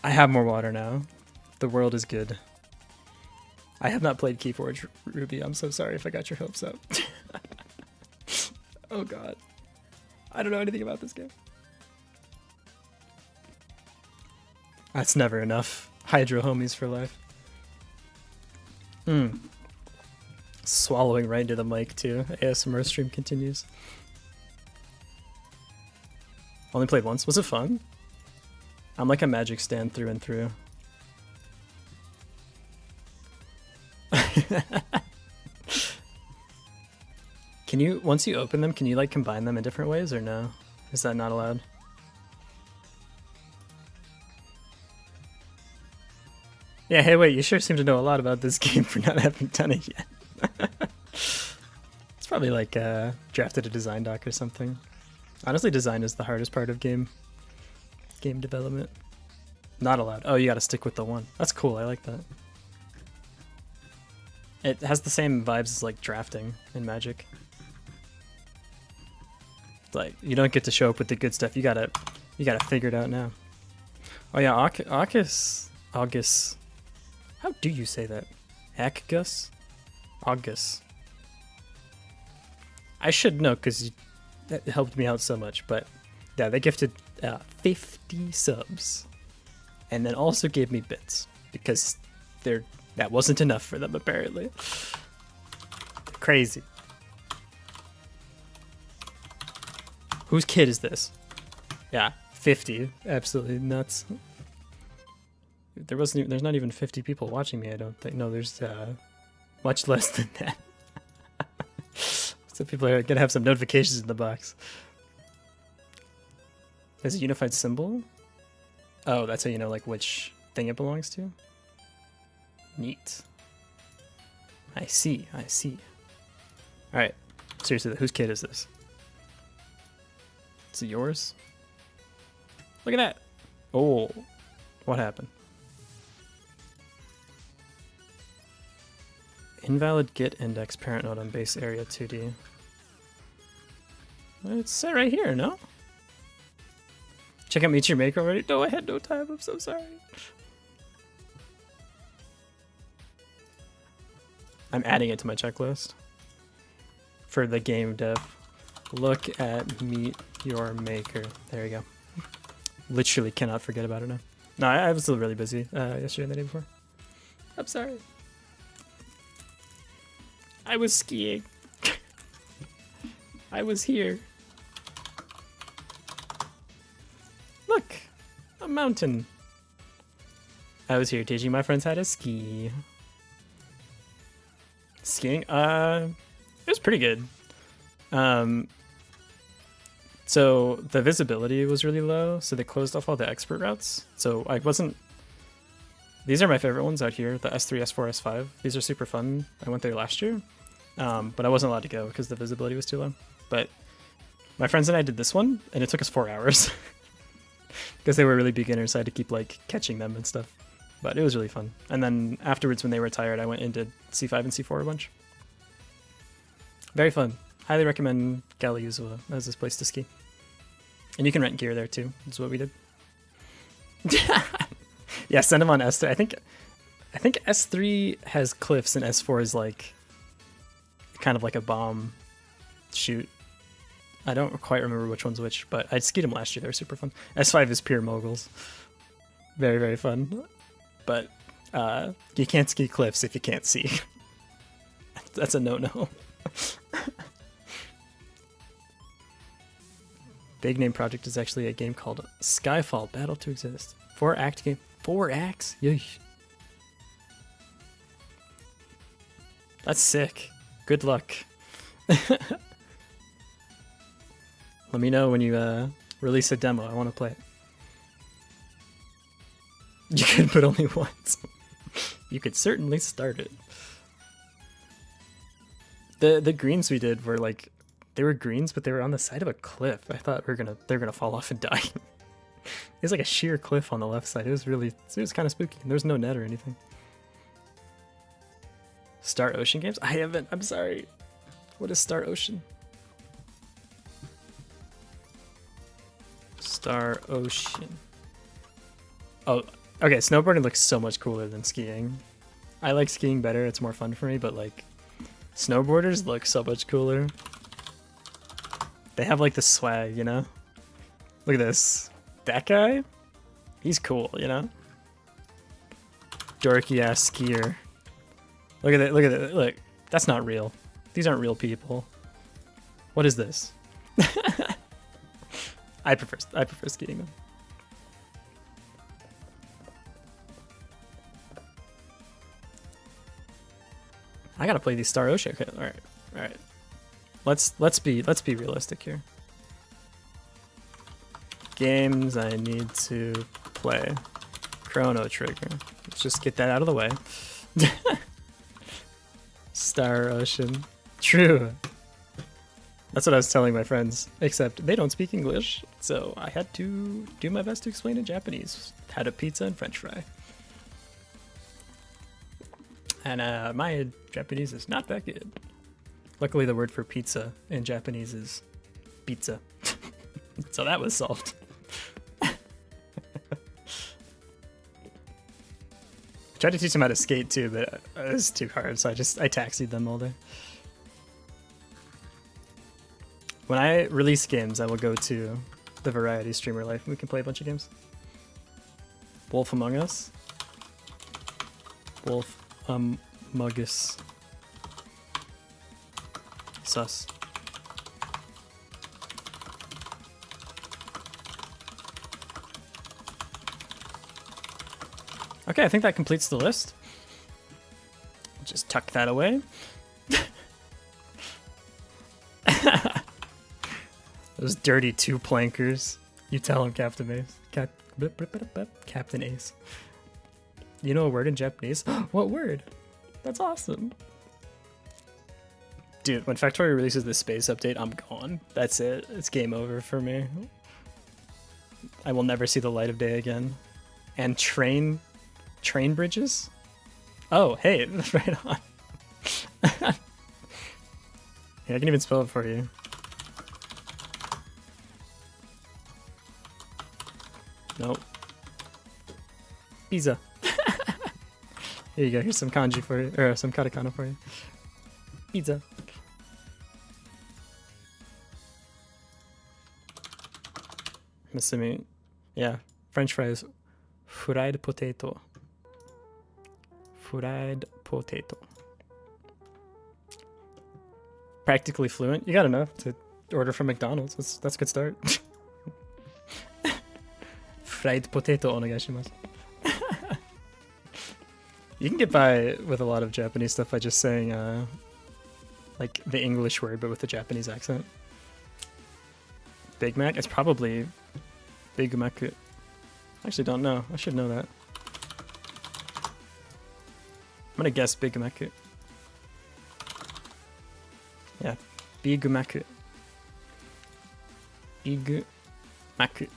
I have more water now. The world is good. I have not played Keyforge, Ruby. I'm so sorry if I got your hopes up. Oh god. I don't know anything about this game. That's never enough. Hydro homies for life. Swallowing right into the mic too. ASMR stream continues. Only played once. Was it fun? I'm like a Magic stand through and through. Can you, once you open them, can you like combine them in different ways or no? Is that not allowed? Yeah, hey wait, you sure seem to know a lot about this game for not having done it yet. It's probably like drafted a design doc or something. Honestly, design is the hardest part of game development. Not allowed. Oh, you gotta stick with the one. That's cool, I like that. It has the same vibes as like drafting in Magic. Like, you don't get to show up with the good stuff, you gotta figure it out now. Oh yeah, August. How do you say that? Akgus? August. I should know because that helped me out so much, but yeah, they gifted 50 subs. And then also gave me bits because that wasn't enough for them apparently. Crazy. Whose kid is this? Yeah, 50. Absolutely nuts. There's not even 50 people watching me, I don't think. No, there's much less than that. So people are gonna have some notifications in the box. There's a unified symbol? Oh, that's how you know like which thing it belongs to? Neat. I see. Alright, seriously, whose kid is this? Is it yours? Look at that! Oh, what happened? Invalid get index parent node on base area 2D. It's set right here, no? Check out Meet Your Maker already? No, I had no time, I'm so sorry. I'm adding it to my checklist. For the game dev. Look at Meet Your Maker. There you go. Literally cannot forget about it now. No, I was still really busy yesterday and the day before. I'm sorry. I was skiing. I was here. Look, a mountain. I was here teaching my friends how to ski. Skiing? It was pretty good. So the visibility was really low, so they closed off all the expert routes. So I wasn't... These are my favorite ones out here, the S3, S4, S5. These are super fun. I went there last year, but I wasn't allowed to go because the visibility was too low. But my friends and I did this one, and it took us 4 hours. Because they were really beginners, so I had to keep like catching them and stuff. But it was really fun. And then afterwards, when they were tired, I went and did C5 and C4 a bunch. Very fun. Highly recommend Galiuzua as this place to ski. And you can rent gear there too. That's what we did. Yeah, send them on S3. I think S3 has cliffs and S4 is like kind of like a bomb shoot. I don't quite remember which one's which, but I skied them last year. They were super fun. S5 is pure moguls. Very, very fun. But you can't ski cliffs if you can't see. That's a no-no. Big name project is actually a game called Skyfall Battle to Exist. 4-act game. 4 acts? Yeesh. That's sick. Good luck. Let me know when you release a demo. I want to play it. You could, but only once. You could certainly start it. The greens we did were like, they were greens, but they were on the side of a cliff. I thought they're gonna fall off and die. It was like a sheer cliff on the left side. It was kind of spooky. There was no net or anything. Star Ocean games? I haven't. I'm sorry. What is Star Ocean? Star Ocean. Oh, okay. Snowboarding looks so much cooler than skiing. I like skiing better. It's more fun for me, but like snowboarders look so much cooler. They have like the swag, you know? Look at this. That guy? He's cool, you know? Dorky ass skier. Look at it, look at it, look. That's not real. These aren't real people. What is this? I prefer skiing them. I gotta play these Star Ocean. Okay, all right. Let's be realistic here. Games I need to play. Chrono Trigger. Let's just get that out of the way. Star Ocean. True. That's what I was telling my friends, except they don't speak English, so I had to do my best to explain in Japanese. Had a pizza and French fry. And my Japanese is not that good. Luckily, the word for pizza in Japanese is pizza. So that was solved. Tried to teach them how to skate too, but it was too hard, so I taxied them all day. When I release games, I will go to the Variety Streamer Life and we can play a bunch of games. Wolf Among Us. Wolf Muggus. Sus. Okay, I think that completes the list. Just tuck that away. Those dirty 2 plankers. You tell him, Captain Ace. Captain Ace. You know a word in Japanese? What word? That's awesome. Dude, when Factorio releases the space update, I'm gone. That's it. It's game over for me. I will never see the light of day again. And train bridges? Oh, hey, that's right on. Yeah, I can even spell it for you. Nope. Pizza. Here you go. Here's some kanji for you, or some katakana for you. Pizza. I'm assuming, yeah, French fries, fried potato. Fried potato. Practically fluent. You got enough to order from McDonald's. That's a good start. Fried potato onegaishimasu. You can get by with a lot of Japanese stuff by just saying like the English word but with a Japanese accent. Big Mac? It's probably Big Mac. I actually don't know. I should know that. I'm gonna guess Big Mac. Yeah, Big Mac. Big Mac.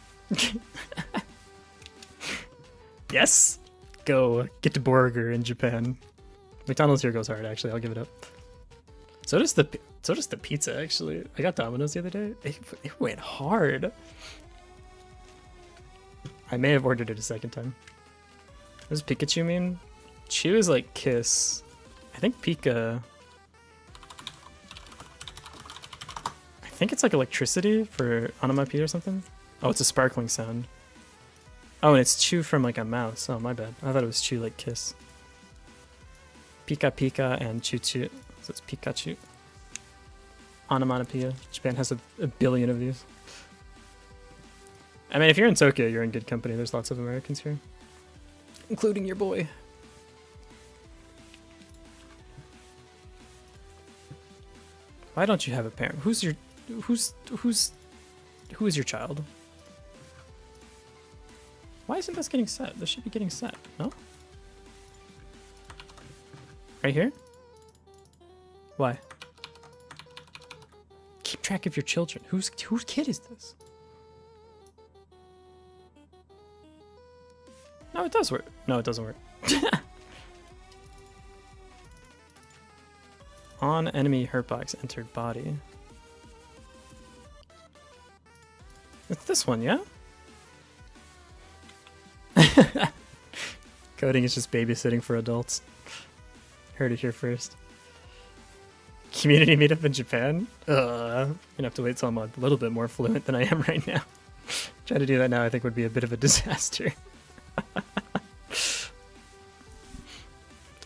Yes! Go get to burger in Japan. McDonald's here goes hard, actually. I'll give it up. So does the pizza, actually. I got Domino's the other day. It went hard. I may have ordered it a second time. What does Pikachu mean? Chew is like kiss. I think Pika think it's like electricity for onomatopoeia or something. Oh, it's a sparkling sound. Oh, and it's chew from like a mouse. Oh, my bad. I thought it was chew like kiss. Pika Pika and Choo Choo. So it's Pikachu. Onomatopoeia. Japan has a billion of these. I mean, if you're in Tokyo, you're in good company. There's lots of Americans here. Including your boy. Why don't you have a parent? Who is your child? Why isn't this getting set? This should be getting set, no? Right here? Why? Keep track of your children. Whose kid is this? No, it does work. No, it doesn't work. On enemy hurt box entered body. It's this one, yeah? Coding is just babysitting for adults. Heard it here first. Community meetup in Japan? I'm gonna have to wait till I'm a little bit more fluent than I am right now. Trying to do that now I think would be a bit of a disaster.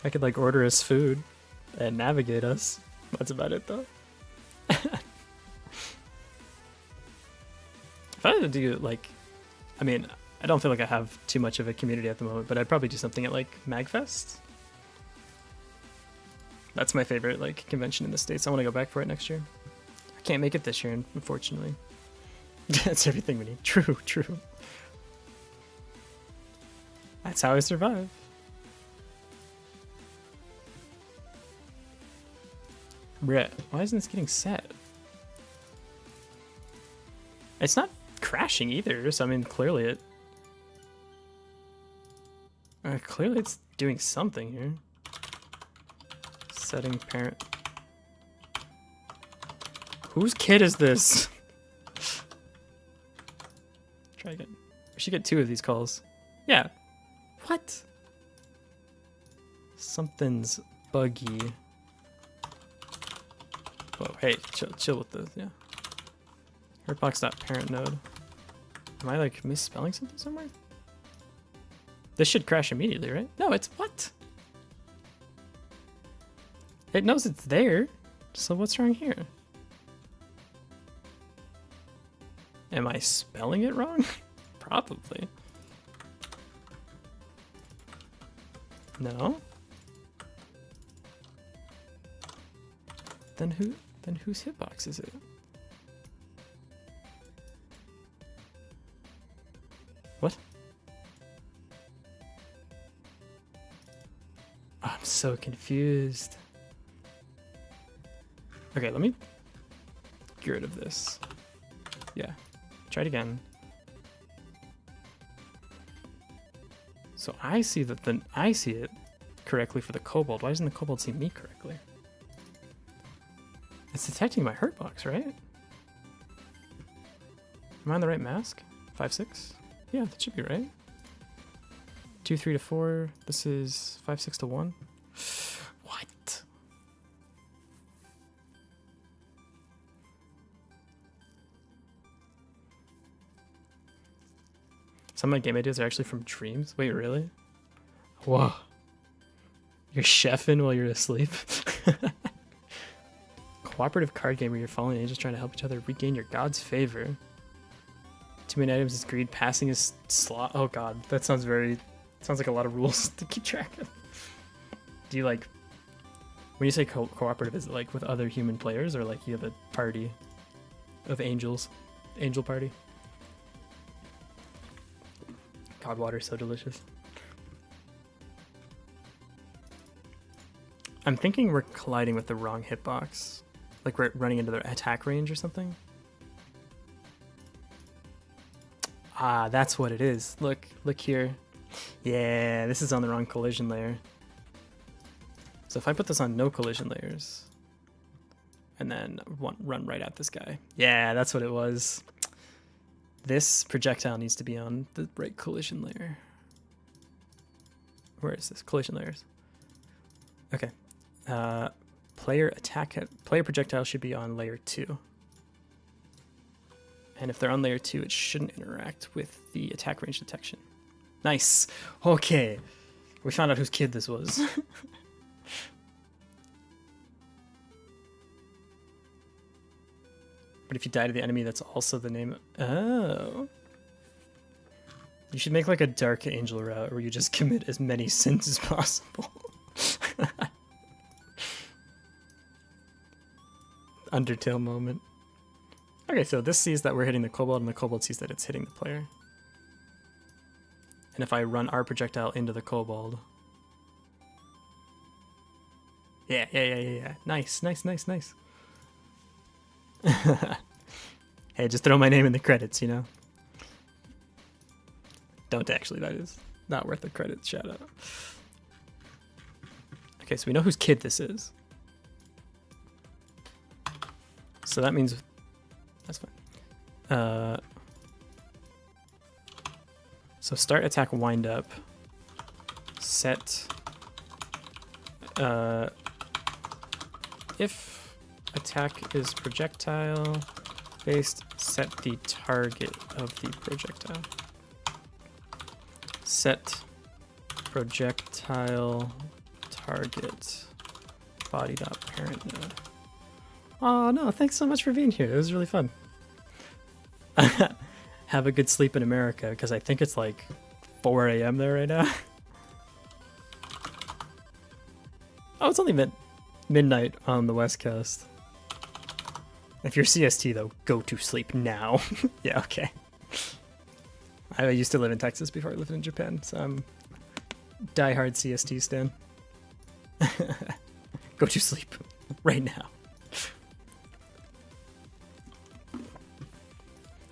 I could like order us food and navigate us. That's about it though. If I had to do like, I mean, I don't feel like I have too much of a community at the moment, but I'd probably do something at like MagFest. That's my favorite like convention in the States. I want to go back for it next year. I can't make it this year, unfortunately. That's everything we need. True, true. That's how I survive. Bruh, why isn't this getting set? It's not crashing either, so I mean, clearly it... clearly it's doing something here. Setting parent. Whose kid is this? Try again. We should get 2 of these calls. Yeah. What? Something's buggy. Whoa, hey, chill with this, yeah. Hurtbox.parent node. Am I like misspelling something somewhere? This should crash immediately, right? No, it's what? It knows it's there, so what's wrong here? Am I spelling it wrong? Probably. No? Then whose hitbox is it? What? Oh, I'm so confused. Okay, let me get rid of this. Yeah, try it again. So I see that I see it correctly for the kobold. Why doesn't the kobold see me correctly? It's detecting my hurt box, right? Am I on the right mask? 5, 6? Yeah, that should be right. 2, 3 to 4. This is 5, 6 to 1. What? Some of my game ideas are actually from dreams. Wait, really? Whoa. You're chefing while you're asleep? Cooperative card game where you're fallen angels trying to help each other regain your god's favor. Too many items is greed, passing is slot. Oh god, that sounds like a lot of rules to keep track of. Do you like, when you say cooperative, is it like with other human players or like you have a party of angels? Angel party? God, water's so delicious. I'm thinking we're colliding with the wrong hitbox. Like we're running into their attack range or something. Ah, that's what it is. Look here. Yeah, this is on the wrong collision layer. So if I put this on no collision layers, and then run right at this guy. Yeah, that's what it was. This projectile needs to be on the right collision layer. Where is this? Collision layers. Okay. Player projectile should be on layer 2. And if they're on layer 2, it shouldn't interact with the attack range detection. Nice. Okay. We found out whose kid this was. But if you die to the enemy, that's also the name. Oh. You should make like a Dark Angel route where you just commit as many sins as possible. Undertale moment. Okay, so this sees that we're hitting the kobold, and the kobold sees that it's hitting the player. And if I run our projectile into the kobold... Yeah. Nice. Hey, just throw my name in the credits, you know? Don't actually, that is not worth a credit shout out. Okay, so we know whose kid this is. So that means... That's fine. So start attack wind up. Set... if attack is projectile based, set the target of the projectile. Set projectile target body.parent node. Oh no, thanks so much for being here. It was really fun. Have a good sleep in America, because I think it's like 4 a.m. there right now. Oh, it's only midnight on the West Coast. If you're CST, though, go to sleep now. Yeah, okay. I used to live in Texas before I lived in Japan, so I'm diehard CST stan. Go to sleep right now.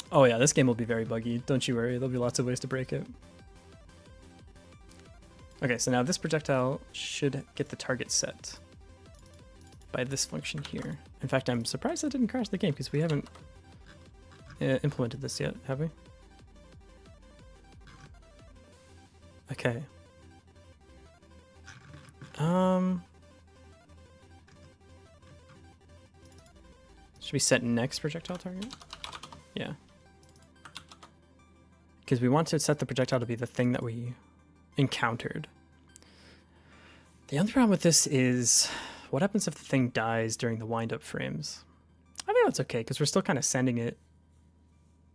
Oh yeah, this game will be very buggy. Don't you worry, there'll be lots of ways to break it. Okay, so now this projectile should get the target set by this function here. In fact, I'm surprised that didn't crash the game because we haven't implemented this yet, have we? Okay. Should we set next projectile target? Yeah. Because we want to set the projectile to be the thing that we encountered. The other problem with this is, what happens if the thing dies during the wind-up frames? I think that's okay, because we're still kind of sending it.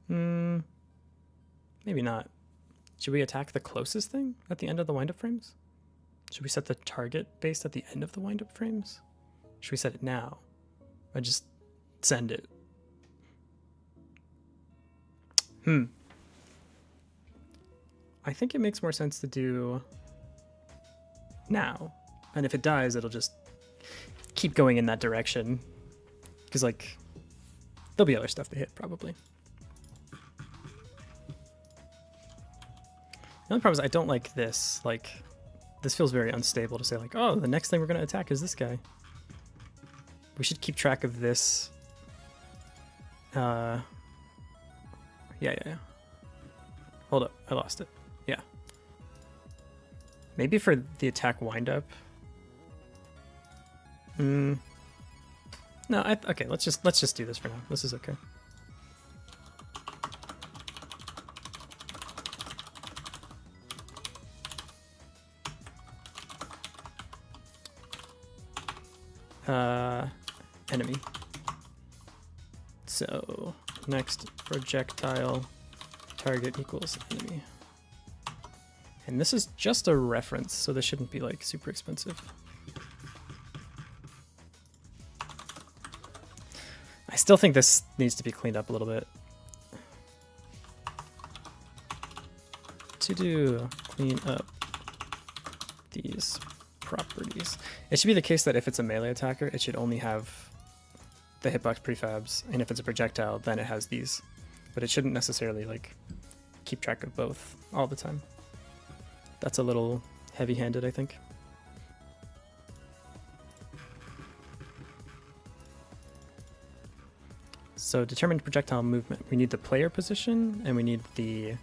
Maybe not. Should we attack the closest thing at the end of the wind-up frames? Should we set the target based at the end of the wind-up frames? Should we set it now? Or just send it? I think it makes more sense to do now. And if it dies, it'll just keep going in that direction. Because, like, there'll be other stuff to hit, probably. The only problem is I don't like this. Like, this feels very unstable to say, like, oh, the next thing we're going to attack is this guy. We should keep track of this. Yeah. Hold up, I lost it. Yeah. Maybe for the attack windup. No, okay, let's just do this for now. This is okay. Enemy. So next projectile target equals enemy. And this is just a reference, so this shouldn't be like super expensive. I still think this needs to be cleaned up a little bit. To do clean up these properties. It should be the case that if it's a melee attacker, it should only have the hitbox prefabs, and if it's a projectile, then it has these. But it shouldn't necessarily like keep track of both all the time. That's a little heavy-handed, I think. So determine projectile movement. We need the player position and we need the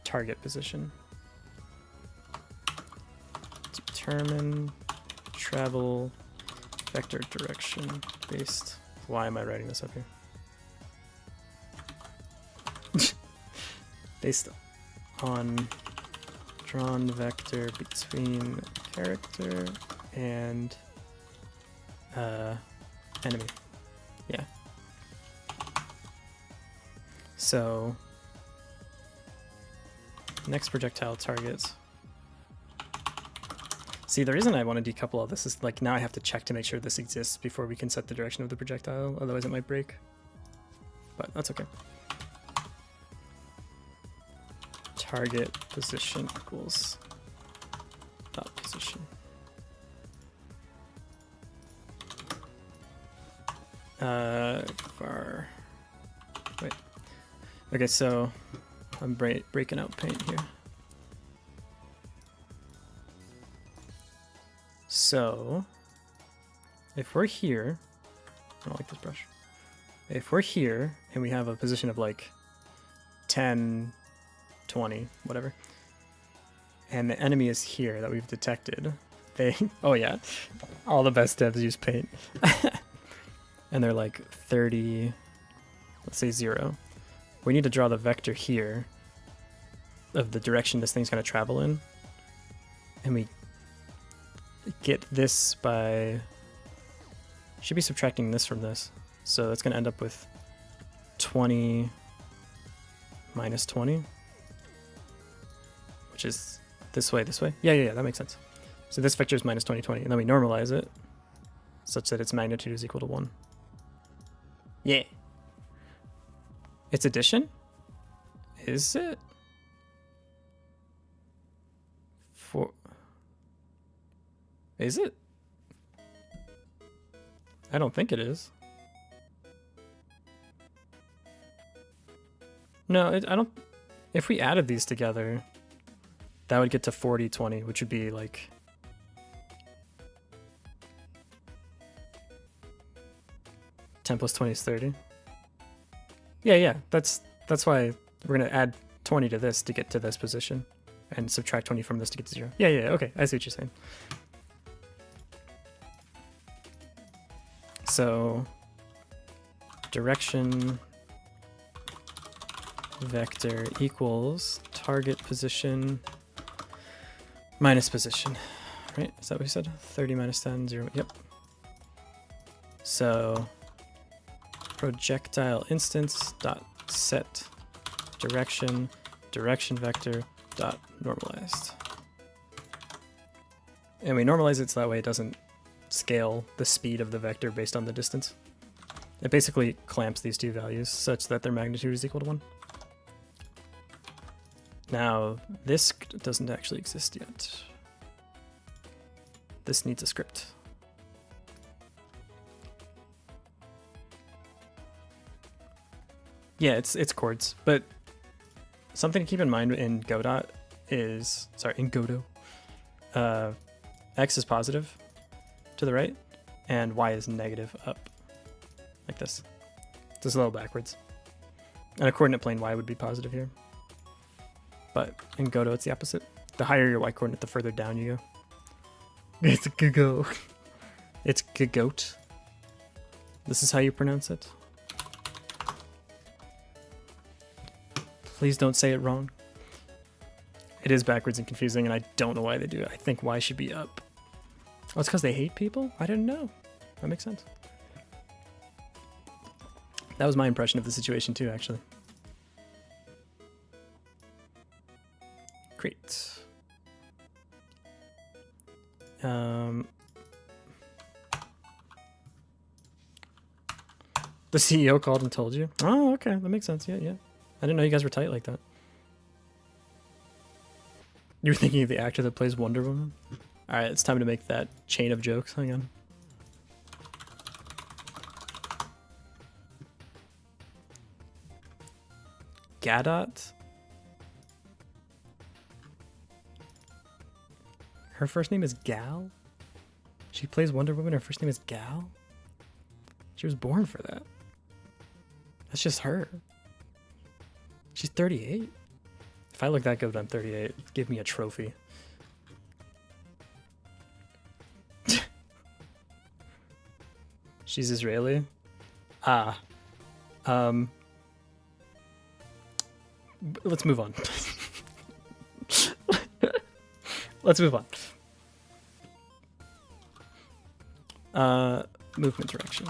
target position. Determine travel vector direction based. Why am I writing this up here? based on drawn vector between character and enemy. Yeah. So next projectile targets. See, the reason I want to decouple all this is like now I have to check to make sure this exists before we can set the direction of the projectile, otherwise it might break. But that's okay. Target position equals dot position. Var. Wait. Okay, so I'm breaking out paint here. So if we're here, I don't like this brush. If we're here and we have a position of like 10, 20, whatever, and the enemy is here that we've detected, they, oh yeah, all the best devs use paint. And they're like 30, let's say 0. We need to draw the vector here of the direction this thing's going to travel in. And we get this by, should be subtracting this from this. So that's going to end up with 20 minus 20, which is this way, this way. Yeah, that makes sense. So this vector is minus 20, 20, and then we normalize it such that its magnitude is equal to 1. Yeah. It's addition? Is it? Is it? I don't think it is. No, I don't. If we added these together, that would get to 40, 20, which would be like 10 plus 20 is 30. Yeah, that's why we're gonna add 20 to this to get to this position, and subtract 20 from this to get to 0. Yeah, okay, I see what you're saying. So direction vector equals target position minus position, right? Is that what we said? 30 minus 10, 0, yep. So projectile instance dot set direction vector dot normalized. And we normalize it so that way it doesn't scale the speed of the vector based on the distance. It basically clamps these two values such that their magnitude is equal to 1. Now, this doesn't actually exist yet. This needs a script. Yeah, it's chords, but something to keep in mind in Godot is, in Godot, X is positive to the right, and Y is negative up, like this. Just a little backwards. And a coordinate plane Y would be positive here. But in Godot, it's the opposite. The higher your Y coordinate, the further down you go. It's Godot. It's Godot. This is how you pronounce it. Please don't say it wrong. It is backwards and confusing, and I don't know why they do it. I think Y should be up. Oh, it's because they hate people? I didn't know. That makes sense. That was my impression of the situation too, actually. Great. The CEO called and told you? Oh, okay. That makes sense. Yeah. I didn't know you guys were tight like that. You were thinking of the actor that plays Wonder Woman? Alright, it's time to make that chain of jokes. Hang on. Godot? Her first name is Gal? She plays Wonder Woman, her first name is Gal? She was born for that. That's just her. She's 38? If I look that good, I'm 38. Give me a trophy. She's Israeli? let's move on. Let's move on. Movement direction.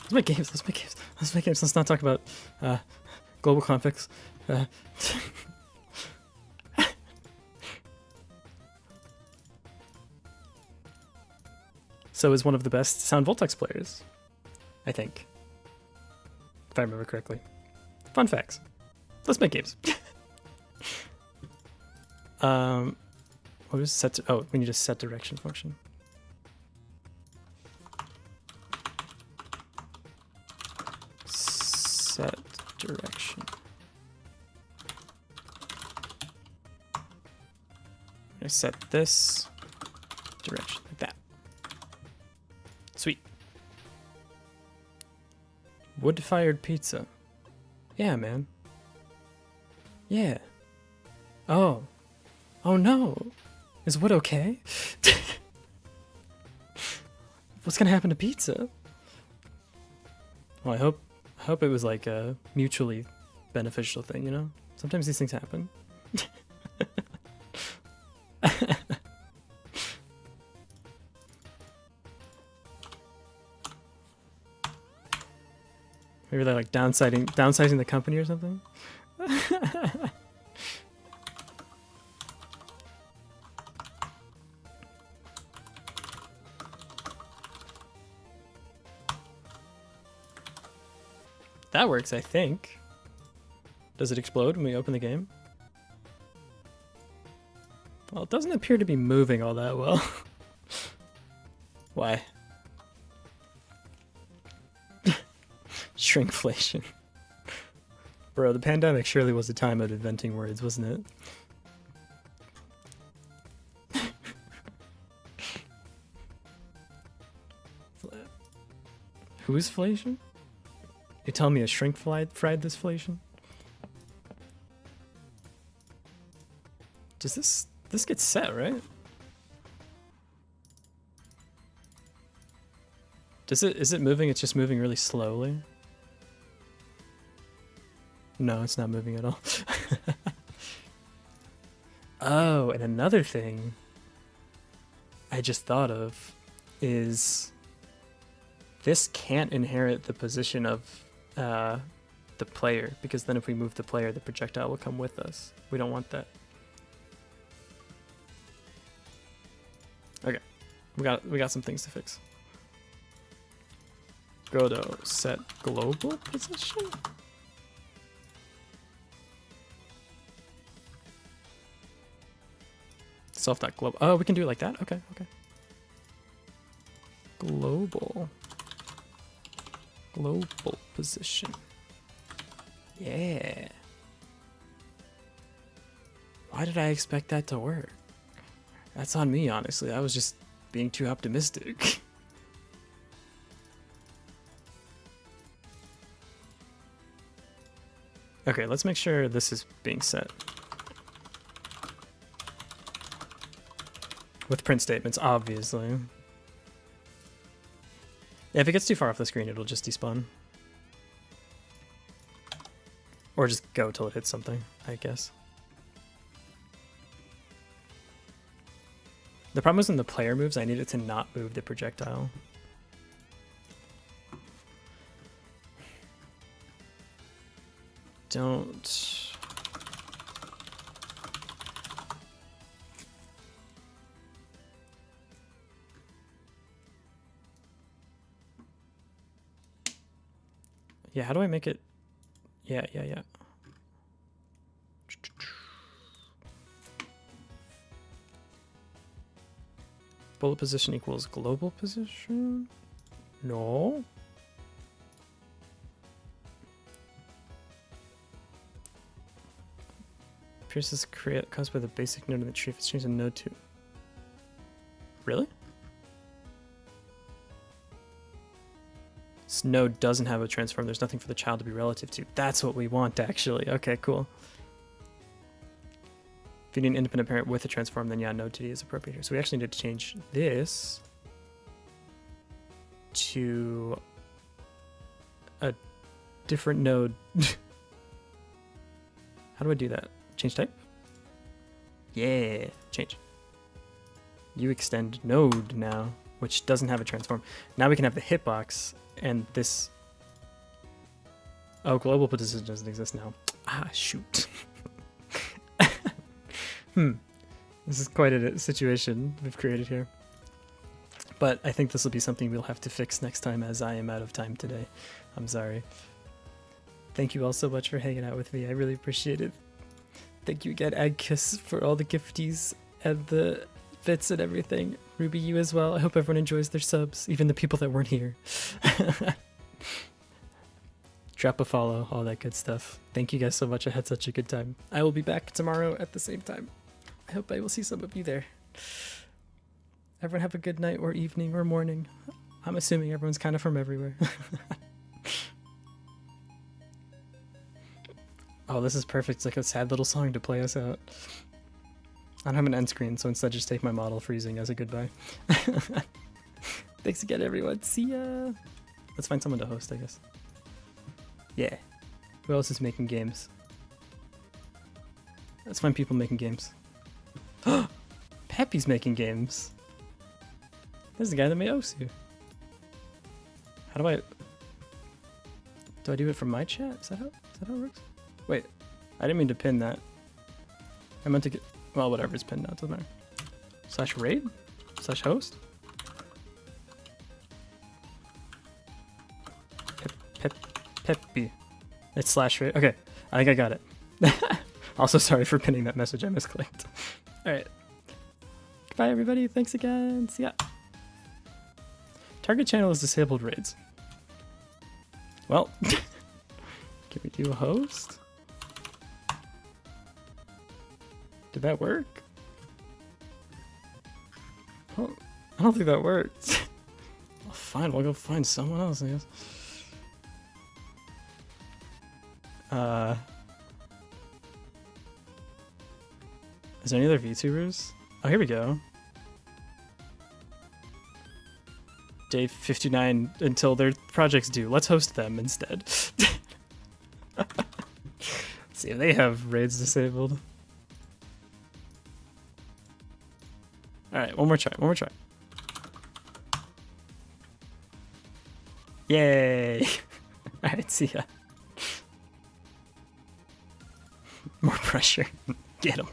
Let's make games. Let's make games. Let's make games. Let's not talk about global conflicts. So is one of the best Sound Voltex players, I think, if I remember correctly. Fun facts. Let's make games. What was set? Oh, we need a set direction function. Set direction. I set this direction like that. Sweet. Wood-fired pizza. Yeah, man. Yeah. Oh. Oh no. Is wood okay? What's gonna happen to pizza? Well, I hope it was like a mutually beneficial thing, you know? Sometimes these things happen. Maybe they're like downsizing the company or something. That works, I think. Does it explode when we open the game? Well, it doesn't appear to be moving all that well. Why? Shrinkflation. Bro, the pandemic surely was a time of inventing words, wasn't it? Who's flation? You tell me a shrink fried this flation? Does this get set, right? Is it moving? It's just moving really slowly. No, it's not moving at all. Oh, and another thing I just thought of is this can't inherit the position of the player, because then if we move the player, the projectile will come with us. We don't want that. Okay, we got some things to fix. Godot set global position. Self.global. Oh, we can do it like that? Okay, okay. Global position. Yeah. Why did I expect that to work? That's on me, honestly. I was just being too optimistic. Okay, let's make sure this is being set. With print statements, obviously. Yeah, if it gets too far off the screen, it'll just despawn. Or just go till it hits something, I guess. The problem was when the player moves, I needed to not move the projectile. Don't... Yeah, how do I make it? Yeah. Bullet position equals global position? No. Pierces caused by the basic node in the tree if it's changed to node 2. Really? This node doesn't have a transform. There's nothing for the child to be relative to. That's what we want, actually. Okay, cool. If you need an independent parent with a transform, then yeah, node 2D is appropriate here. So we actually need to change this to a different node. How do I do that? Change type? Yeah, change. You extend node now, which doesn't have a transform. Now we can have the hitbox and this. Oh, global position doesn't exist now. Ah, shoot. This is quite a situation we've created here. But I think this will be something we'll have to fix next time, as I am out of time today. I'm sorry. Thank you all so much for hanging out with me. I really appreciate it. Thank you again, Agkiss, for all the gifties and the bits and everything. Ruby, you as well. I hope everyone enjoys their subs, even the people that weren't here. Drop a follow, all that good stuff. Thank you guys so much. I had such a good time. I will be back tomorrow at the same time. I hope I will see some of you there. Everyone have a good night or evening or morning. I'm assuming everyone's kind of from everywhere. Oh, this is perfect. It's like a sad little song to play us out. I don't have an end screen, so instead just take my model freezing as a goodbye. Thanks again, everyone. See ya. Let's find someone to host, I guess. Yeah. Who else is making games? Let's find people making games. Peppy's making games. This is the guy that made Osu. How do I do it from my chat? Is that how it works? Wait, I didn't mean to pin that. I meant to get, well, whatever, it's pinned now, doesn't matter. Slash raid? Slash host? Peppy. It's slash raid. Okay, I think I got it. Also, sorry for pinning that message, I misclicked. Alright. Goodbye, everybody. Thanks again. See ya. Target channel is disabled raids. Well, can we do a host? Did that work? Oh, I don't think that worked. Well, fine, we'll go find someone else, I guess. Is there any other VTubers? Oh, here we go. Day 59 until their project's due. Let's host them instead. See if they have raids disabled. Alright, one more try. Yay! Alright, see ya. More pressure. Get him.